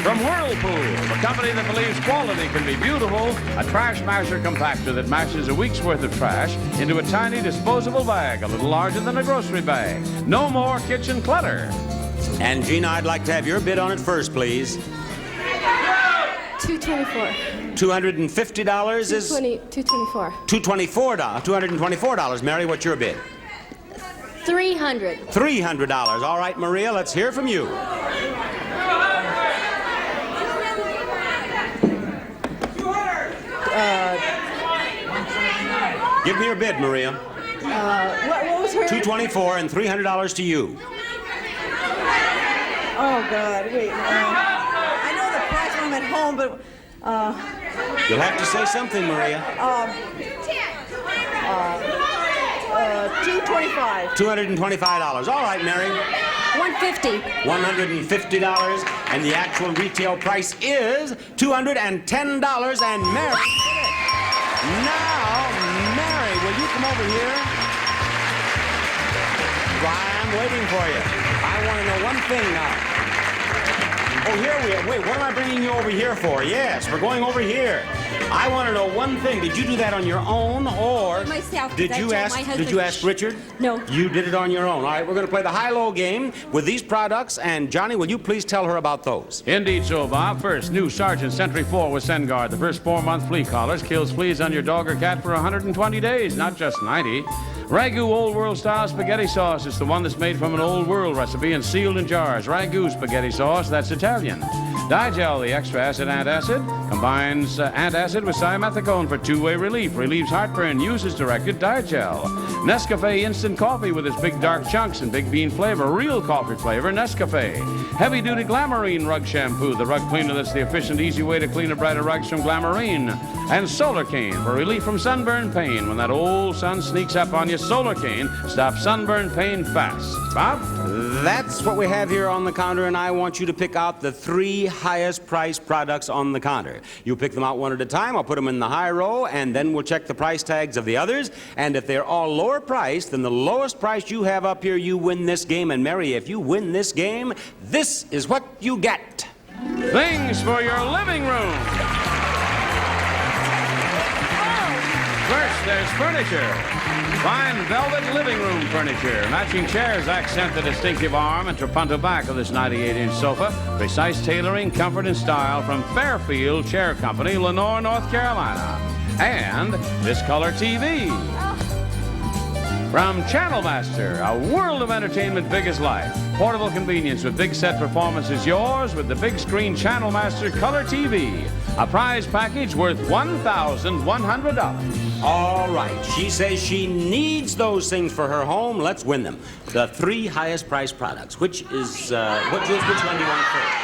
From Whirlpool, the company that believes quality can be beautiful, a trash masher compactor that mashes a week's worth of trash into a tiny disposable bag, a little larger than a grocery bag. No more kitchen clutter. And Gina, I'd like to have your bid on it first, please. $224. $250 is... $224. $224. Mary, what's your bid? $300. $300. All right, Maria, let's hear from you. Give me your bid, Maria. What was her? $224 and $300 to you. Oh, God, wait. I know the price when I'm at home, but... You'll have to say something, Maria. $225. $225. All right, Mary. $150. $150, and the actual retail price is $210, and Mary... Now, Mary, will you come over here? I'm waiting for you. I want to know one thing now. Oh, here we are. Wait, what am I bringing you over here for? Yes, we're going over here. I want to know one thing. Did you do that on your own, or myself? Did you ask Richard? No. You did it on your own. All right, we're going to play the high-low game with these products. And Johnny, will you please tell her about those? Indeed so, Bob. First, new Sergeant Sentry 4 with Sengard. The first 4-month flea collars kills fleas on your dog or cat for 120 days, not just 90. Ragu Old World Style Spaghetti Sauce. It's the one that's made from an Old World recipe and sealed in jars. Ragu Spaghetti Sauce, that's Italian. Digel, the extra acid antacid, combines antacid with simethicone for two-way relief. Relieves heartburn. Uses directed Digel. Nescafe Instant Coffee with its big dark chunks and big bean flavor. Real coffee flavor, Nescafe. Heavy-duty Glamourine Rug Shampoo, the rug cleaner that's the efficient, easy way to clean or brighter rugs from Glamourine. And Solar Cane for relief from sunburn pain. When that old sun sneaks up on you, Solar Cane stops sunburn pain fast. Bob? That's what we have here on the counter, and I want you to pick out the 3 highest priced products on the counter. You pick them out one at a time. I'll put them in the high row, and then we'll check the price tags of the others. And if they're all lower priced than the lowest price you have up here, you win this game. And Mary, if you win this game, this is what you get. Things for your living room. First, there's furniture. Fine velvet living room furniture. Matching chairs accent the distinctive arm and trapunto back of this 98-inch sofa. Precise tailoring, comfort, and style from Fairfield Chair Company, Lenore, North Carolina. and this color TV. From Channel Master, a world of entertainment big as life. Portable convenience with big set performance is yours with the big screen Channel Master Color TV. A prize package worth $1,100. All right. She says she needs those things for her home. Let's win them. The 3 highest priced products. Which is, which one do you want first?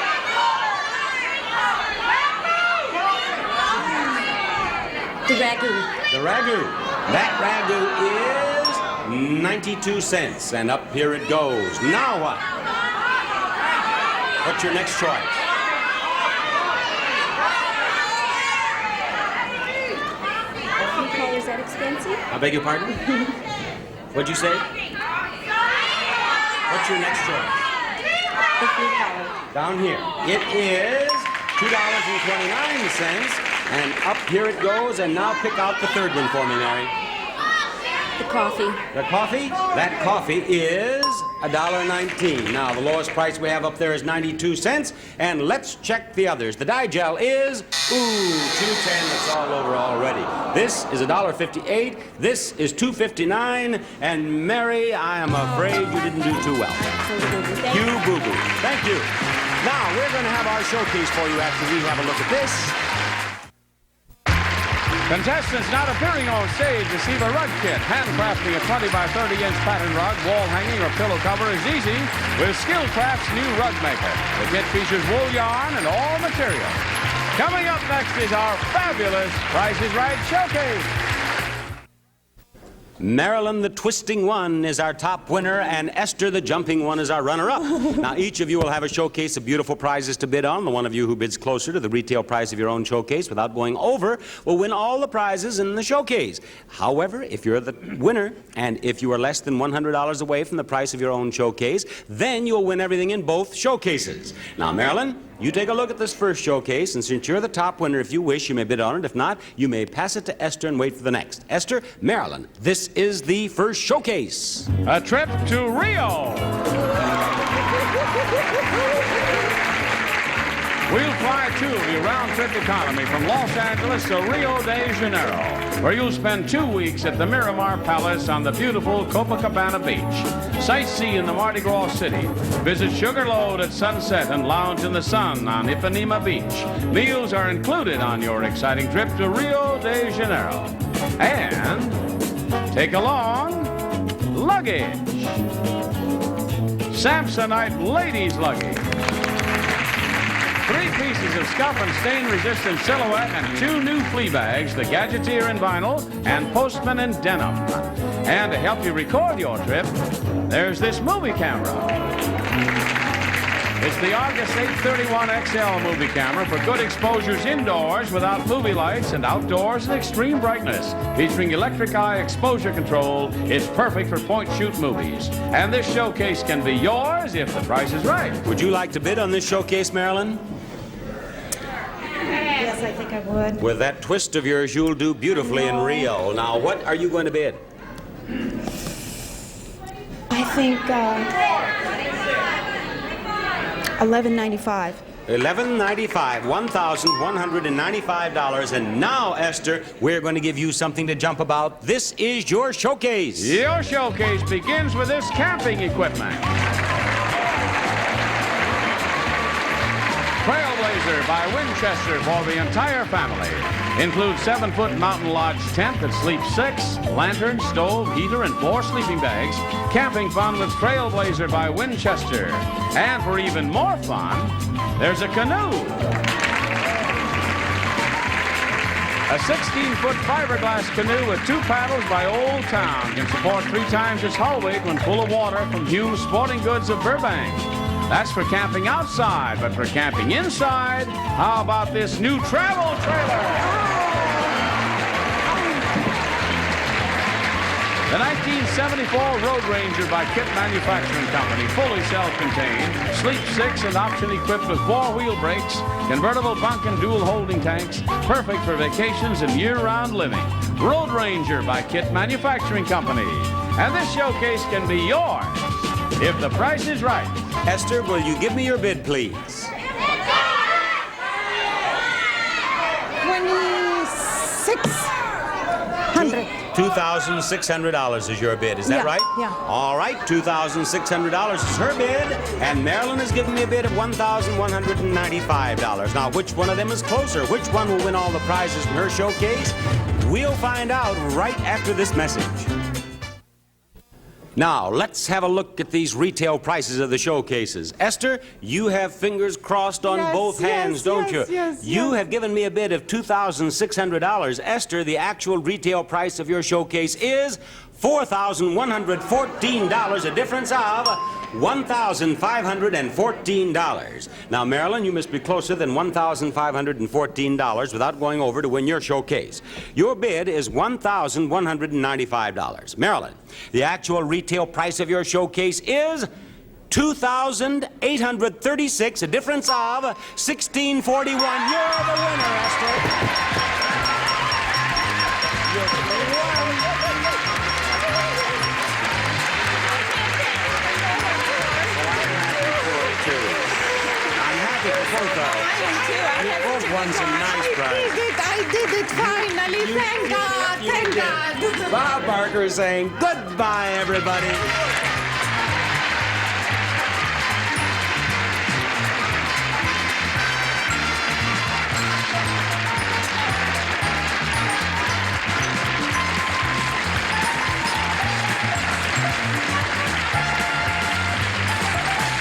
The ragu. The ragu. That ragu is 92 cents. And up here it goes. Now what? What's your next choice? Is that expensive? I beg your pardon? What'd you say? What's your next choice? The free color. Down here. It is $2.29. And up here it goes. And now pick out the third one for me, Mary. The coffee. The coffee? That coffee is $1.19. Now, the lowest price we have up there is 92 cents. And let's check the others. The Digel is, $2.10. It's all over already. This is $1.58. This is $2.59. And Mary, I am afraid you didn't do too well. You boo-boo. Thank you. Now, we're going to have our showcase for you after we have a look at this. Contestants not appearing on stage receive a rug kit. Handcrafting a 20 by 30-inch pattern rug, wall hanging, or pillow cover is easy with Skillcraft's new rug maker. The kit features wool yarn and all materials. Coming up next is our fabulous Price is Right showcase. Marilyn, the Twisting One, is our top winner, and Esther, the Jumping One, is our runner-up. Now, each of you will have a showcase of beautiful prizes to bid on. The one of you who bids closer to the retail price of your own showcase without going over will win all the prizes in the showcase. However, if you're the winner, and if you are less than $100 away from the price of your own showcase, then you'll win everything in both showcases. Now, Marilyn, you take a look at this first showcase, and since you're the top winner, if you wish, you may bid on it. If not, you may pass it to Esther and wait for the next. Esther, Marilyn, this is the first showcase. A trip to Rio. We'll fly to the round-trip economy from Los Angeles to Rio de Janeiro, where you'll spend 2 weeks at the Miramar Palace on the beautiful Copacabana Beach. Sightsee in the Mardi Gras City. Visit Sugarloaf at sunset and lounge in the sun on Ipanema Beach. Meals are included on your exciting trip to Rio de Janeiro. And take along luggage. Samsonite ladies luggage. 3 pieces of scuff and stain-resistant silhouette and 2 new flea bags, the Gadgeteer in vinyl and Postman in denim. And to help you record your trip, there's this movie camera. It's the August 831 XL movie camera for good exposures indoors without movie lights and outdoors in extreme brightness. Featuring electric eye exposure control, it's perfect for point-shoot movies. And this showcase can be yours if the price is right. Would you like to bid on this showcase, Marilyn? Yes, I think I would. With that twist of yours, you'll do beautifully in Rio. Now, what are you going to bid? I think $11.95. $11.95, $1,195. And now, Esther, we're going to give you something to jump about. This is your showcase. Your showcase begins with this camping equipment. Trailblazer by Winchester for the entire family. Includes 7-foot Mountain Lodge tent that sleeps 6, lantern, stove, heater, and 4 sleeping bags. Camping fun with Trailblazer by Winchester. And for even more fun, there's a canoe. A 16-foot fiberglass canoe with 2 paddles by Old Town can support 3 times its hull weight when full of water from Hugh's Sporting Goods of Burbank. That's for camping outside, but for camping inside, how about this new travel trailer? The 1974 Road Ranger by Kit Manufacturing Company, fully self-contained, sleep 6 and option equipped with 4-wheel brakes, convertible bunk and dual holding tanks, perfect for vacations and year-round living. Road Ranger by Kit Manufacturing Company. And this showcase can be yours if the price is right. Esther, will you give me your bid, please? 26. 100. $2,600 is your bid. Is that Yeah, right? yeah. All right, $2,600 is her bid, and Marilyn has given me a bid of $1,195. Now, which one of them is closer? Which one will win all the prizes in her showcase? We'll find out right after this message. Now, let's have a look at these retail prices of the showcases. Esther, you have fingers crossed on both hands, don't you? You have given me a bid of $2,600. Esther, the actual retail price of your showcase is $4,114, a difference of $1,514. Now, Marilyn, you must be closer than $1,514 without going over to win your showcase. Your bid is $1,195. Marilyn, the actual retail price of your showcase is $2,836, a difference of $1,641. You're the winner, Esther. You're the winner. Won some nice prizes. I did it finally. Thank God. Thank God. Bob Barker is saying goodbye, everybody.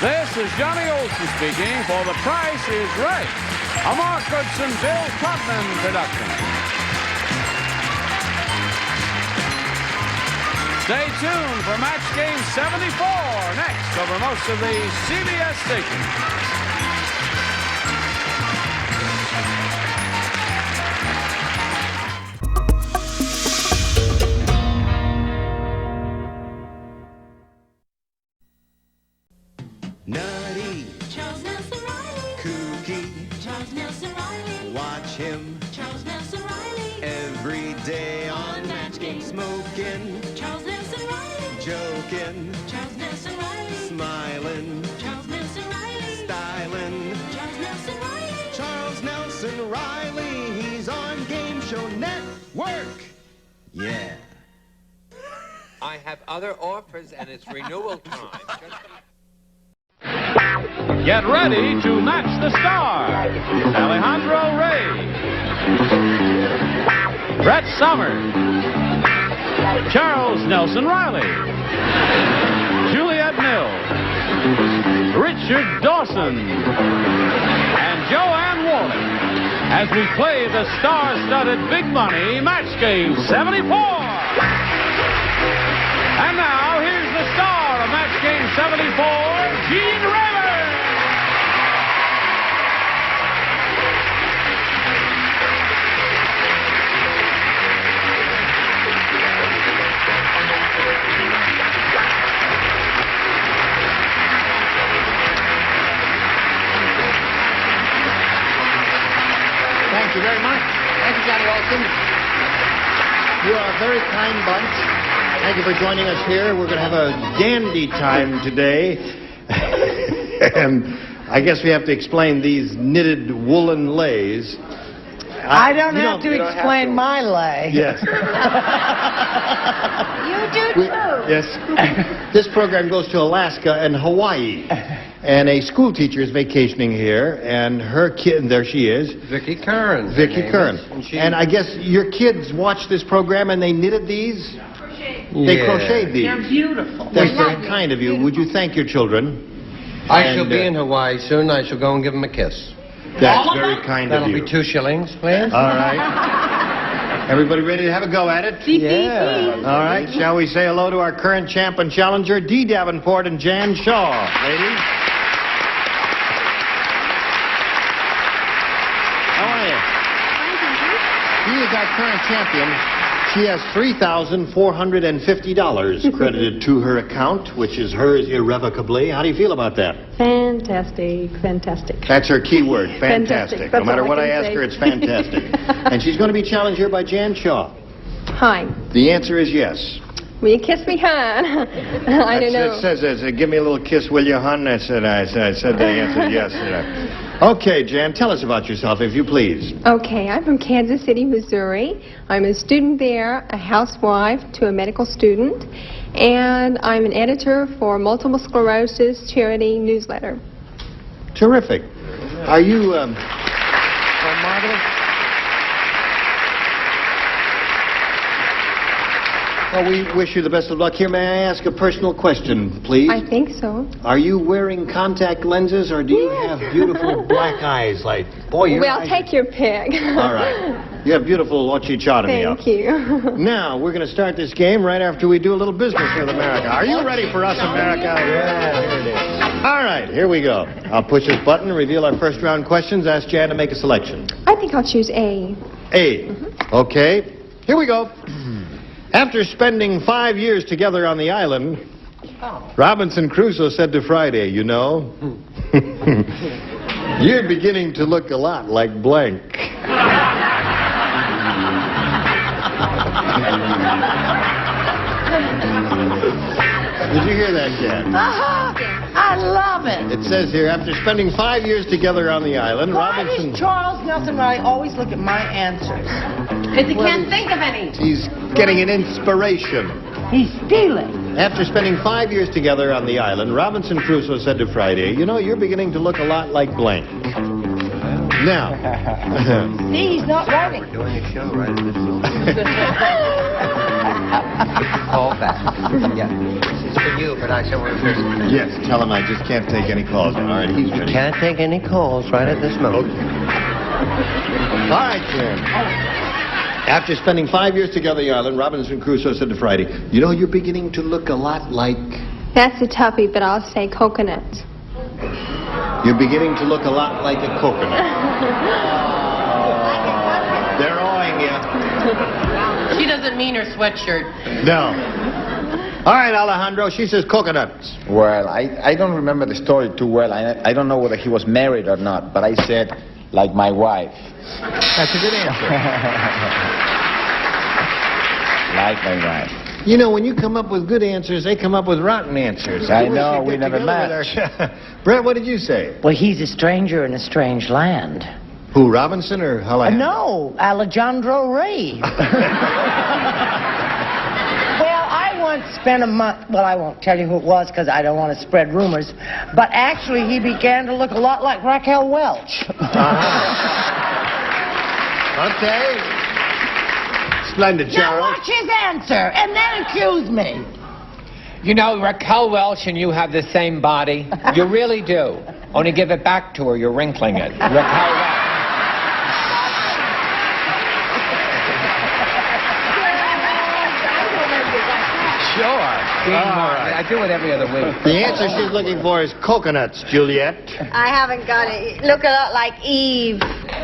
This is Johnny Olson speaking for The Price is Right, a Mark Goodson, Bill Todman production. Stay tuned for Match Game 74 next over most of the CBS stations. Nutty, Charles Nelson Riley. kooky, Charles Nelson Riley. watch him Charles Nelson Riley. every day on Match Game. Smoking, Charles Nelson Riley. joking, Charles Nelson Riley. smiling, Charles Nelson Riley. styling. Charles Nelson Riley. Charles Nelson Riley, he's on Game Show Network. Yeah. I have other offers, and it's renewal time. Get ready to match the stars. Alejandro Rey, Brett Summers, Charles Nelson Riley, Juliet Mills, Richard Dawson, and Joanne Warren as we play the star-studded Big Money Match Game 74. And now, here's the star of Match Game 74, Gene Raymer. Thank you very much. Thank you, Johnny Olson. You are a very kind bunch. Thank you for joining us here. We're going to have a dandy time today. And I guess we have to explain these knitted woolen leis. I don't have to explain my lay. Yes. You do too. Yes. This program goes to Alaska and Hawaii. And a school teacher is vacationing here, and her kid, there she is. Vicki Curran. Vicki Curran. And I guess your kids watched this program and they knitted these? They crocheted these. They're beautiful. That's very kind of you. Would you thank your children? I shall be in Hawaii soon. I shall go and give him a kiss. That's very kind of you. That'll be 2 shillings, please. All right. Everybody ready to have a go at it? Yeah. All right. Shall we say hello to our current champ and challenger, Dee Davenport and Jan Shaw. Ladies. How are you? Dee is our current champion. She has $3,450 credited to her account, which is hers irrevocably. How do you feel about that? Fantastic, fantastic. That's her key word, fantastic. Fantastic. No matter That's all what I I can ask say. her, it's fantastic. And she's going to be challenged here by Jan Shaw. Hi. The answer is yes. Will you kiss me, hon? I don't know. It says, give me a little kiss, will you, hon? I said the answer is yes. Okay, Jan, tell us about yourself, if you please. Okay, I'm from Kansas City, Missouri. I'm a student there, a housewife to a medical student, and I'm an editor for Multiple Sclerosis Charity Newsletter. Terrific. Are you, a model? Well, we wish you the best of luck here. May I ask a personal question, please? I think so. Are you wearing contact lenses, or do you have beautiful black eyes like... Boy, your Well, eyes take your pick. All right. You have beautiful ochichotomy up. Thank you. Now, we're going to start this game right after we do a little business with America. Are you ready for us, America? Yeah, here it is. All right, here we go. I'll push this button and reveal our first round questions. Ask Jan to make a selection. I think I'll choose A. A. Okay. Here we go. After spending 5 years together on the island, Robinson Crusoe said to Friday, you know, you're beginning to look a lot like blank. Did you hear that, Jan? I love it. It says here, after spending 5 years together on the island, Why Robinson... does Charles Nelson Riley always look at my answers? Because he can't think of any. He's getting an inspiration. He's stealing. After spending 5 years together on the island, Robinson Crusoe said to Friday, you know, you're beginning to look a lot like blank. Now... See, he's not writing. We're doing a show right at this moment. Call back. Yeah. This is for you, but I shall reverse it. Yes, tell him I just can't take any calls. All right, he's ready. Can't take any calls right at this moment. Okay. All right, Jan. After spending 5 years together on the island, Robinson Crusoe said to Friday, you know, you're beginning to look a lot like... That's a toughie, but I'll say coconut. You're beginning to look a lot like a coconut. They're awing you. She doesn't mean her sweatshirt. No. All right, Alejandro, she says coconuts. Well, I don't remember the story too well. I don't know whether he was married or not, but I said, like my wife. That's a good answer. Like my wife. You know, when you come up with good answers, they come up with rotten answers. I know, we never match. Brett, what did you say? Well, he's a stranger in a strange land. Who, Robinson or Alejandro? No, Alejandro Ray. Well, I once spent a month, well, I won't tell you who it was because I don't want to spread rumors, but actually he began to look a lot like Raquel Welch. Okay. Splendid, Now Charles. watch his answer, and then accuse me. You know, Raquel Welch and you have the same body. You really do. Only give it back to her, you're wrinkling it. Raquel Welch. Sure. I do it every other week. The answer she's looking for is coconuts, Juliet. I haven't got it. Look a lot like Eve.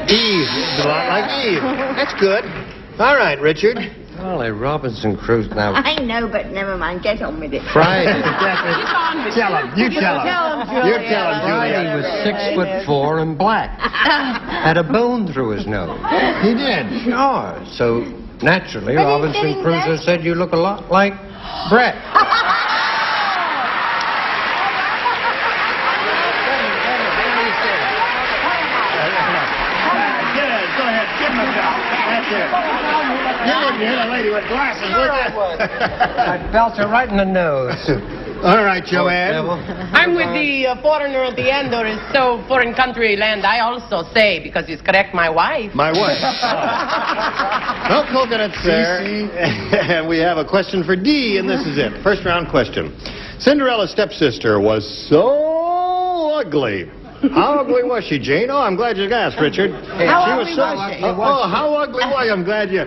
Eve. A lot like Eve. That's good. All right, Richard. Golly, Robinson Crusoe now. I know, but never mind. Get on with it. Friday. Tell him. You tell him. You're telling Friday Juliet. was 6'4" and black. Had a bone through his nose. He did. Sure. So, naturally, But he's Robinson getting Crusoe said you look a lot like Brett. You're the lady with glasses, I felt her right in the nose. All right, Joanne. I'm with the foreigner at the end, or is so foreign country land. I also say, because it's correct, my wife. My wife. No coconuts there. And we have a question for D, and this is it. First round question. Cinderella's stepsister was so ugly. How ugly was she, Jane? Oh, I'm glad you asked, Richard. How ugly was she? Oh, how ugly was she? I'm glad you...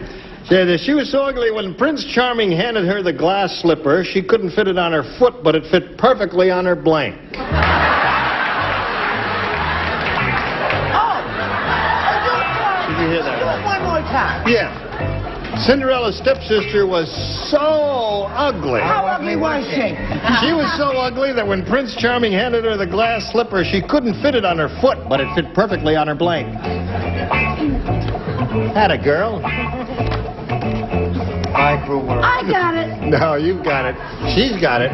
She was so ugly when Prince Charming handed her the glass slipper, she couldn't fit it on her foot, but it fit perfectly on her blank. Oh! Did you hear that? Do it one more time. Yeah. Cinderella's stepsister was so ugly. How ugly was she? She was so ugly that when Prince Charming handed her the glass slipper, she couldn't fit it on her foot, but it fit perfectly on her blank. Had a girl. Microwave. I got it. No, you've got it. She's got it.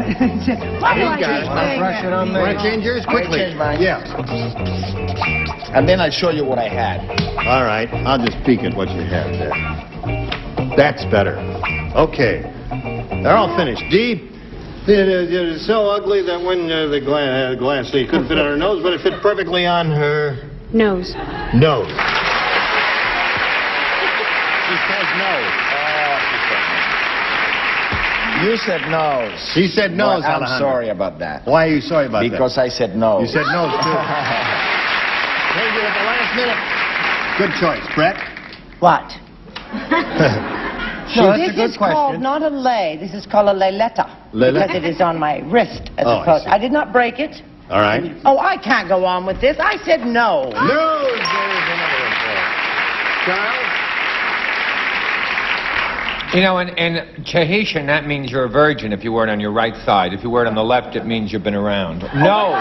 Why do I He's got keep it. saying Brush it on me. Want to change yours quickly? change mine. Yeah. And then I'll show you what I had. All right. I'll just peek at what you have there. That's better. Okay. They're all finished. D. It is so ugly that when the glass, they couldn't fit on her nose, but it fit perfectly on her Nose. nose. She says nose. You said nose. She said nose, Well, I'm Alejandro. sorry about that. Why are you sorry about that? Because I said nose. You said nose, too. Changed it at the last minute. Good choice. Brett? What? No, that's this a good is called question. not a lay. This is called a layletta. Layletta? Because it is on my wrist as Oh, I opposed. see. I did not break it. All right. Oh, I can't go on with this. I said no. Nose. There's another one for you. Charles? You know, in Tahitian, that means you're a virgin if you wear it on your right side. If you wear it on the left, it means you've been around. No.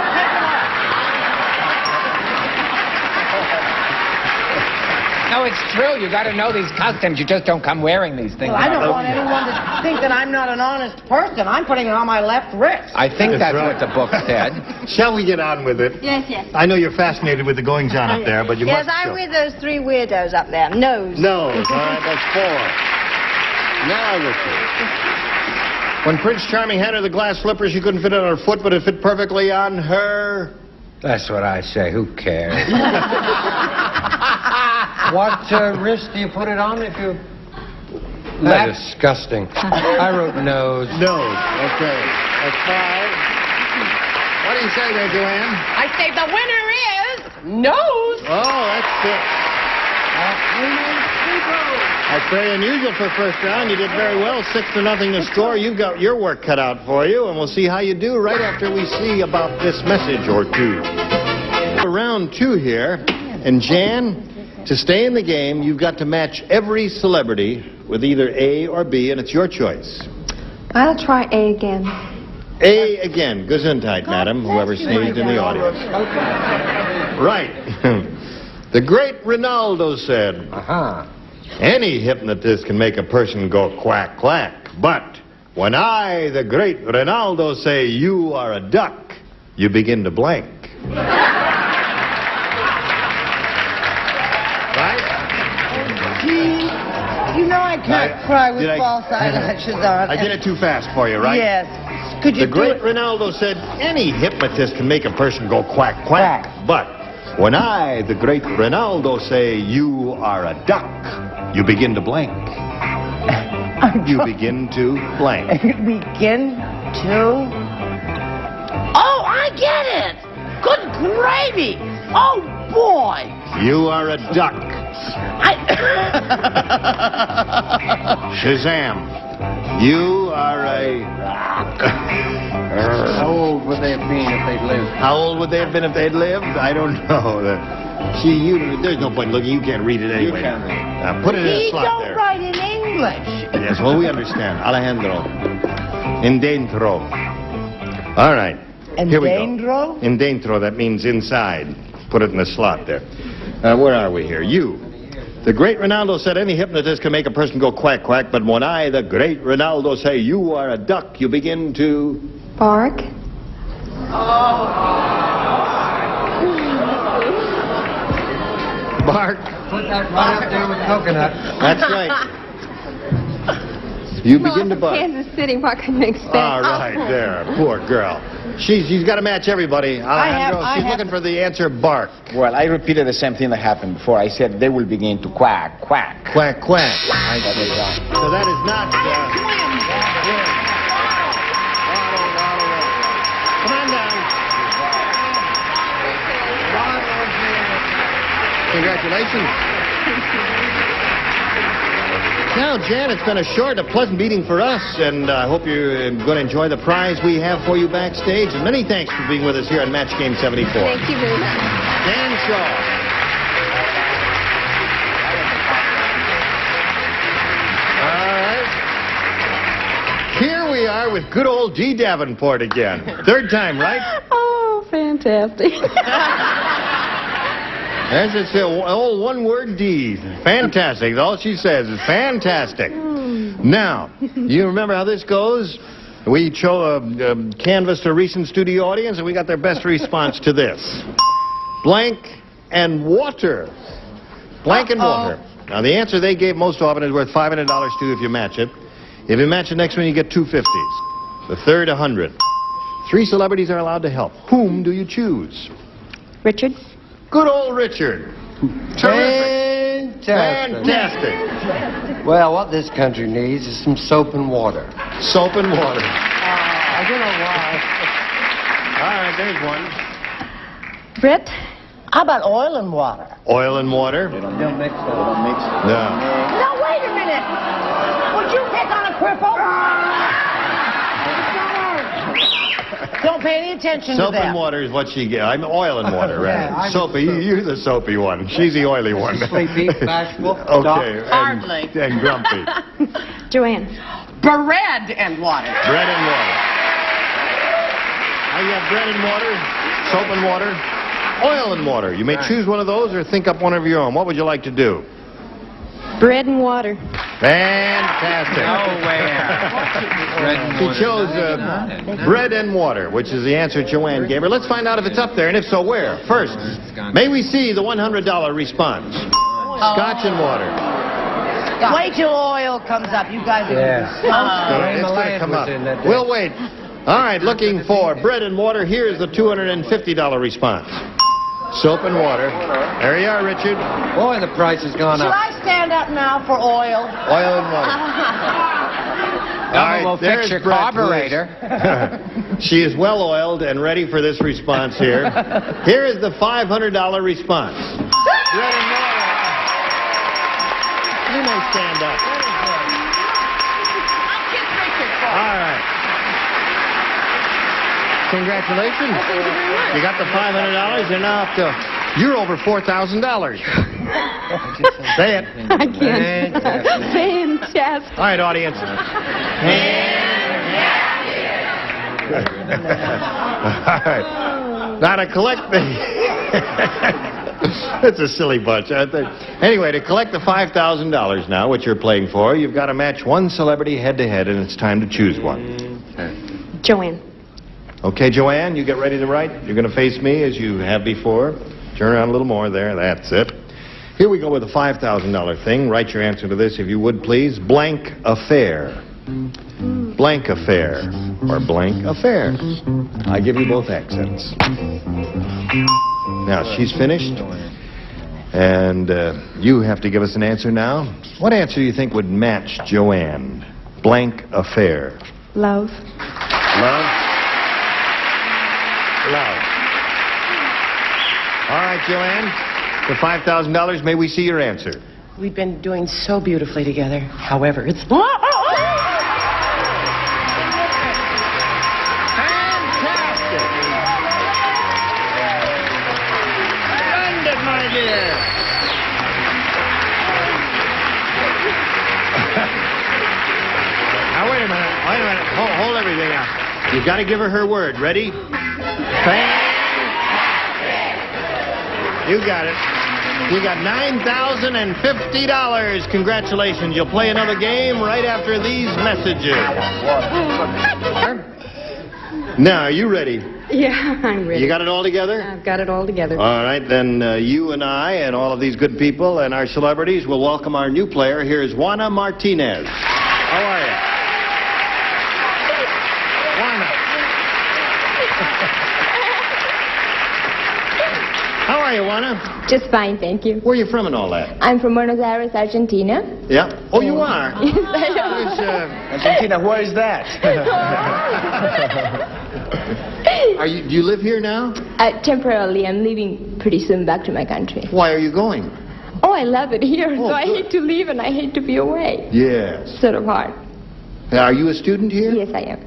No, it's true. You got to know these customs. You just don't come wearing these things. Well, I don't want anyone to think that I'm not an honest person. I'm putting it on my left wrist. I think that's right. what the book said. Shall we get on with it? Yes, yes. I know you're fascinated with the goings-on up there, but you Yes, must I'm show. with those three weirdos up there. Nose. Nose. All right, that's 4. Now, Richard. When Prince Charming handed her the glass slippers, she couldn't fit it on her foot, but it fit perfectly on her... That's what I say. Who cares? What wrist do you put it on if you... That's disgusting. I wrote nose. Nose. Okay. That's 5. What do you say there, Joanne? I say the winner is nose. Oh, that's 6. That's very unusual for first round. You did very well. 6-0 the score. You've got your work cut out for you, and we'll see how you do right after we see about this message or two. Round 2 here, and Jan, to stay in the game, you've got to match every celebrity with either A or B, and it's your choice. I'll try A again. A again. Gesundheit, madam, whoever sneezed in the audience. Right. The great Ronaldo said, any hypnotist can make a person go quack, quack. But when I, the great Ronaldo, say you are a duck, you begin to blank. You know I can't cry with false eyelashes on. I did it too fast for you, right? Yes. Could you The great Ronaldo said, any hypnotist can make a person go quack, quack. But when I, the great Ronaldo, say you are a duck, you begin to blank. You begin to blank. Begin to... Oh, I get it! Good gravy! Oh, boy! You are a duck. Shazam. You are a... How old would they have been if they'd lived? How old would they have been if they'd lived? I don't know. There's no point looking. You can't read it anyway. You can't read. Put it in a He slot don't there. write in English. Yes, well, we understand. Alejandro. In dentro. All right. Here we go. Dentro? In dentro, that means inside. Put it in the slot there. Where are we here? You. The great Ronaldo said any hypnotist can make a person go quack, quack, but when I, the great Ronaldo, say you are a duck, you begin to... Bark. Bark. Put that right up there with coconut. That's right. You begin to bark. Kansas City, what can you expect? All right, there. Poor girl. She's got to match everybody. Alejandro, she's looking for the answer bark. Well, I repeated the same thing that happened before. I said they will begin to quack, quack. Quack, quack. That was wrong. So that is not... Come on down. Congratulations. Now, Jan, it's been a short, a pleasant meeting for us, and I hope you're going to enjoy the prize we have for you backstage. And many thanks for being with us here on Match Game 74. Thank you very much. Dan Shaw. All right. Here we are with good old Dee Davenport again. Third time, right? Oh, fantastic. That's it's old one-word D. Fantastic. All she says is fantastic. Now, you remember how this goes? We canvassed a recent studio audience, and we got their best response to this. Blank and water. Blank and water. Now, the answer they gave most often is worth $500 to you if you match it. If you match the next one, you get $250s. The third, $100. 3 celebrities are allowed to help. Whom do you choose? Richard. Good old Richard. Terrific. Fantastic. Well, what this country needs is some soap and water. Soap and water. I don't know why. All right, there's one. Brett, how about oil and water? Oil and water. Don't mix that. No. Now, wait a minute. Would you pick on a cripple? Don't pay any attention Soap to that. and water is what she gets. I'm oil and water, right? Yeah, Soapy, you're the soapy one. She's the oily one. Sleepy, bashful, Okay. Hardly. And grumpy. Joanne. Bread and water. Bread and water. Now you have bread and water, soap and water, oil and water. You may choose one of those or think up one of your own. What would you like to do? Bread and water. Fantastic. She chose bread and water, which is the answer Joanne gave her. Let's find out if it's up there, and if so, where. First, may we see the $100 response? Scotch and water. Wait till oil comes up. You guys are It's going to come up. We'll wait. All right, looking for bread and water. Here's the $250 response. Soap and water. There you are, Richard. Boy, the price has gone Should up. I stand up now for oil? Oil and water. All right, we'll fix your Brett, carburetor. She is well oiled and ready for this response here. Here is the $500 response. Bread and water. You may stand up. All right. Congratulations. You got the $500. You're now up to, you're over $4,000. Say it. I can't. Fantastic. All right, audience. All right. Now to collect the... It's a silly bunch, aren't they? Anyway, to collect the $5,000 now, which you're playing for, you've got to match one celebrity head-to-head, and it's time to choose one. Joanne. Okay, Joanne, you get ready to write. You're going to face me as you have before. Turn around a little more there. That's it. Here we go with the $5,000 thing. Write your answer to this, if you would, please. Blank affair. Blank affair. Or blank affair. I give you both accents. Now, she's finished. And you have to give us an answer now. What answer do you think would match Joanne? Blank affair. Love. Love? Love. All right, Joanne. For $5,000, may we see your answer? We've been doing so beautifully together. However, it's... Fantastic! Splendid, my dear! Now, wait a minute. Hold everything out. You've got to give her her word. Ready? You got it. You got $9,050. Congratulations. You'll play another game right after these messages. Now, are you ready? Yeah, I'm ready. You got it all together? I've got it all together. All right, then you and I and all of these good people and our celebrities will welcome our new player. Here's Juana Martinez. How are you? Juana. How are you, Juana? Just fine, thank you. Where are you from and all that? I'm from Buenos Aires, Argentina. Yeah. Oh, you are? Yes, I am. Argentina, where is that? Do you live here now? Temporarily, I'm leaving pretty soon back to my country. Why are you going? Oh, I love it here, Oh, so I good. hate to leave and I hate to be away. Yes. Sort of hard. Now, are you a student here? Yes, I am.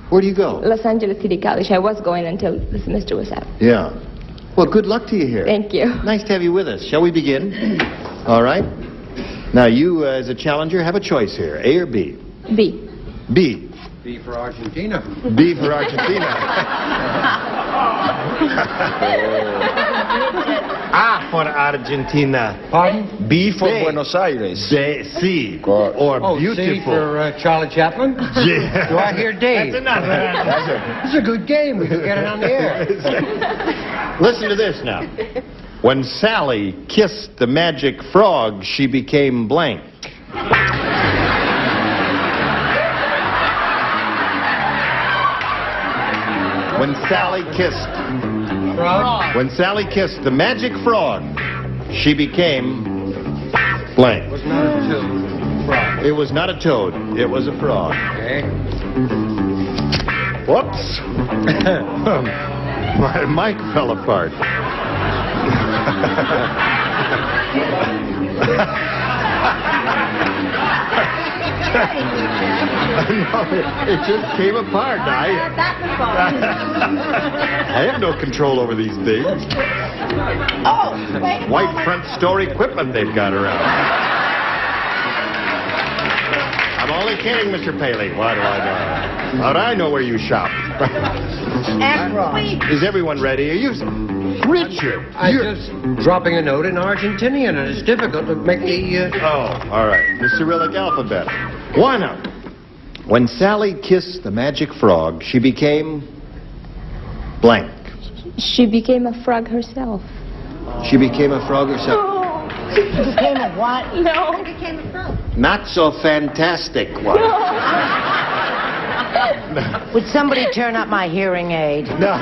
Where do you go? Los Angeles City College. I was going until the semester was out. Yeah. Well, good luck to you here. Thank you. Nice to have you with us. Shall we begin? All right. Now, you, as a challenger, have a choice here. A or B? B. B. B for Argentina. B for Argentina. A for Argentina. Pardon? B for B. Buenos Aires. C. Or beautiful. C for Charlie Chaplin? Yeah. Do I hear D? That's enough. This is a good game. We can get it on the air. Listen to this now. When Sally kissed the magic frog, she became blank. When Sally kissed the magic frog, she became blank. It was not a frog. It was not a toad. It was a frog. Okay. Whoops. My mic fell apart. No, it just came apart. I have no control over these things. Oh, wait. White front store equipment they've got around. I'm only kidding, Mr. Paley. What do I know? How do I know where you shop? Is everyone ready? Are you... Richard! I'm just dropping a note in Argentinian, and it's difficult to make the... Oh, all right. The Cyrillic alphabet. 1 up. When Sally kissed the magic frog, she became blank. She became a frog herself. She became a frog herself. She became a what? No. She became a frog. Not so fantastic one. Would somebody turn up my hearing aid? No.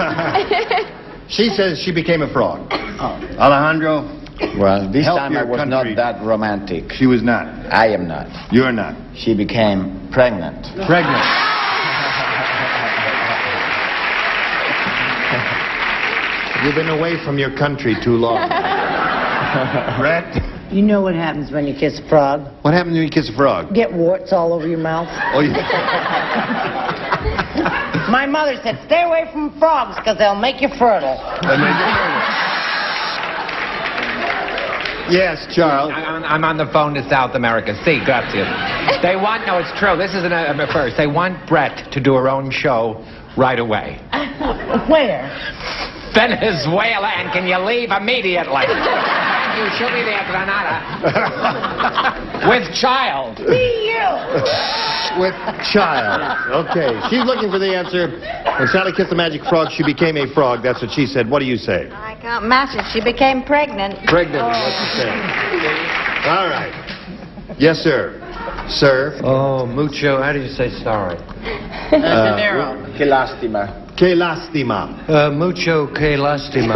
She says she became a frog. Oh. Alejandro? Well, this Help time I your was country. not that romantic. She was not. I am not. You're not. She became pregnant. Pregnant. You've been away from your country too long. Brett? You know what happens when you kiss a frog? What happens when you kiss a frog? Get warts all over your mouth. Oh, yeah. My mother said, stay away from frogs because they'll make you fertile. Yes, Charles. I'm on the phone to South America. See, gracias. They want... No, it's true. This isn't a first. They want Brett to do her own show right away. Where? Venezuela, and can you leave immediately? You should be there, Granada. With child. See you. With child. Okay. She's looking for the answer. When Sally kissed the magic frog, she became a frog. That's what she said. What do you say? I can't match it. She became pregnant. Pregnant. What you say? All right. Yes, sir. Sir. Oh, mucho. How do you say sorry? Que lástima. Que lástima. Mucho que lástima.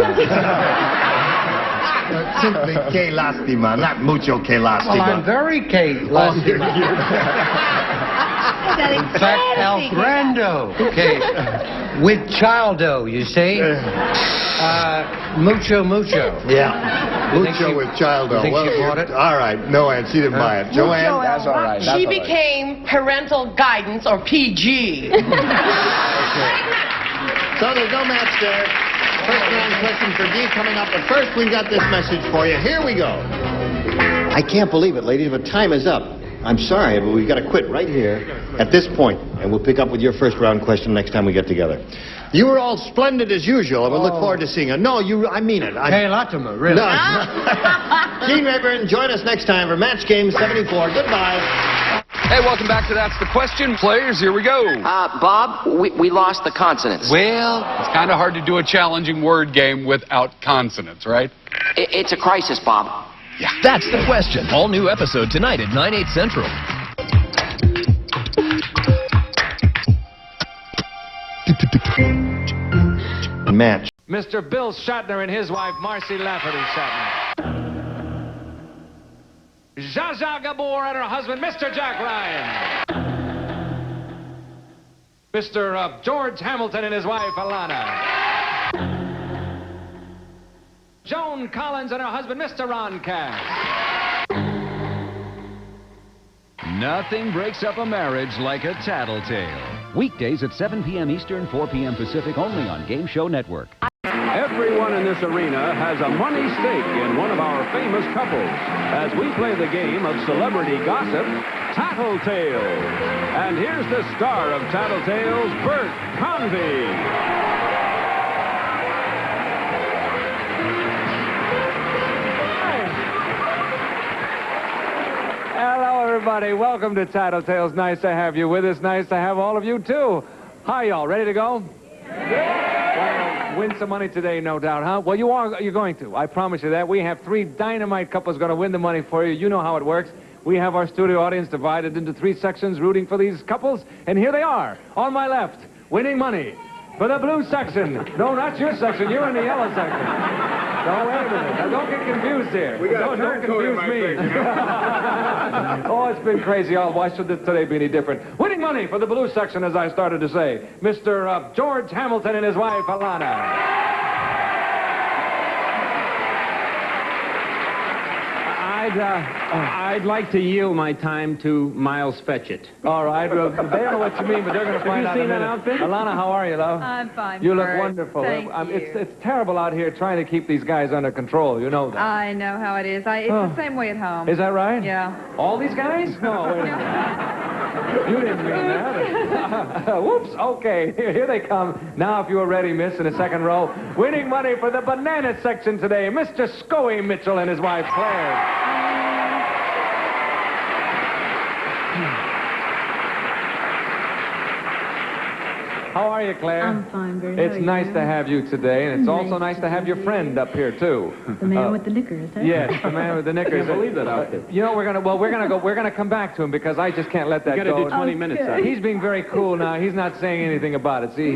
Simply que lástima, not mucho que lástima. Well, I'm very que lástima. In fact, El Grando. Okay. With childo, you see? Mucho. Yeah. Mucho with childo. Think she bought it? All right. No, Ann, she didn't buy it. Joanne? That's all right. She became parental guidance, or PG. So there's no match there. First round question for D coming up. But first, we've got this message for you. Here we go. I can't believe it, ladies, but time is up. I'm sorry, but we've got to quit right here at this point, and we'll pick up with your first round question next time we get together. You were all splendid as usual. I would look forward to seeing you. No, I mean it. Que lástima, really. No. Gene Rayburn, join us next time for Match Game 74. Goodbye. Hey, welcome back to That's the Question. Players, here we go. Bob, we lost the consonants. Well, it's kind of hard to do a challenging word game without consonants, right? It's a crisis, Bob. Yeah. That's the Question. All new episode tonight at 9/8 Central. Match. Mr. Bill Shatner and his wife, Marcy Lafferty Shatner. Zsa Zsa Gabor and her husband, Mr. Jack Ryan. Mr. George Hamilton and his wife, Alana. Joan Collins and her husband, Mr. Ron Cass. Nothing breaks up a marriage like a tattletale. Weekdays at 7 p.m. Eastern, 4 p.m. Pacific, only on Game Show Network. Everyone in this arena has a money stake in one of our famous couples. As we play the game of celebrity gossip, Tattletales. And here's the star of Tattletales, Bert Convy. Hello, everybody. Welcome to Tattletales. Nice to have you with us. Nice to have all of you, too. Hi, y'all. Ready to go? Well, win some money today, no doubt, huh? Well, you're going to. I promise you that. We have 3 dynamite couples going to win the money for you. You know how it works. We have our studio audience divided into 3 sections rooting for these couples. And here they are. On my left, winning money for the blue section. No, not your section. You're in the yellow section. No, wait a minute. Now, don't get confused here. We got Don't confuse me. Oh, it's been crazy. Oh, why should this today be any different? Winning money for the blue section, as I started to say, Mr. George Hamilton and his wife, Alana. I'd like to yield my time to Miles Fetchit. All right. Well, they don't know what you mean, but they're going to find out in a minute. Have you seen that outfit? Alana, how are you, love? I'm fine. You look Bert. wonderful. Thank you. It's terrible out here trying to keep these guys under control. You know that. I know how it is. It's the same way at home. Is that right? Yeah. All these guys? No, wait a minute. You didn't mean that. Whoops. Okay. Here they come. Now, if you were ready, miss, in the second row, winning money for the banana section today, Mr. Scoey Mitchell and his wife, Claire. How are you, Claire? I'm fine, Bert. It's nice to have you today, and it's also nice to have your friend up here too. The man with the knickers, huh? Yes, the man with the knickers. I can't believe that outfit. You know, we're gonna come back to him because I just can't let that You go. got to do 20 minutes. He's being very cool now. He's not saying anything about it. See,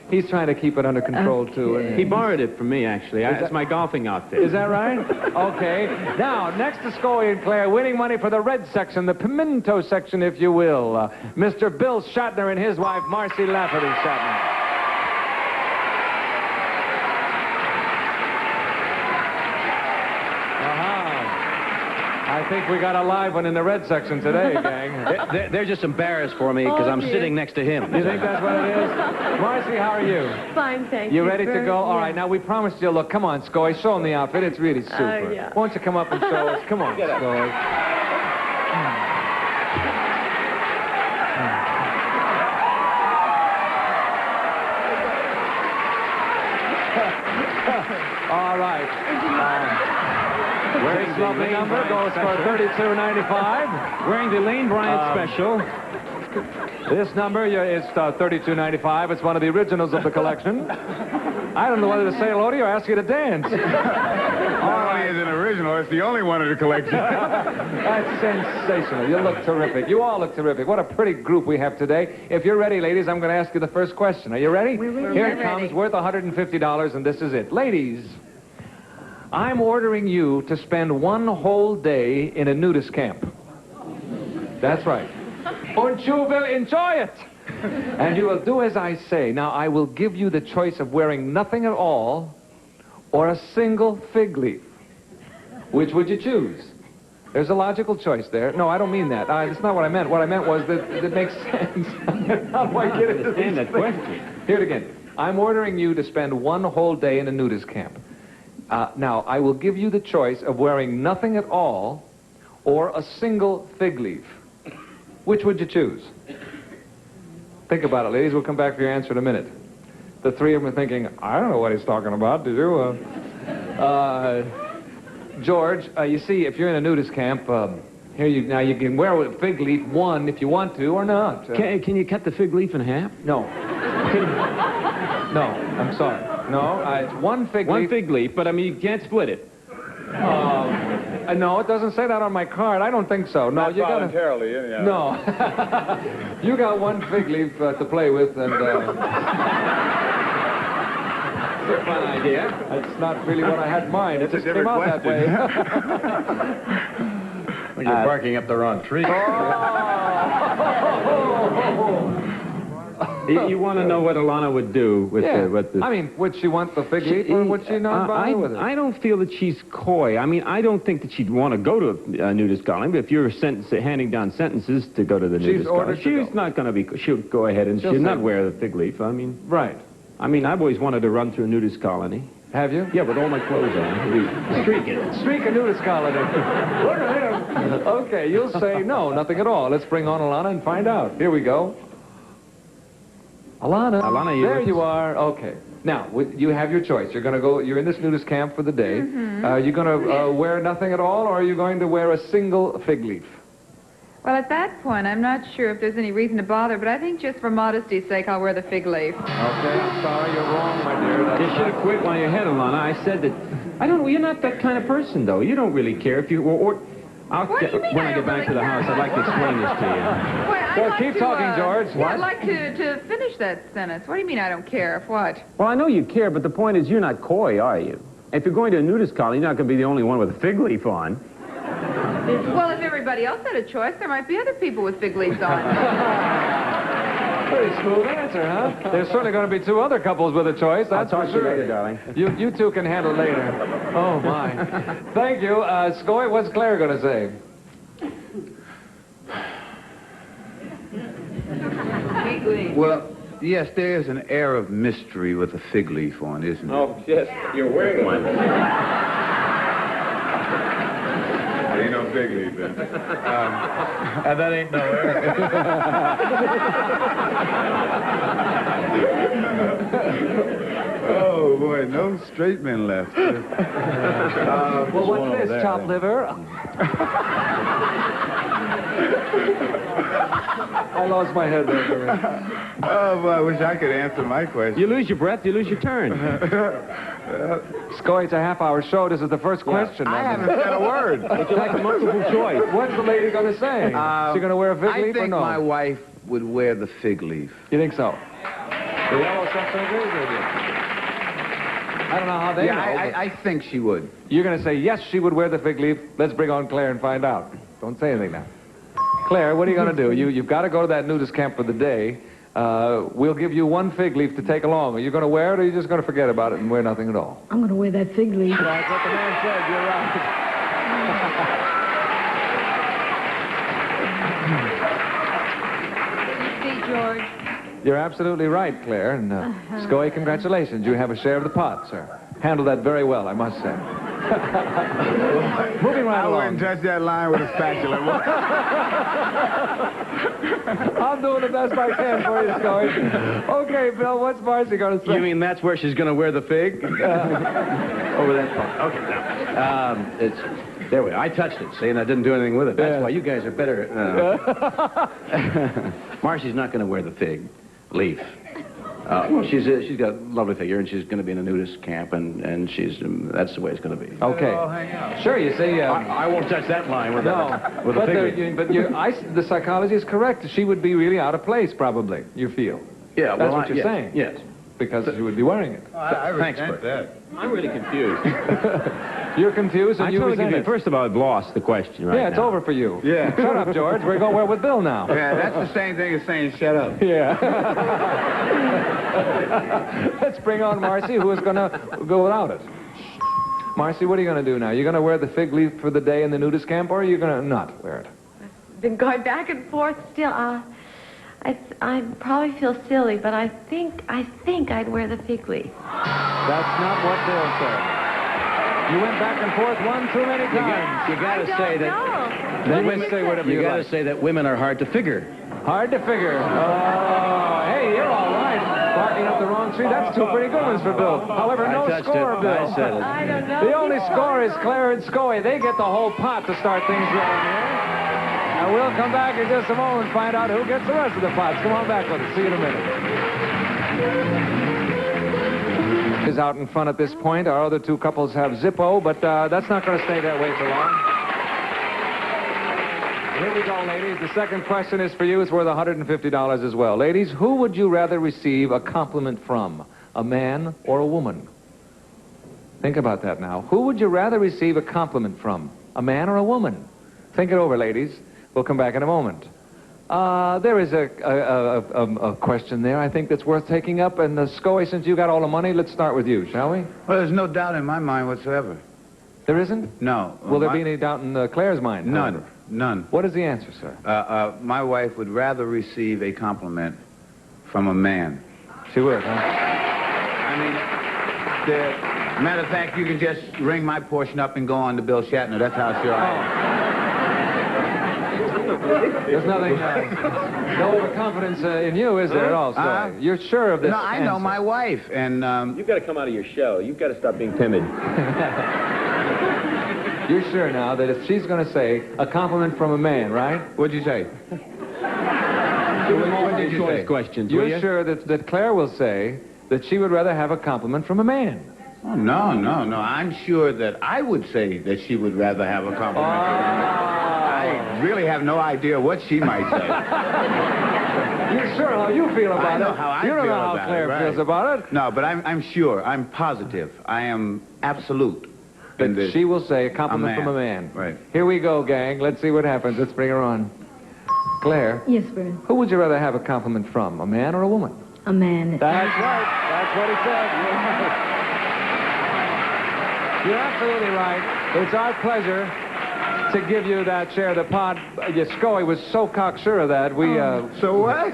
he's trying to keep it under control too. And He borrowed it from me, actually. It's my golfing outfit. Is that right? Okay. Now, next to Scoey and Claire, winning money for the red section, the pimento section, if you will. Mr. Bill Shatner and his wife, Marcy Lafferty Shatner. I think we got a live one in the red section today, gang. They're just embarrassed for me because I'm sitting next to him. You think that's what it is? Marcy, how are you? Fine, thank you. You ready to Bert. go? All Yeah. right, now we promised you. Look, come on, Scoey, show them the outfit. It's really super. Yeah. Why don't you come up and show us? Come on, Scoey. All right. This lovely number goes for $32.95. Wearing the Lane Bryant special. This number is $32.95. It's one of the originals of the collection. I don't know whether to say hello to you or ask you to dance. Not only is it original, it's the only one in the collection. That's sensational. You look terrific. You all look terrific. What a pretty group we have today. If you're ready, ladies, I'm going to ask you the first question. Are you ready? Here it comes, worth $150, and this is it. Ladies, I'm ordering you to spend one whole day in a nudist camp. That's right. And you will enjoy it. And you will do as I say. Now, I will give you the choice of wearing nothing at all or a single fig leaf. Which would you choose? There's a logical choice there. No, I don't mean that. That's not what I meant. What I meant was that it makes sense. How do I get into that question? Hear it again. I'm ordering you to spend one whole day in a nudist camp. Now, I will give you the choice of wearing nothing at all or a single fig leaf. Which would you choose? Think about it, ladies. We'll come back for your answer in a minute. The 3 of them are thinking, I don't know what he's talking about. Did you? George, you see, if you're in a nudist camp, now you can wear a fig leaf one if you want to or not. Can you cut the fig leaf in half? No. No, I'm sorry. No, it's one fig leaf. One fig leaf, but I mean, you can't split it. No, it doesn't say that on my card. I don't think so. No, Not voluntarily, yeah. No. You got one fig leaf to play with, and... It's a fun idea. That's not really what I had in mind. It just came out that way. Well, you're barking up the wrong tree. You want to know what Alana would do with the... I mean, would she want the fig leaf or would she not bother with it? I don't feel that she's coy. I mean, I don't think that she'd want to go to a nudist colony, but if you're handing down sentences to go to the nudist colony, she's not going to be... She'll go ahead and she'll not wear the fig leaf. I mean... Right. I mean, I've always wanted to run through a nudist colony. Have you? Yeah, with all my clothes on. Streak it. Streak a nudist colony. Look at him. Okay, you'll say no, nothing at all. Let's bring on Alana and find out. Here we go. Alana. Alana, there you are. Okay. Now, you have your choice. You're going to go, you're in this nudist camp for the day. You're going to wear nothing at all, or are you going to wear a single fig leaf? Well, at that point, I'm not sure if there's any reason to bother, but I think just for modesty's sake, I'll wear the fig leaf. Okay, I'm sorry, you're wrong, my dear. You should have quit while you're ahead, Alana. I said that... you're not that kind of person, though. You don't really care if you... What do you mean when I get back to the house, I'd like to explain this to you. Well, keep talking, George. Yeah, I'd like to finish that sentence. What do you mean I don't care? If what? Well, I know you care, but the point is you're not coy, are you? If you're going to a nudist colony, you're not going to be the only one with a fig leaf on. Well, if everybody else had a choice, there might be other people with fig leaves on. Pretty smooth answer, huh? There's certainly going to be two other couples with a choice. That's I'll talk for to you sure. later, darling. You two can handle it later. Oh, my. Thank you. Scoy, what's Claire going to say? Well, yes, there is an air of mystery with a fig leaf on, isn't there? Oh, yes. You're wearing one. Ain't no fig leaf then. And that ain't nowhere. Oh, boy, no straight men left. Well, what's this, chopped liver? I lost my head there. Oh, boy, I wish I could answer my question. You lose your breath, you lose your turn. Scoy, it's a half-hour show. This is the first question. I haven't said a word. Would you like a multiple choice? What's the lady going to say? Is she going to wear a fig leaf I or think no? my wife would wear the fig leaf. You think so? The yellow section agrees with you. I don't know how they know. I think she would. You're going to say, yes, she would wear the fig leaf. Let's bring on Claire and find out. Don't say anything now. Claire, what are you going to do? You've got to go to that nudist camp for the day. We'll give you one fig leaf to take along. Are you going to wear it, or are you just going to forget about it and wear nothing at all? I'm going to wear that fig leaf. That's what the man said. You're right. See, George. You're absolutely right, Claire. And Scoy, congratulations. You have a share of the pot, sir. Handled that very well, I must say. Moving right along. I wouldn't touch that line with a spatula. I'm doing the best I can for you, Scoy. Okay, Bill, what's Marcy going to say? You mean that's where she's going to wear the fig? Over that part. Okay, now. There we are. I touched it, see, and I didn't do anything with it. That's why you guys are better. Marcy's not going to wear the fig leaf. Well, she's got a lovely figure, and she's going to be in a nudist camp, and that's the way it's going to be. Okay. Sure, you see... I won't touch that line with a fig leaf. The psychology is correct. She would be really out of place, probably, you feel. Yeah, That's what you're saying. Yes. Because she would be wearing it. Thanks, Bert. I'm really confused. You're confused, and I'm you totally resent confused. it. First of all, I've lost the question right now. Yeah, it's over for you. Yeah. Shut up, George. We're going where with Bill now. Yeah, that's the same thing as saying shut up. Yeah. Let's bring on Marcy, who is going to go without it. Marcy, what are you going to do now? You're going to wear the fig leaf for the day in the nudist camp, or are you going to not wear it? Been going back and forth still. I probably feel silly, but I think I'd wear the fig leaf. That's not what Bill said. You went back and forth one too many times. You got to say that. You got to say that women are hard to figure. Hard to figure. Oh, hey, you're all right. Barking up the wrong tree. That's two pretty good ones for Bill. However, no score, Bill. I said it. I don't know. The only score is Claire and Scoy. They get the whole pot to start things rolling here. And we'll come back in just a moment and find out who gets the rest of the pots. Come on back with us. See you in a minute. Is out in front at this point. Our other two couples have Zippo, but that's not going to stay that way for long. Here we go, ladies. The second question is for you. It's worth $150 as well. Ladies, who would you rather receive a compliment from, a man or a woman? Think about that now. Who would you rather receive a compliment from, a man or a woman? Think it over, ladies. We'll come back in a moment. There is a question there, I think, that's worth taking up. And Scoy, since you got all the money, let's start with you, shall we? Well, there's no doubt in my mind whatsoever. There isn't? No. Will there be any doubt in Claire's mind? None. However? None. What is the answer, sir? My wife would rather receive a compliment from a man. She would, huh? I mean, matter of fact, you can just ring my portion up and go on to Bill Shatner. That's how sure I am. There's nothing, no overconfidence in you, is there at all, Story? You're sure of this No, I know answer. my wife, and You've got to come out of your shell. You've got to stop being timid. You're sure now that if she's going to say a compliment from a man, right? what'd you say? What did you say? Questions, will You're you? sure that Claire will say that she would rather have a compliment from a man? Oh, no. I'm sure that I would say that she would rather have a compliment. I really have no idea what she might say. You're sure how you feel about I know it. how I you don't feel know how about Claire it, right. feels about it. No, but I'm sure. I'm positive. I am absolute. That she will say a compliment from a man. Right. Here we go, gang. Let's see what happens. Let's bring her on. Claire. Yes, Bert. Who would you rather have a compliment from, a man or a woman? A man. That's right. That's what he said. You're absolutely right. It's our pleasure to give you that share of the pot. Scully was so cocksure of that. So what?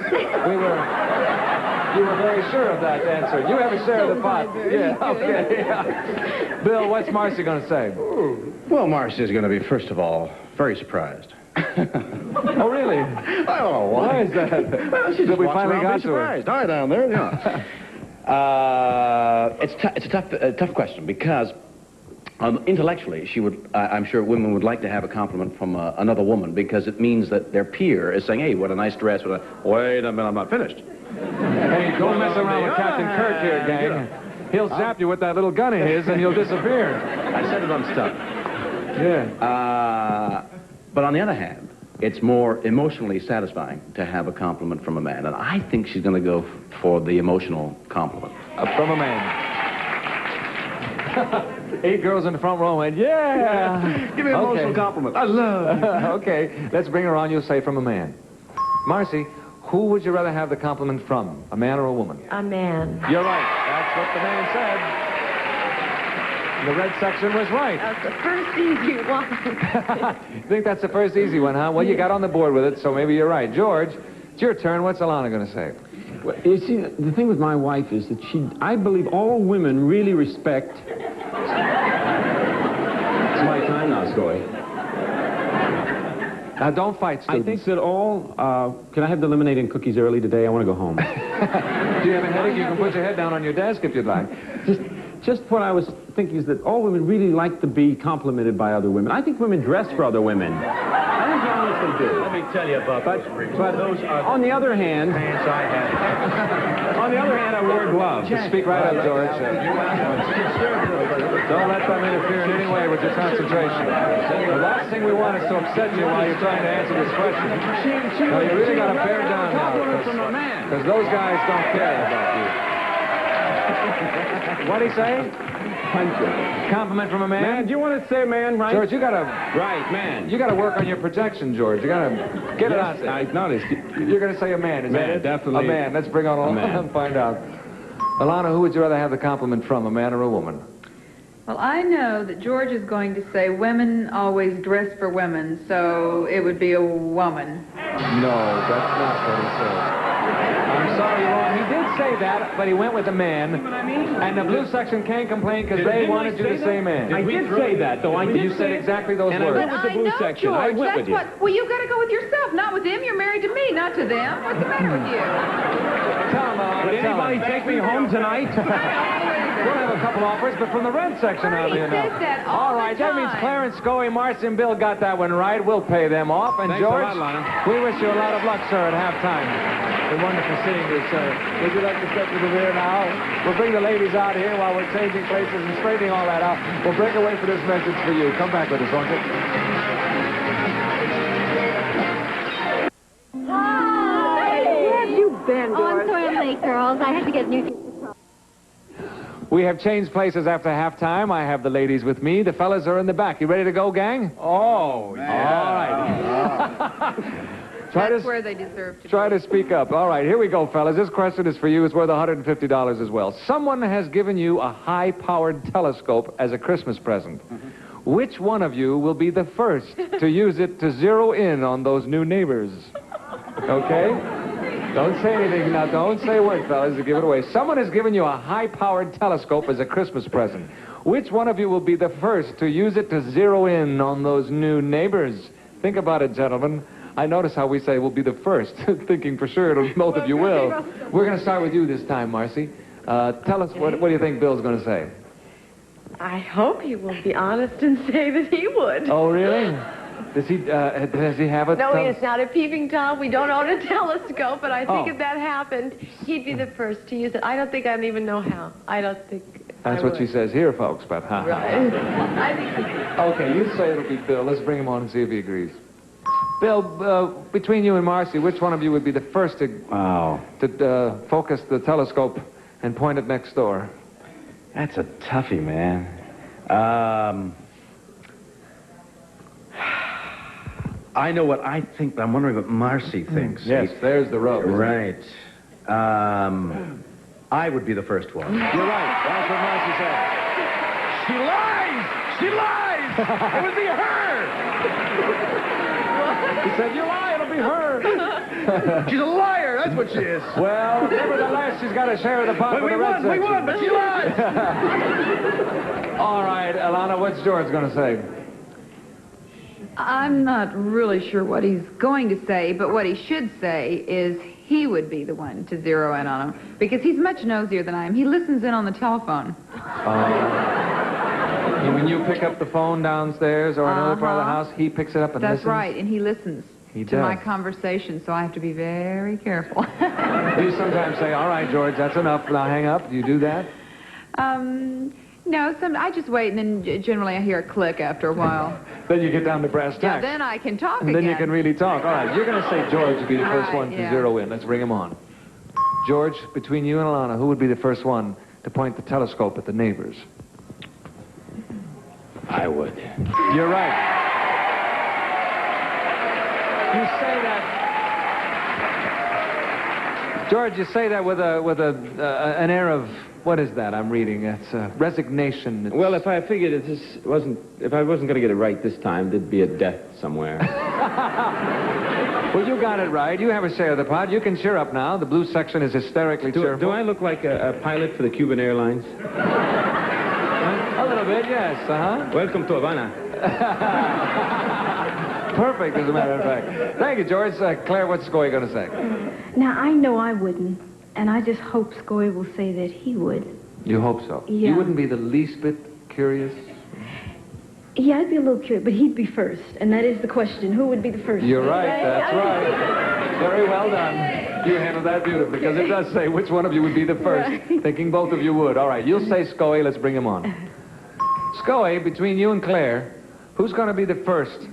You were very sure of that answer. You have a share of the pot. Yeah, okay. Bill, what's Marcy going to say? Well, Marcy's going to be, first of all, very surprised. Oh, really? I don't know why. Why is that? Well, she That just we walks finally around got being to her. surprised. Hi, down there. Yeah. It's a tough question because intellectually, I'm sure women would like to have a compliment from another woman because it means that their peer is saying, "Hey, what a nice dress." Wait a minute, I'm not finished. Hey, don't mess around with Captain Kirk here, gang. He'll zap you with that little gun of his and you'll disappear. I said it unstuck. Yeah. But on the other hand, it's more emotionally satisfying to have a compliment from a man, and I think she's going to go for the emotional compliment. From a man. 8 girls in the front row went, yeah! Give me an emotional compliment. I love you. Okay, let's bring her on. You'll say from a man. Marcy, who would you rather have the compliment from, a man or a woman? A man. You're right. That's what the man said. The red section was right. That's the first easy one. You think that's the first easy one, huh? Well, you got on the board with it, so maybe you're right. George, it's your turn. What's Alana going to say? Well, you see, the thing with my wife is that I believe all women really respect... It's my time now, Scoy. Now, don't fight, students. I think that all... can I have the lemonade and cookies early today? I want to go home. Do you have a headache? You can put your head down on your desk if you'd like. Just what I was thinking is that all women really like to be complimented by other women. I think women dress for other women. I think they honestly do. Let me tell you about But those are on the other hand... pants I had. On the other hand, I wore gloves. Speak right up, George. Don't let them interfere in any way with your concentration. The last thing we want is to upset you while you're trying to answer this question. No, you really got to bear down now, because those guys don't care about you. What'd he say? Compliment from a man? Man, do you want to say man, right? George, you got to... Right, man. You got to work on your projection, George. You got to get it out there. I noticed. You're going to say a man, isn't Man, it? definitely. A man. Let's bring on A man. and find out. Alana, who would you rather have the compliment from, a man or a woman? Well, I know that George is going to say women always dress for women, so it would be a woman. No, that's not what he said. I'm sorry, you're wrong. He did say that, but he went with a man. And the blue section can't complain because they wanted you to say man. I did say that, though. I did You said exactly those and words. I went with the blue section. I went with you. Well, you got to go with yourself, not with them. You're married to me, not to them. What's the matter with you? Tell him, Alana, Would tell anybody him. take me home tonight? We'll have a couple offers, but from the red section, Bernie oddly enough. says that all right, the that means time. Clarence, Scoey, Marcy, and Bill got that one right. We'll pay them off. And Thanks a George, lot, Lana. we wish you a lot of luck, sir, at halftime. It's been wonderful seeing you, sir. Would you like to step to the rear now? We'll bring the ladies out here while we're changing places and straightening all that out. We'll break away for this message for you. Come back with us, won't you? Hi! Where have you been, Oh, I'm Doris? sorry I'm late, girls. I had to get new things. We have changed places after halftime. I have the ladies with me. The fellas are in the back. You ready to go, gang? Oh, yeah. All right. That's where they deserve to Try to speak up. All right, here we go, fellas. This question is for you. It's worth $150 as well. Someone has given you a high-powered telescope as a Christmas present. Which one of you will be the first to use it to zero in on those new neighbors? Okay? Don't say anything now. Don't say a word, fellas, to give it away. Someone has given you a high-powered telescope as a Christmas present. Which one of you will be the first to use it to zero in on those new neighbors? Think about it, gentlemen. I notice how we say we'll be the first, thinking for sure both of you will. We're going to start with you this time, Marcy. Tell us, what do you think Bill's going to say? I hope he will be honest and say that he would. Oh, really? Does he have a... No, it's not a peeping Tom. We don't own a telescope, but I think if that happened, he'd be the first to use it. I don't think I'd even know how. I don't think That's what she says here, folks, but Right. I think Okay, you say it'll be Bill. Let's bring him on and see if he agrees. Bill, between you and Marcy, which one of you would be the first to focus the telescope and point it next door? That's a toughie, man. I know what I think, but I'm wondering what Marcy thinks. Yes, there's the rub. Right. I would be the first one. You're right. That's what Marcy said. She lies! She lies! It would be her! He said, you lie, it'll be her. She's a liar, that's what she is. Well, nevertheless, she's got a share of the pot with the red section. We won, but she lies! All right, Alana, what's George going to say? I'm not really sure what he's going to say, but what he should say is he would be the one to zero in on him, because he's much nosier than I am. He listens in on the telephone. When you pick up the phone downstairs or another part of the house, he picks it up and listens? That's right, and he listens He to does. my conversation, so I have to be very careful. You sometimes say, all right, George, that's enough, now hang up. Do you do that? No, I just wait, and then generally I hear a click after a while. Then you get down to brass tacks. Yeah, then I can talk And again. then you can really talk. All right, you're going to say George would be the first one to zero in. Let's bring him on. George, between you and Alana, who would be the first one to point the telescope at the neighbors? I would. You're right. You say that... George, you say that with an air of... What is that I'm reading? It's resignation. Well, if I figured if I wasn't going to get it right this time, there'd be a death somewhere. Well, you got it right. You have a share of the pot. You can cheer up now. The blue section is hysterically cheerful. Do I look like a pilot for the Cuban Airlines? A little bit, yes. Uh-huh. Welcome to Havana. Perfect, as a matter of fact. Thank you, George. Claire, what's Scoy going to say? Now, I know I wouldn't, and I just hope Scoy will say that he would. You hope so? Yeah. You wouldn't be the least bit curious? Yeah, I'd be a little curious, but he'd be first, and that is the question. Who would be the first? You're right, that's right. Very well done. You handled that beautifully, because it does say which one of you would be the first, thinking both of you would. All right, you'll say Scoy. Let's bring him on. Scoy, between you and Claire, who's going to be the first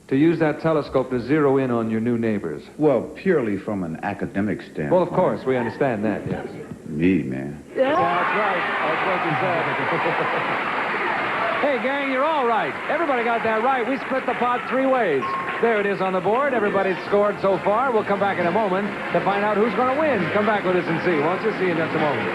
to use that telescope to zero in on your new neighbors? Well, purely from an academic standpoint. Well, of course, we understand that, yes. Me, man. Yeah, that's right. That's what you said. Hey, gang, you're all right. Everybody got that right. We split the pot 3 ways. There it is on the board. Everybody's scored so far. We'll come back in a moment to find out who's going to win. Come back with us and see. Won't you? See you in just a moment.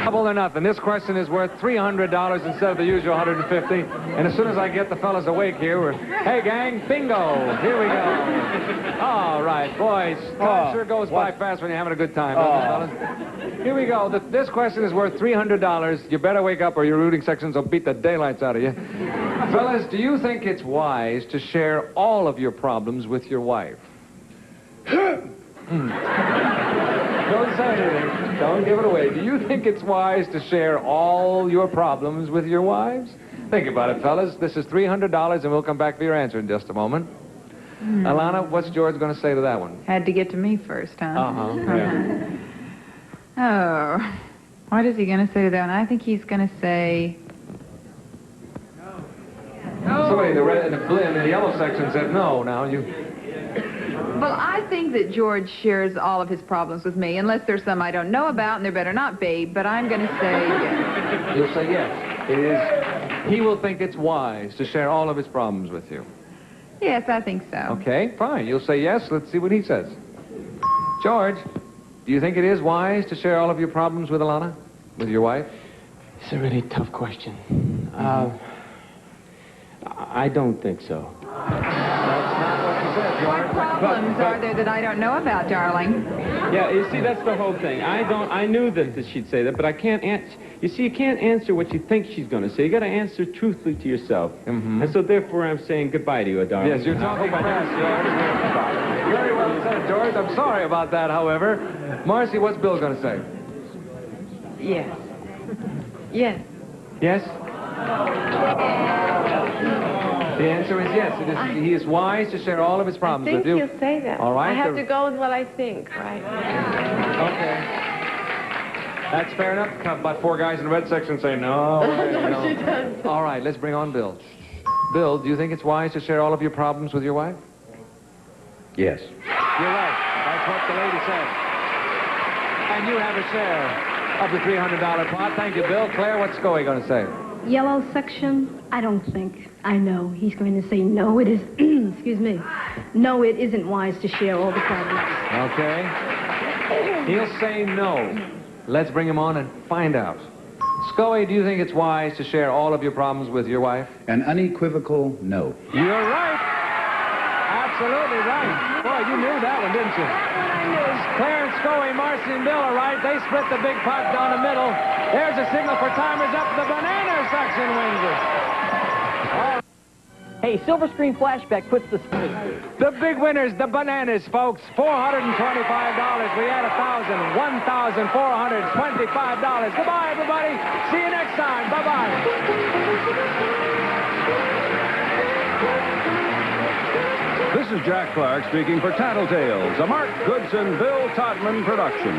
Double or nothing. This question is worth $300 instead of the usual $150. And as soon as I get the fellas awake here, hey, gang, bingo. Here we go. All right, boys. Time sure goes by fast when you're having a good time, doesn't it, fellas? Here we go. This question is worth $300. You better wake up or your rooting sections will beat the daylights out of you. Fellas, do you think it's wise to share all of your problems with your wife? Don't say anything. Don't give it away. Do you think it's wise to share all your problems with your wives? Think about it, fellas. This is $300, and we'll come back for your answer in just a moment. Alana, what's George going to say to that one? Had to get to me first, huh? Uh-huh. Yeah. Oh. What is he going to say to that one? I think he's going to say... Somebody in the red, in the yellow section said no. Now you... Well, I think that George shares all of his problems with me, unless there's some I don't know about, and there better not be, but I'm going to say yes. You'll say yes. It is. He will think it's wise to share all of his problems with you. Yes, I think so. Okay, fine. You'll say yes. Let's see what he says. George, do you think it is wise to share all of your problems with Alana? With your wife? It's a really tough question. I don't think so. That's not what you said. What problems are there that I don't know about, darling? Yeah, you see, that's the whole thing. I knew that she'd say that, but I can't answer. You see, you can't answer what you think she's going to say. You got to answer truthfully to yourself. And so, therefore, I'm saying goodbye to you, darling. Yes, you're talking fast, George. Very well said, George. I'm sorry about that, however. Marcy, what's Bill going to say? Yes. Yes. Yes? The answer is yes. He is wise to share all of his problems with you. I think he'll say that. All right. I have to go with what I think, right? Okay. That's fair enough. About 4 guys in the red section say no. No, she doesn't. All right, let's bring on Bill. Bill, do you think it's wise to share all of your problems with your wife? Yes. You're right. That's what the lady said. And you have a share of the $300 pot. Thank you, Bill. Claire, what's Scoey going to say? Yellow section, I don't think. I know. He's going to say no, it is, excuse me. No, it isn't wise to share all the problems. Okay. He'll say no. Let's bring him on and find out. Scoey, do you think it's wise to share all of your problems with your wife? An unequivocal no. You're right. Absolutely right. Boy, you knew that one, didn't you? Claire and Scoey, Marcy and Bill are right. They split the big pot down the middle. There's a signal for timers up. The banana section wins it. Hey, Silver Screen Flashback puts the... The big winners, the bananas, folks. $425. We had $1,000. $1,425. Goodbye, everybody. See you next time. Bye-bye. This is Jack Clark speaking for Tattletales, a Mark Goodson, Bill Todman production.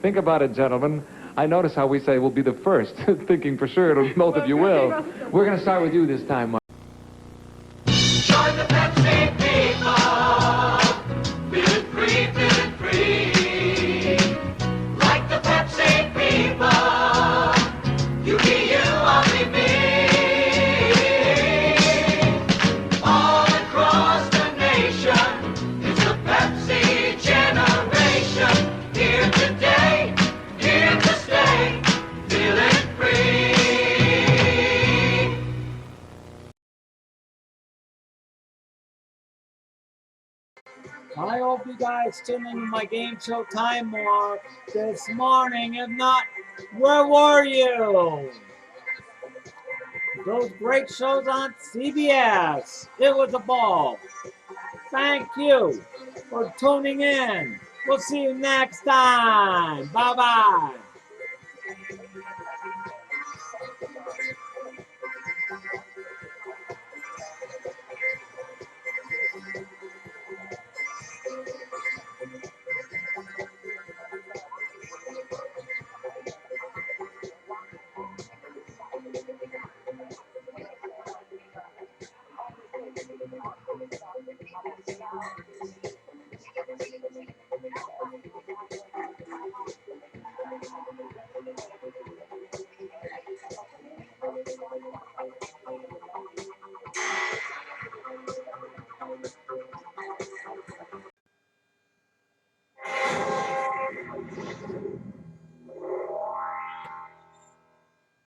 Think about it, gentlemen. I notice how we say we'll be the first, thinking for sure both of you will. We're going to start with you this time, Mark. Join the Pepsi people. Feel it free, feel it free. Like the Pepsi people. You be you, I'll be me. All across the nation, it's the Pepsi generation. Here today, here to stay, feeling free. I hope you guys tuned into my game show Time More this morning. If not, where were you? Those great shows on CBS. It was a ball. Thank you for tuning in. We'll see you next time. Bye-bye.